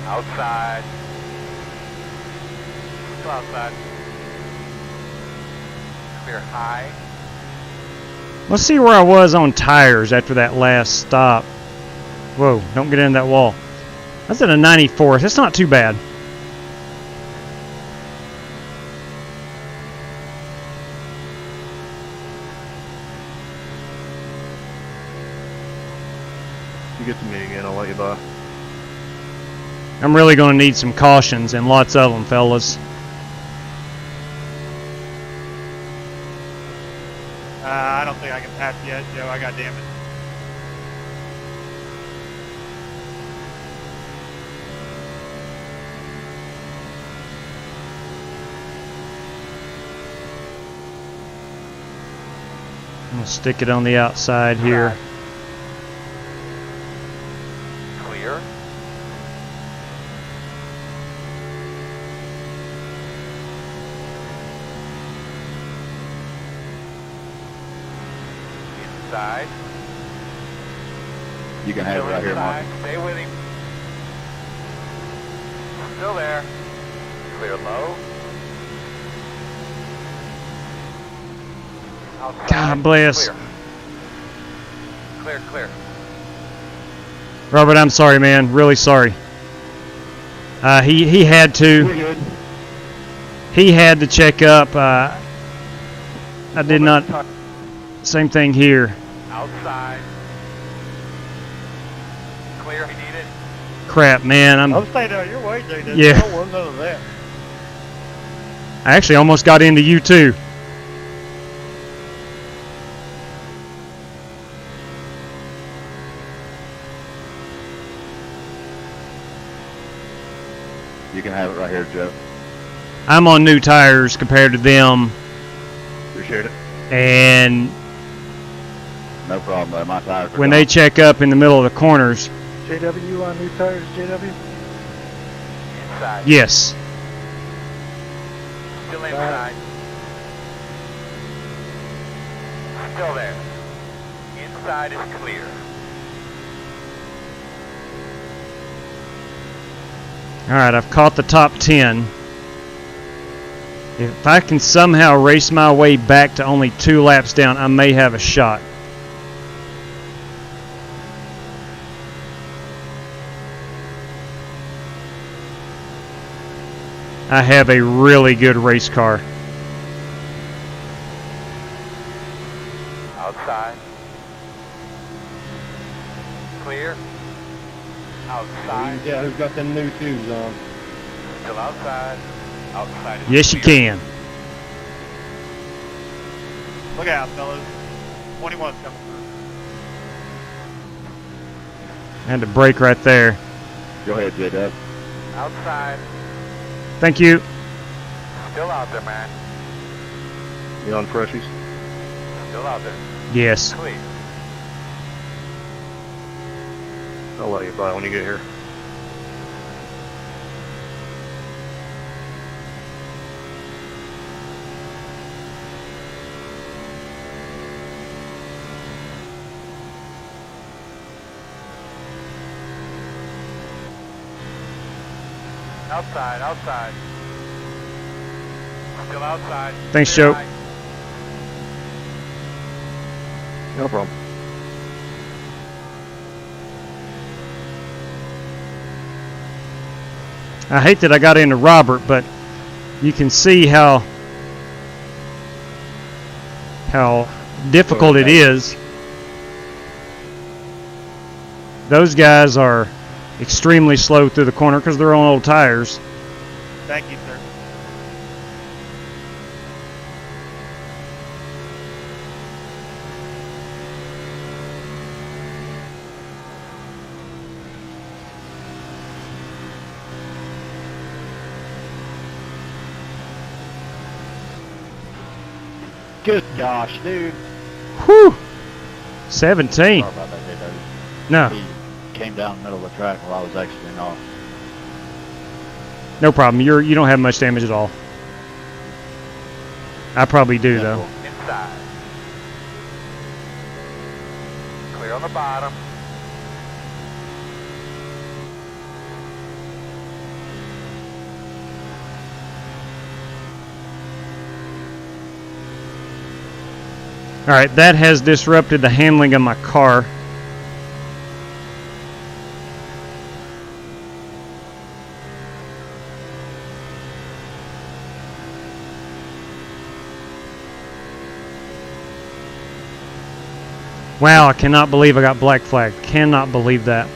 C: Outside. Go outside. Clear high.
E: Let's see where I was on tires after that last stop. Whoa, don't get in that wall. That's at a 94. That's not too bad.
L: If you get to me again, I'll let you by.
E: I'm really going to need some cautions, and lots of them, fellas.
F: I don't think I can pass yet, Joe. I got damage.
E: I'm going to stick it on the outside here.
C: Clear. Inside.
I: You can have it right here, Mark.
C: Stay with him. Still there. Clear low. Outside.
E: God bless.
C: Clear. Clear, clear.
E: Robert, I'm sorry, man. Really sorry. He had to. He had to check up. I did not. Same thing here.
C: Outside. Clear, he needed.
E: Crap, man.
N: I'm staying out your way, Jay.
E: Yeah.
N: No one none of that.
E: I actually almost got into you too.
I: You can have it right here, Joe.
E: I'm on new tires compared to them,
L: Appreciate it.
E: and
I: No problem, though. My tires are
E: when
I: gone.
E: they check up in the middle of the corners,
J: JW on new tires, JW?
C: Inside.
E: yes.
C: Still inside. Still there. Inside is clear.
E: All right, I've caught the top 10. If I can somehow race my way back to only 2 laps down, I may have a shot. I have a really good race car.
C: Outside. Clear. Outside.
H: Yeah, who's got them new shoes on?
C: Still outside. Outside is
E: Yes, you
C: clear.
E: can.
F: Look out, fellas. 21's coming through.
E: Had to brake right there.
I: Go ahead, J-Dub.
C: Outside.
E: Thank you.
C: Still out there, man.
L: You on freshies?
C: Still out there.
E: Yes.
C: Clear.
L: I'll let you by when you get here.
C: Outside, outside. Still outside.
E: Thanks,
C: Clear
E: Joe.
C: high.
L: No problem.
E: I hate that I got into Robert, but you can see how difficult it is. Those guys are extremely slow through the corner because they're on old tires.
F: Thank you, sir.
K: Good gosh, dude.
E: Whew. 17.
K: Sorry about that, J-Dub.
E: No,
K: He came down the middle of the track while I was exiting off.
E: no problem. You don't have much damage at all. I probably do though.
C: Inside. Clear on the bottom.
E: All right, that has disrupted the handling of my car. Wow, I cannot believe I got black flag. Cannot believe that.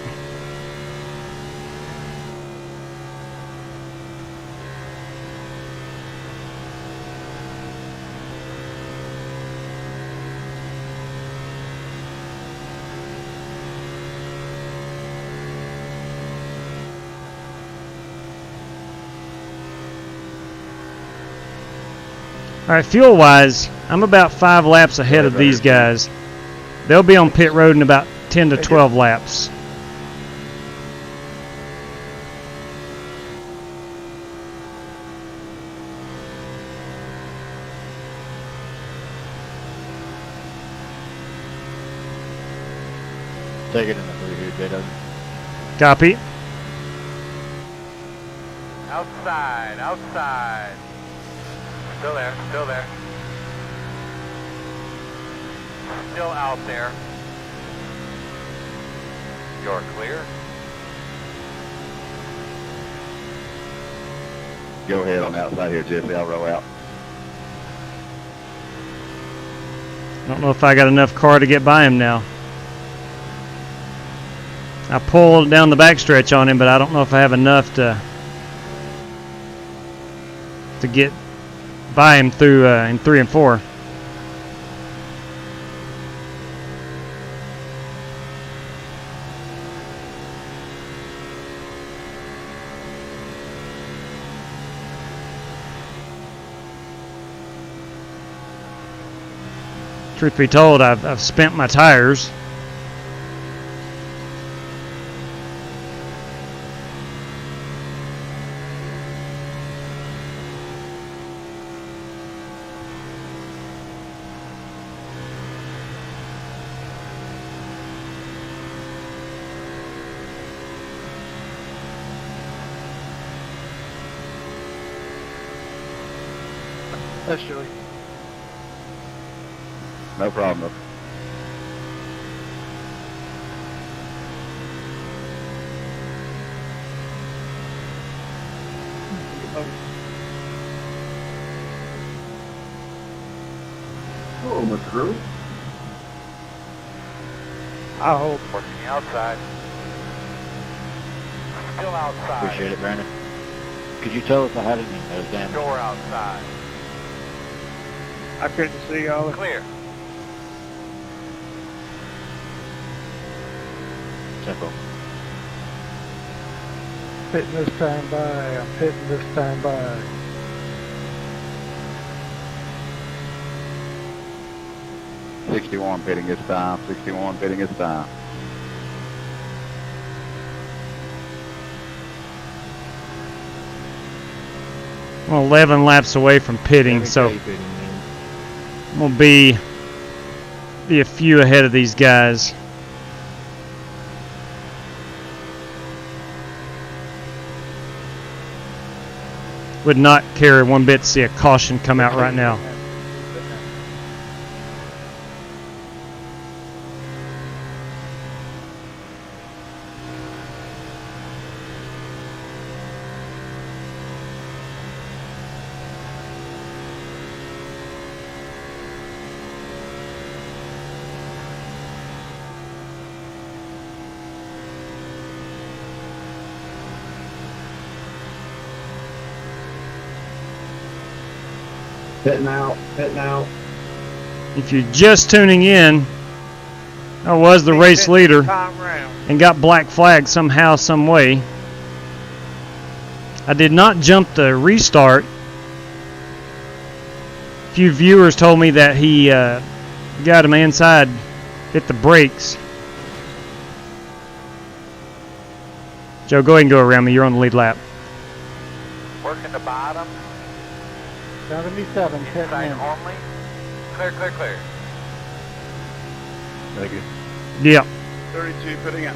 E: All right, fuel-wise, I'm about 5 laps ahead of these guys. They'll be on pit road in about 10 to 12 laps.
K: Take it in the 3 here, J-Dub.
E: Copy.
C: Outside, outside. Still there, still there. Still out there. You're clear.
I: Go ahead on the outside here, Jesse. I'll roll out.
E: I don't know if I got enough car to get by him now. I pulled down the backstretch on him, but I don't know if I have enough to get by him through in 3 and 4. Truth be told, I've spent my tires.
J: That's Joey.
I: No problem.
H: Hello, Mr. Groove.
N: I hope.
C: Working the outside. Still outside.
K: Appreciate it, Brandon. Could you tell if I had any nose damage?
C: Door outside.
N: I couldn't see all.
C: Clear.
K: Tempo.
J: Pitting this time by. I'm pitting this time by.
I: '61 pitting this time. '61 pitting this time.
E: I'm 11 laps away from pitting, so I'm gonna be a few ahead of these guys. Would not care one bit to see a caution come out right now.
H: Pitting out, pitting out.
E: If you're just tuning in, I was the race leader and got black flag somehow, some way. I did not jump the restart. A few viewers told me that he got him inside, hit the brakes. Joe, go ahead and go around me. You're on the lead lap.
C: Working the bottom.
J: 77, pitting
C: Inside
J: in.
C: only. Clear, clear, clear.
L: Thank you.
E: Yep.
B: 32 putting in.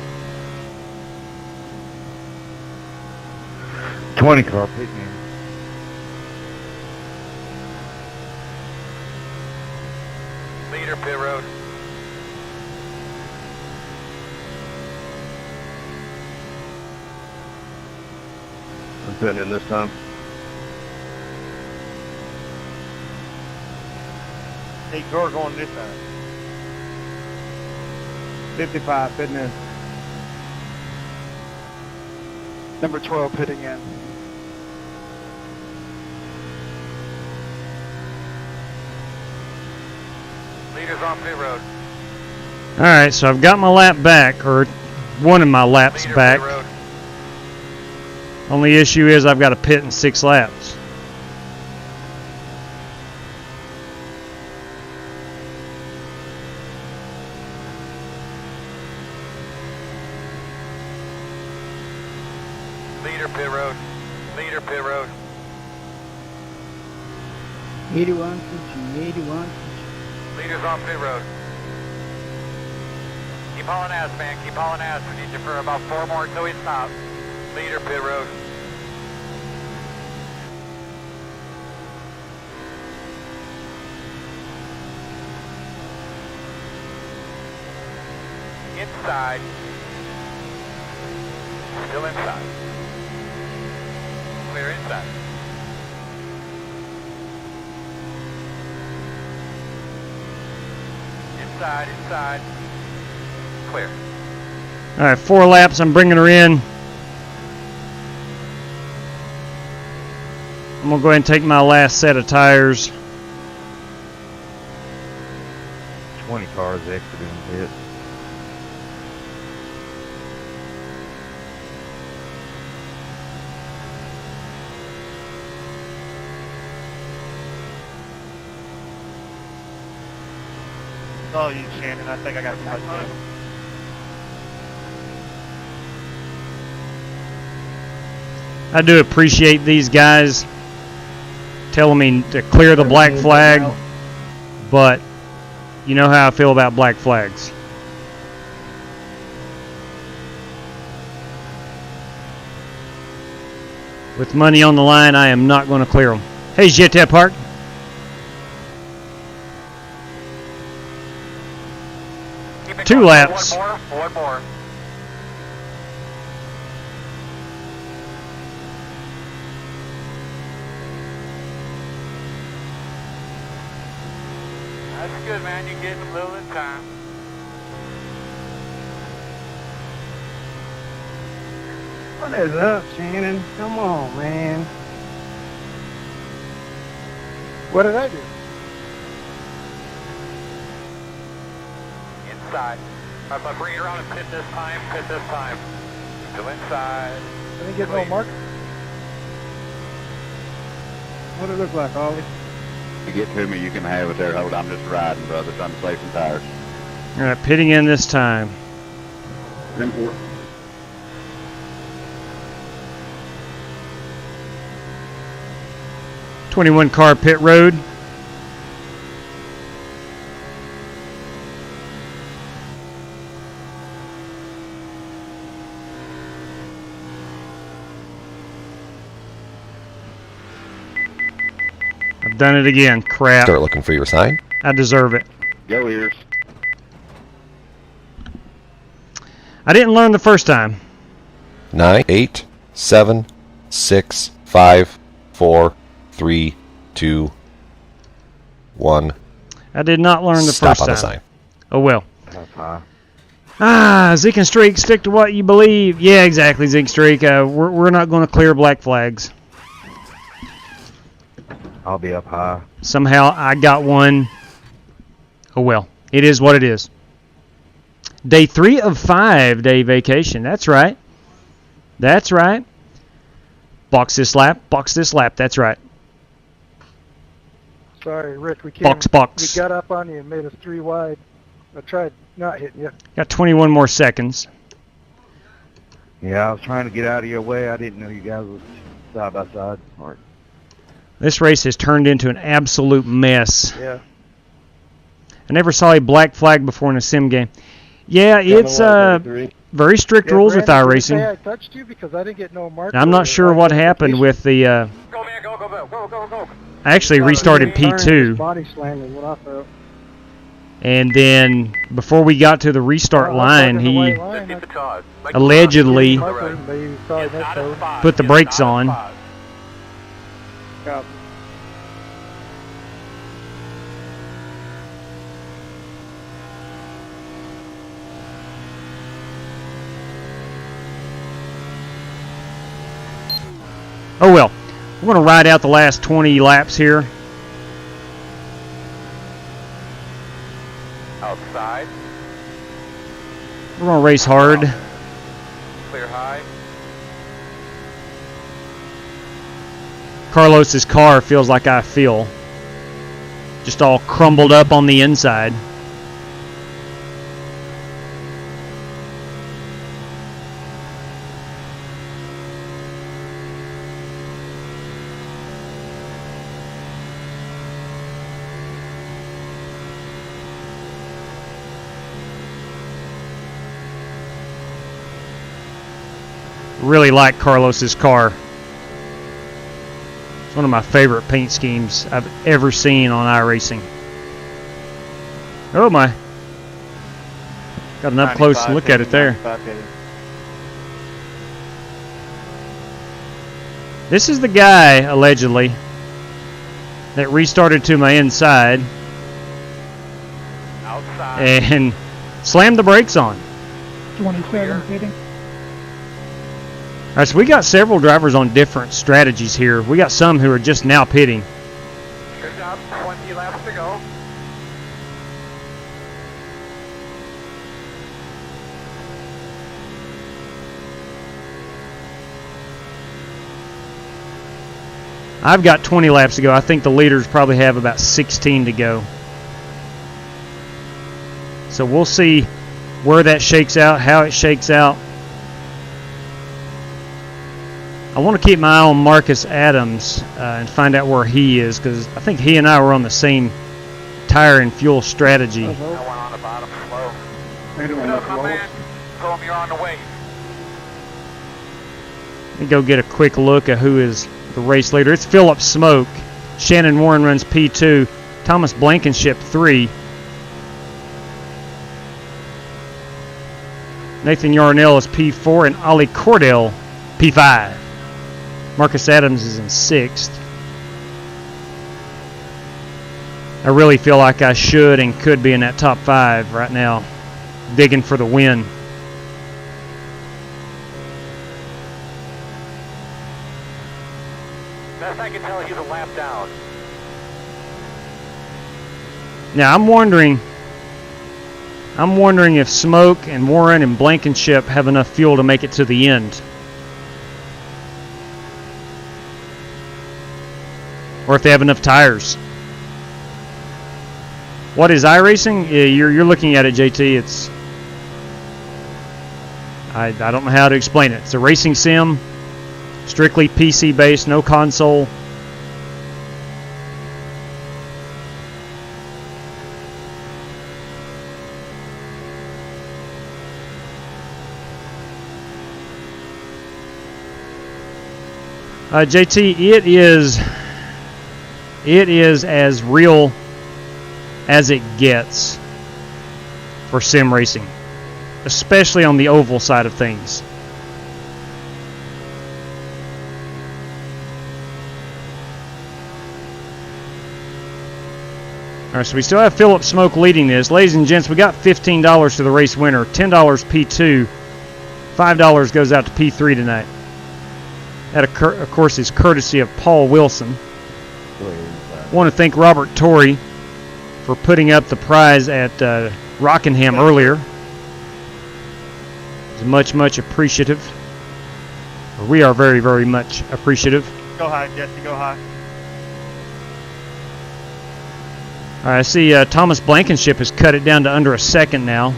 L: 20 car pitting in.
C: Leader pit road.
L: I'm pitting in this time.
N: Hey, car going this side. 55 pitting in.
J: Number 12 pitting in.
C: Leader's on pit road.
E: All right, so I've got my lap back, or one of my laps
C: Leader
E: back.
C: pit road.
E: Only issue is I've got to pit in 6 laps.
C: Leader pit road. Leader pit road.
O: 81, 81.
C: Leader's on pit road. Keep hauling ass, man. Keep hauling ass. We need you for about 4 more until we stop. Leader pit road. Inside. Still inside. Clear inside. Inside, inside. Clear.
E: All right, 4 laps. I'm bringing her in. I'm going to go ahead and take my last set of tires.
L: 20 cars exiting pit.
F: Oh, you, Shannon. I think I got my time.
E: I do appreciate these guys telling me to clear the black flag, but you know how I feel about black flags. With money on the line, I am not going to clear them. Hey, Jet Park. 2 laps.
C: One more. That's good, man. You're getting a little in time.
N: What is up, Shannon? Come on, man.
J: What did I do?
C: Inside. All right, but bring it around and pit this time. Pit this time. Still inside.
J: I didn't get no mark.
N: What did it look like, Ollie?
I: If you get to me, you can have it there. Hold, I'm just riding, brother. Trying to save some tires.
E: All right, pitting in this time.
H: 10-4.
E: '21 car pit road. I've done it again. Crap.
M: Start looking for your sign.
E: I deserve it.
I: Go ears.
E: I didn't learn the first time.
M: 9, 8, 7, 6, 5, 4, 3, 2, 1.
E: I did not learn the
M: Stop
E: first
M: on
E: time.
M: the sign.
E: Oh well.
L: That's high.
E: Ah, Zeke and Streak, stick to what you believe. Yeah, exactly, Zeke and Streak. We're not going to clear black flags.
L: I'll be up high.
E: Somehow I got one. Oh well, it is what it is. Day 3 of 5 day vacation. That's right. That's right. Box this lap. Box this lap. That's right.
J: Sorry, Rick. We came.
E: Box.
J: We got up on you and made us 3 wide. I tried not hitting you.
E: Got 21 more seconds.
L: Yeah, I was trying to get out of your way. I didn't know you guys was side by side. Smart.
E: This race has turned into an absolute mess.
J: Yeah.
E: I never saw a black flag before in a sim game. Yeah, it's very strict rules with
J: Brandon,
E: iRacing.
J: did you say I touched you because I didn't get no mark.
E: I'm not sure what happened with the.
C: Go, man. Go.
E: I actually restarted P2.
J: Body slamming when I fell.
E: And then before we got to the restart line, he allegedly put the brakes on. Oh well, we're going to ride out the last 20 laps here.
C: Outside.
E: We're going to race hard.
C: Clear high.
E: Carlos's car feels like I feel. Just all crumbled up on the inside. Really like Carlos's car. It's one of my favorite paint schemes I've ever seen on iRacing. Oh my. Got an up close look at it there. This is the guy, allegedly, that restarted to my inside and slammed the brakes on.
O: 27 pitting.
E: All right, so we got several drivers on different strategies here. We got some who are just now pitting.
C: Good job. 20 laps to go.
E: I've got 20 laps to go. I think the leaders probably have about 16 to go. So we'll see where that shakes out, how it shakes out. I want to keep my eye on Marcus Adams and find out where he is, because I think he and I were on the same tire and fuel strategy.
C: That one on the bottom slow. Good up, my man. Tell him you're on the way.
E: Let me go get a quick look at who is the race leader. It's Philip Smoke. Shannon Warren runs P2. Thomas Blankenship 3. Nathan Yarnell is P4 and Ollie Cordell P5. Marcus Adams is in 6th. I really feel like I should and could be in that top 5 right now, digging for the win.
C: Best I can tell, he's a lap down.
E: Now I'm wondering if Smoke and Warren and Blankenship have enough fuel to make it to the end. Or if they have enough tires. What is iRacing? You're looking at it, JT. It's I don't know how to explain it. It's a racing sim, strictly PC based, no console. JT, it is as real as it gets for sim racing, especially on the oval side of things. All right, so we still have Philip Smoke leading this. Ladies and gents, we got $15 to the race winner, $10 P2, $5 goes out to P3 tonight. That, of course, is courtesy of Paul Wilson. I want to thank Robert Torrey for putting up the prize at Rockingham earlier. It's much appreciative. We are very, very much appreciative.
F: Go high, Jesse, go high.
E: All right, I see Thomas Blankenship has cut it down to under a second now.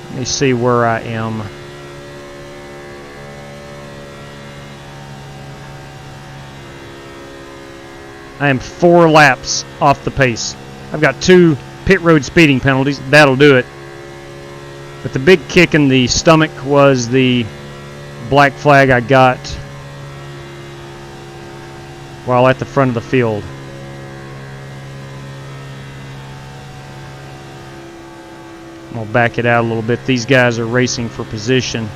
E: Let me see where I am. I am 4 laps off the pace. I've got 2 pit road speeding penalties. That'll do it. But the big kick in the stomach was the black flag I got while at the front of the field. I'm going to back it out a little bit. These guys are racing for position.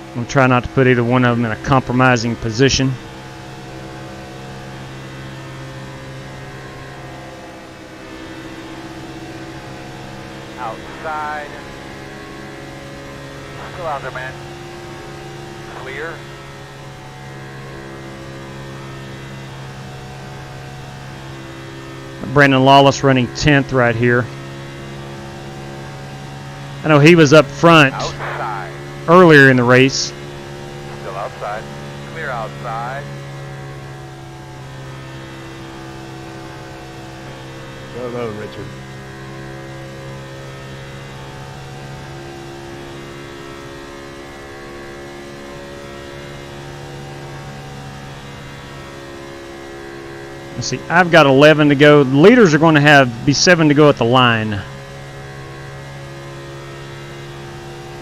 E: I'm going to try not to put either one of them in a compromising position.
C: Outside. Still out there, man. Clear.
E: Brandon Lawless running 10th right here. I know he was up front earlier in the race.
C: Still outside. Clear outside.
L: Hello, Richard.
E: Let's see, I've got 11 to go. The leaders are going to be 7 to go at the line.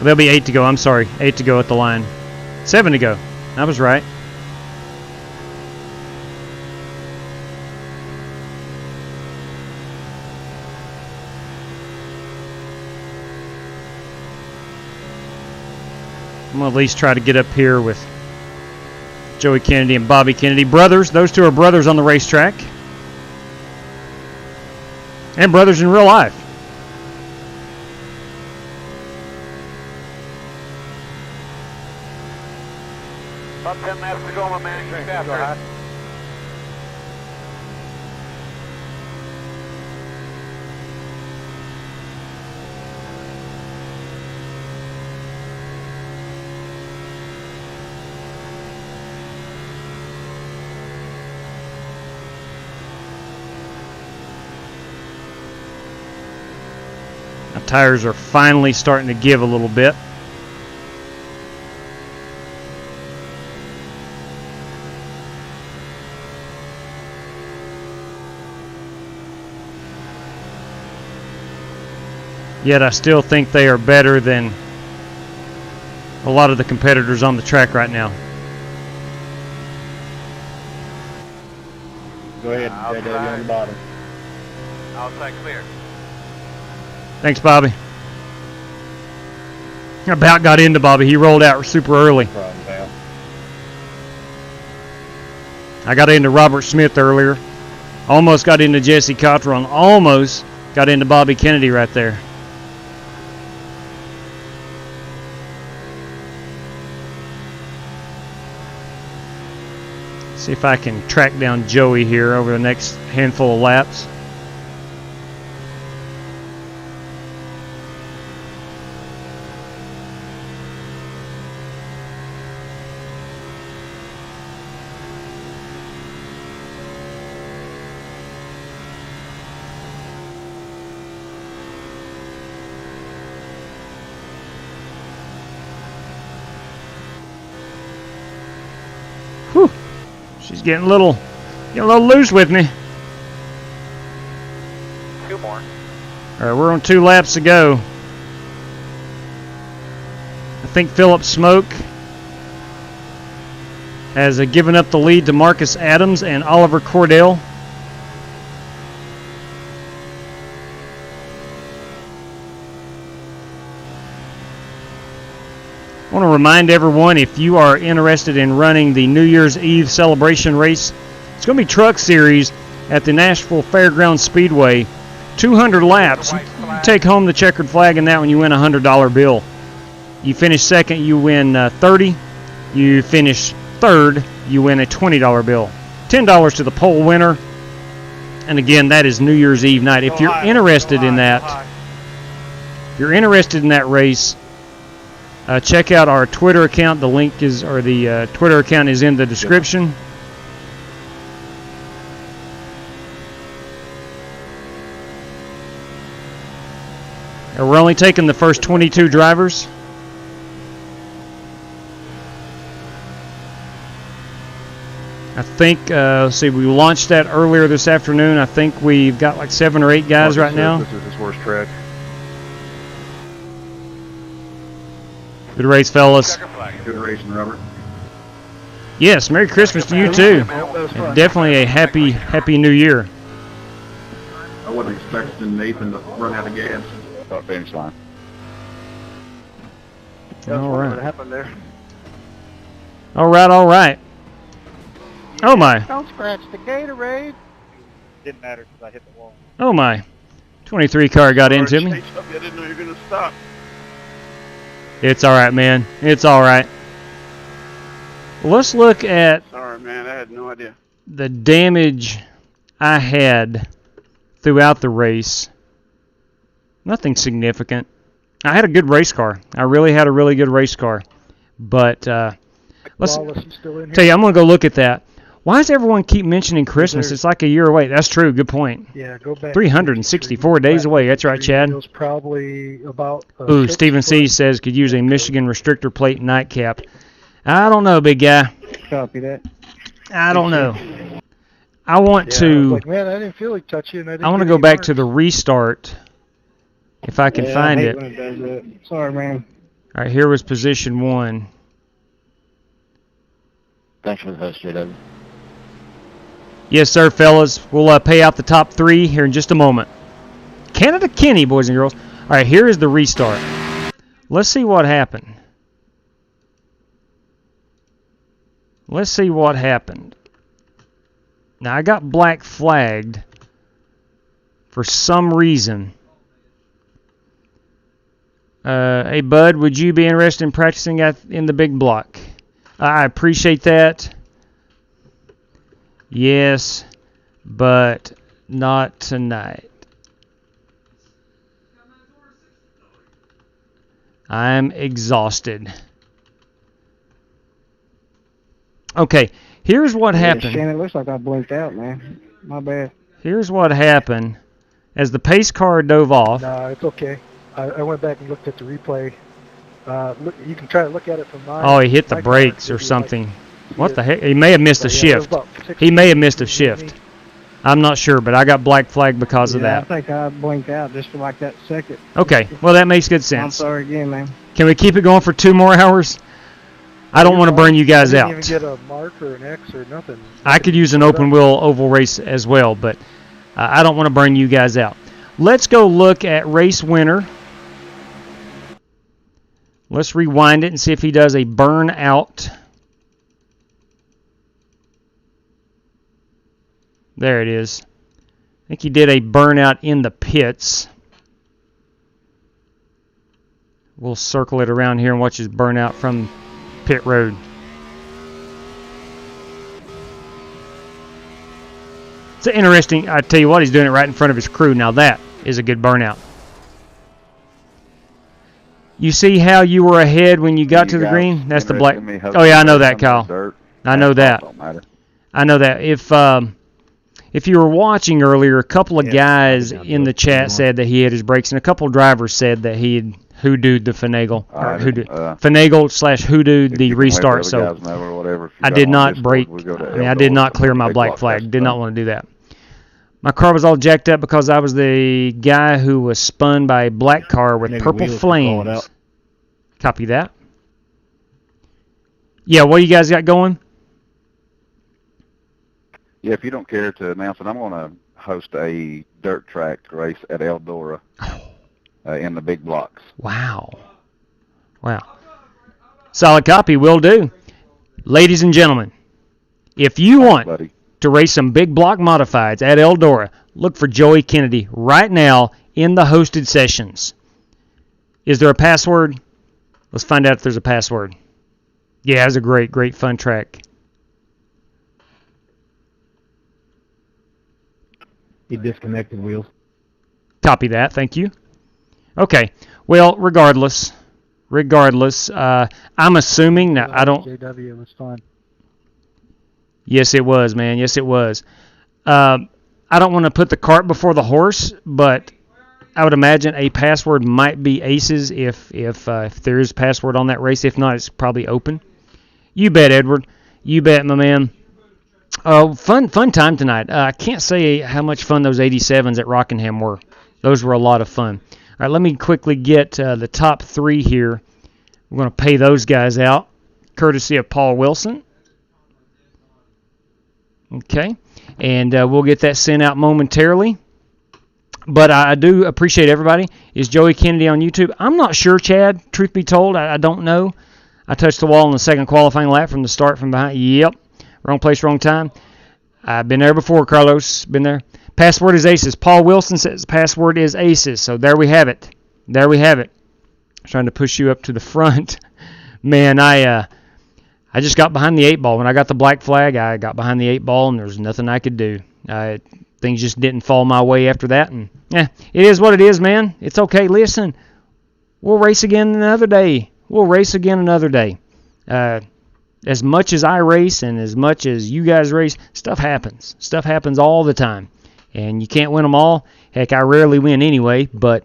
E: There'll be 8 to go. I'm sorry, 8 to go at the line. 7 to go. I was right. I'm going to at least try to get up here with Joey Kennedy and Bobby Kennedy. Brothers. Those two are brothers on the racetrack. And brothers in real life.
C: About 10 laps to go, my man. Keep after it.
E: Now, tires are finally starting to give a little bit. Yet I still think they are better than a lot of the competitors on the track right now.
K: ahead, JW on the bottom.
C: Outside clear.
E: Thanks, Bobby. About got into Bobby. He rolled out super early. I got into Robert Smith earlier. Almost got into Jesse Cottrell. Almost got into Bobby Kennedy right there. See if I can track down Joey here over the next handful of laps. Whew. She's getting a little loose with me.
C: 2 more.
E: All right, we're on 2 laps to go. I think Philip Smoke has given up the lead to Marcus Adams and Oliver Cordell. I want to remind everyone, if you are interested in running the New Year's Eve celebration race, it's going to be Truck Series at the Nashville Fairgrounds Speedway. 200 laps. You take home the checkered flag in that one, you win a $100 bill. You finish second, you win 30. You finish third, you win a $20 bill. $10 to the pole winner. And again, that is New Year's Eve night. If you're interested in that, race, check out our Twitter account. The link is, or the Twitter account is in the description. And we're only taking the first 22 drivers. I think, let's see, we launched that earlier this afternoon. I think we've got like 7 or 8 guys right now.
L: This is his worst track.
E: Good race, fellas.
I: Good racing, Robert.
E: Yes, Merry Christmas to you too. And definitely a happy New Year.
I: I wasn't expecting Nathan to run out of gas. Finish line.
E: All right.
L: What happened there?
E: All right. Oh my.
N: Don't scratch the Gatorade.
F: Didn't matter because I hit the wall.
E: Oh my. 23 car got into me.
F: I didn't know you were going to stop.
E: It's all right, man. It's all right. Let's look at
F: Sorry, man. I had no idea.
E: the damage I had throughout the race. Nothing significant. I had a good race car. I really had a really good race car. But let's tell you, I'm going to go look at that. Why does everyone keep mentioning Christmas? It's like a year away. That's true. Good point.
J: Yeah, go back.
E: 364 days away. That's right, Chad.
J: It was probably about.
E: Ooh, Stephen C. says could use a Michigan restrictor plate nightcap. I don't know, big guy.
N: Copy that.
E: I don't know. I want to.
J: Like, man, I didn't feel like touching.
E: I want to go back to the restart if I can find it.
N: When it does that. Sorry, man.
E: All right, here was position 1.
K: Thanks for the host, JW.
E: Yes, sir, fellas. We'll pay out the top 3 here in just a moment. Canada Kenny, boys and girls. All right, here is the restart. Let's see what happened. Let's see what happened. Now, I got black flagged for some reason. Hey, bud, would you be interested in practicing in the big block? I appreciate that. Yes, but not tonight. I'm exhausted. Okay, here's what happened.
N: Shannon, it looks like I blinked out, man. My bad.
E: Here's what happened. As the pace car dove off.
J: No, it's okay. I went back and looked at the replay. Look, you can try to look at it from mine.
E: Oh, he hit the brakes or something. What the heck? He may have missed a shift. He may have missed a shift. I'm not sure, but I got black flag because of that.
N: I think I blinked out just for like that second.
E: Okay, well that makes good sense.
N: I'm sorry again, man.
E: Can we keep it going for 2 more hours? I don't want to burn you guys out.
J: I didn't even get a mark or an X or nothing.
E: I could use an open wheel oval race as well, but I don't want to burn you guys out. Let's go look at race winner. Let's rewind it and see if he does a burnout. There it is. I think he did a burnout in the pits. We'll circle it around here and watch his burnout from pit road. It's interesting. I tell you what, he's doing it right in front of his crew. Now that is a good burnout. You see how you were ahead when you got to the green? That's the black. Oh yeah, I know that, Kyle. I know that. I know that. If you were watching earlier, a couple of guys in the chat said that he had his brakes, and a couple of drivers said that he had hoodooed the finagle, finagle/hoodooed the restart. So I did not brake. I did not clear my black flag. Did not want to do that. My car was all jacked up because I was the guy who was spun by a black car with purple flames. Copy that. Yeah, what you guys got going?
I: Yeah, if you don't care to announce it, I'm going to host a dirt track race at Eldora in the big blocks.
E: Wow. Solid copy, will do. Ladies and gentlemen, if you want to race some big block modifieds at Eldora, look for Joey Kennedy right now in the hosted sessions. Is there a password? Let's find out if there's a password. Yeah, it's a great fun track.
K: He disconnected wheels.
E: Copy that, thank you. Okay, well, regardless, I'm assuming that I don't.
J: JW was fun.
E: Yes, it was, man. Yes, it was. I don't want to put the cart before the horse, but I would imagine a password might be aces if there is a password on that race. If not, it's probably open. You bet, Edward. You bet, my man. Fun time tonight. I can't say how much fun those 87s at Rockingham were. Those were a lot of fun. All right, let me quickly get the top three here. We're going to pay those guys out, courtesy of Paul Wilson. Okay, and we'll get that sent out momentarily. But I do appreciate everybody. Is Joey Kennedy on YouTube? I'm not sure, Chad. Truth be told, I don't know. I touched the wall in the second qualifying lap from the start from behind. Yep. Wrong place, wrong time. I've been there before, Carlos. Been there. Password is aces. Paul Wilson says password is aces. So there we have it. There we have it. Trying to push you up to the front. Man, I just got behind the 8-ball. When I got the black flag, I got behind the 8-ball, and there's nothing I could do. Things just didn't fall my way after that. And it is what it is, man. It's okay. Listen, we'll race again another day. As much as I race and as much as you guys race, stuff happens. Stuff happens all the time. And you can't win them all. Heck, I rarely win anyway, but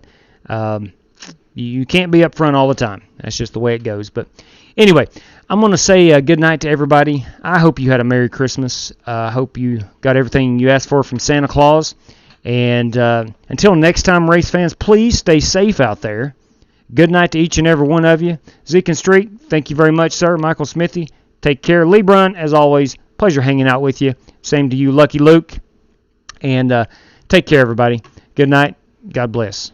E: you can't be up front all the time. That's just the way it goes. But anyway, I'm going to say good night to everybody. I hope you had a Merry Christmas. I hope you got everything you asked for from Santa Claus. And until next time, race fans, please stay safe out there. Good night to each and every one of you. Zeke and Street, thank you very much, sir. Michael Smithy, take care. Lebrun, as always, pleasure hanging out with you. Same to you, Lucky Luke. And take care, everybody. Good night. God bless.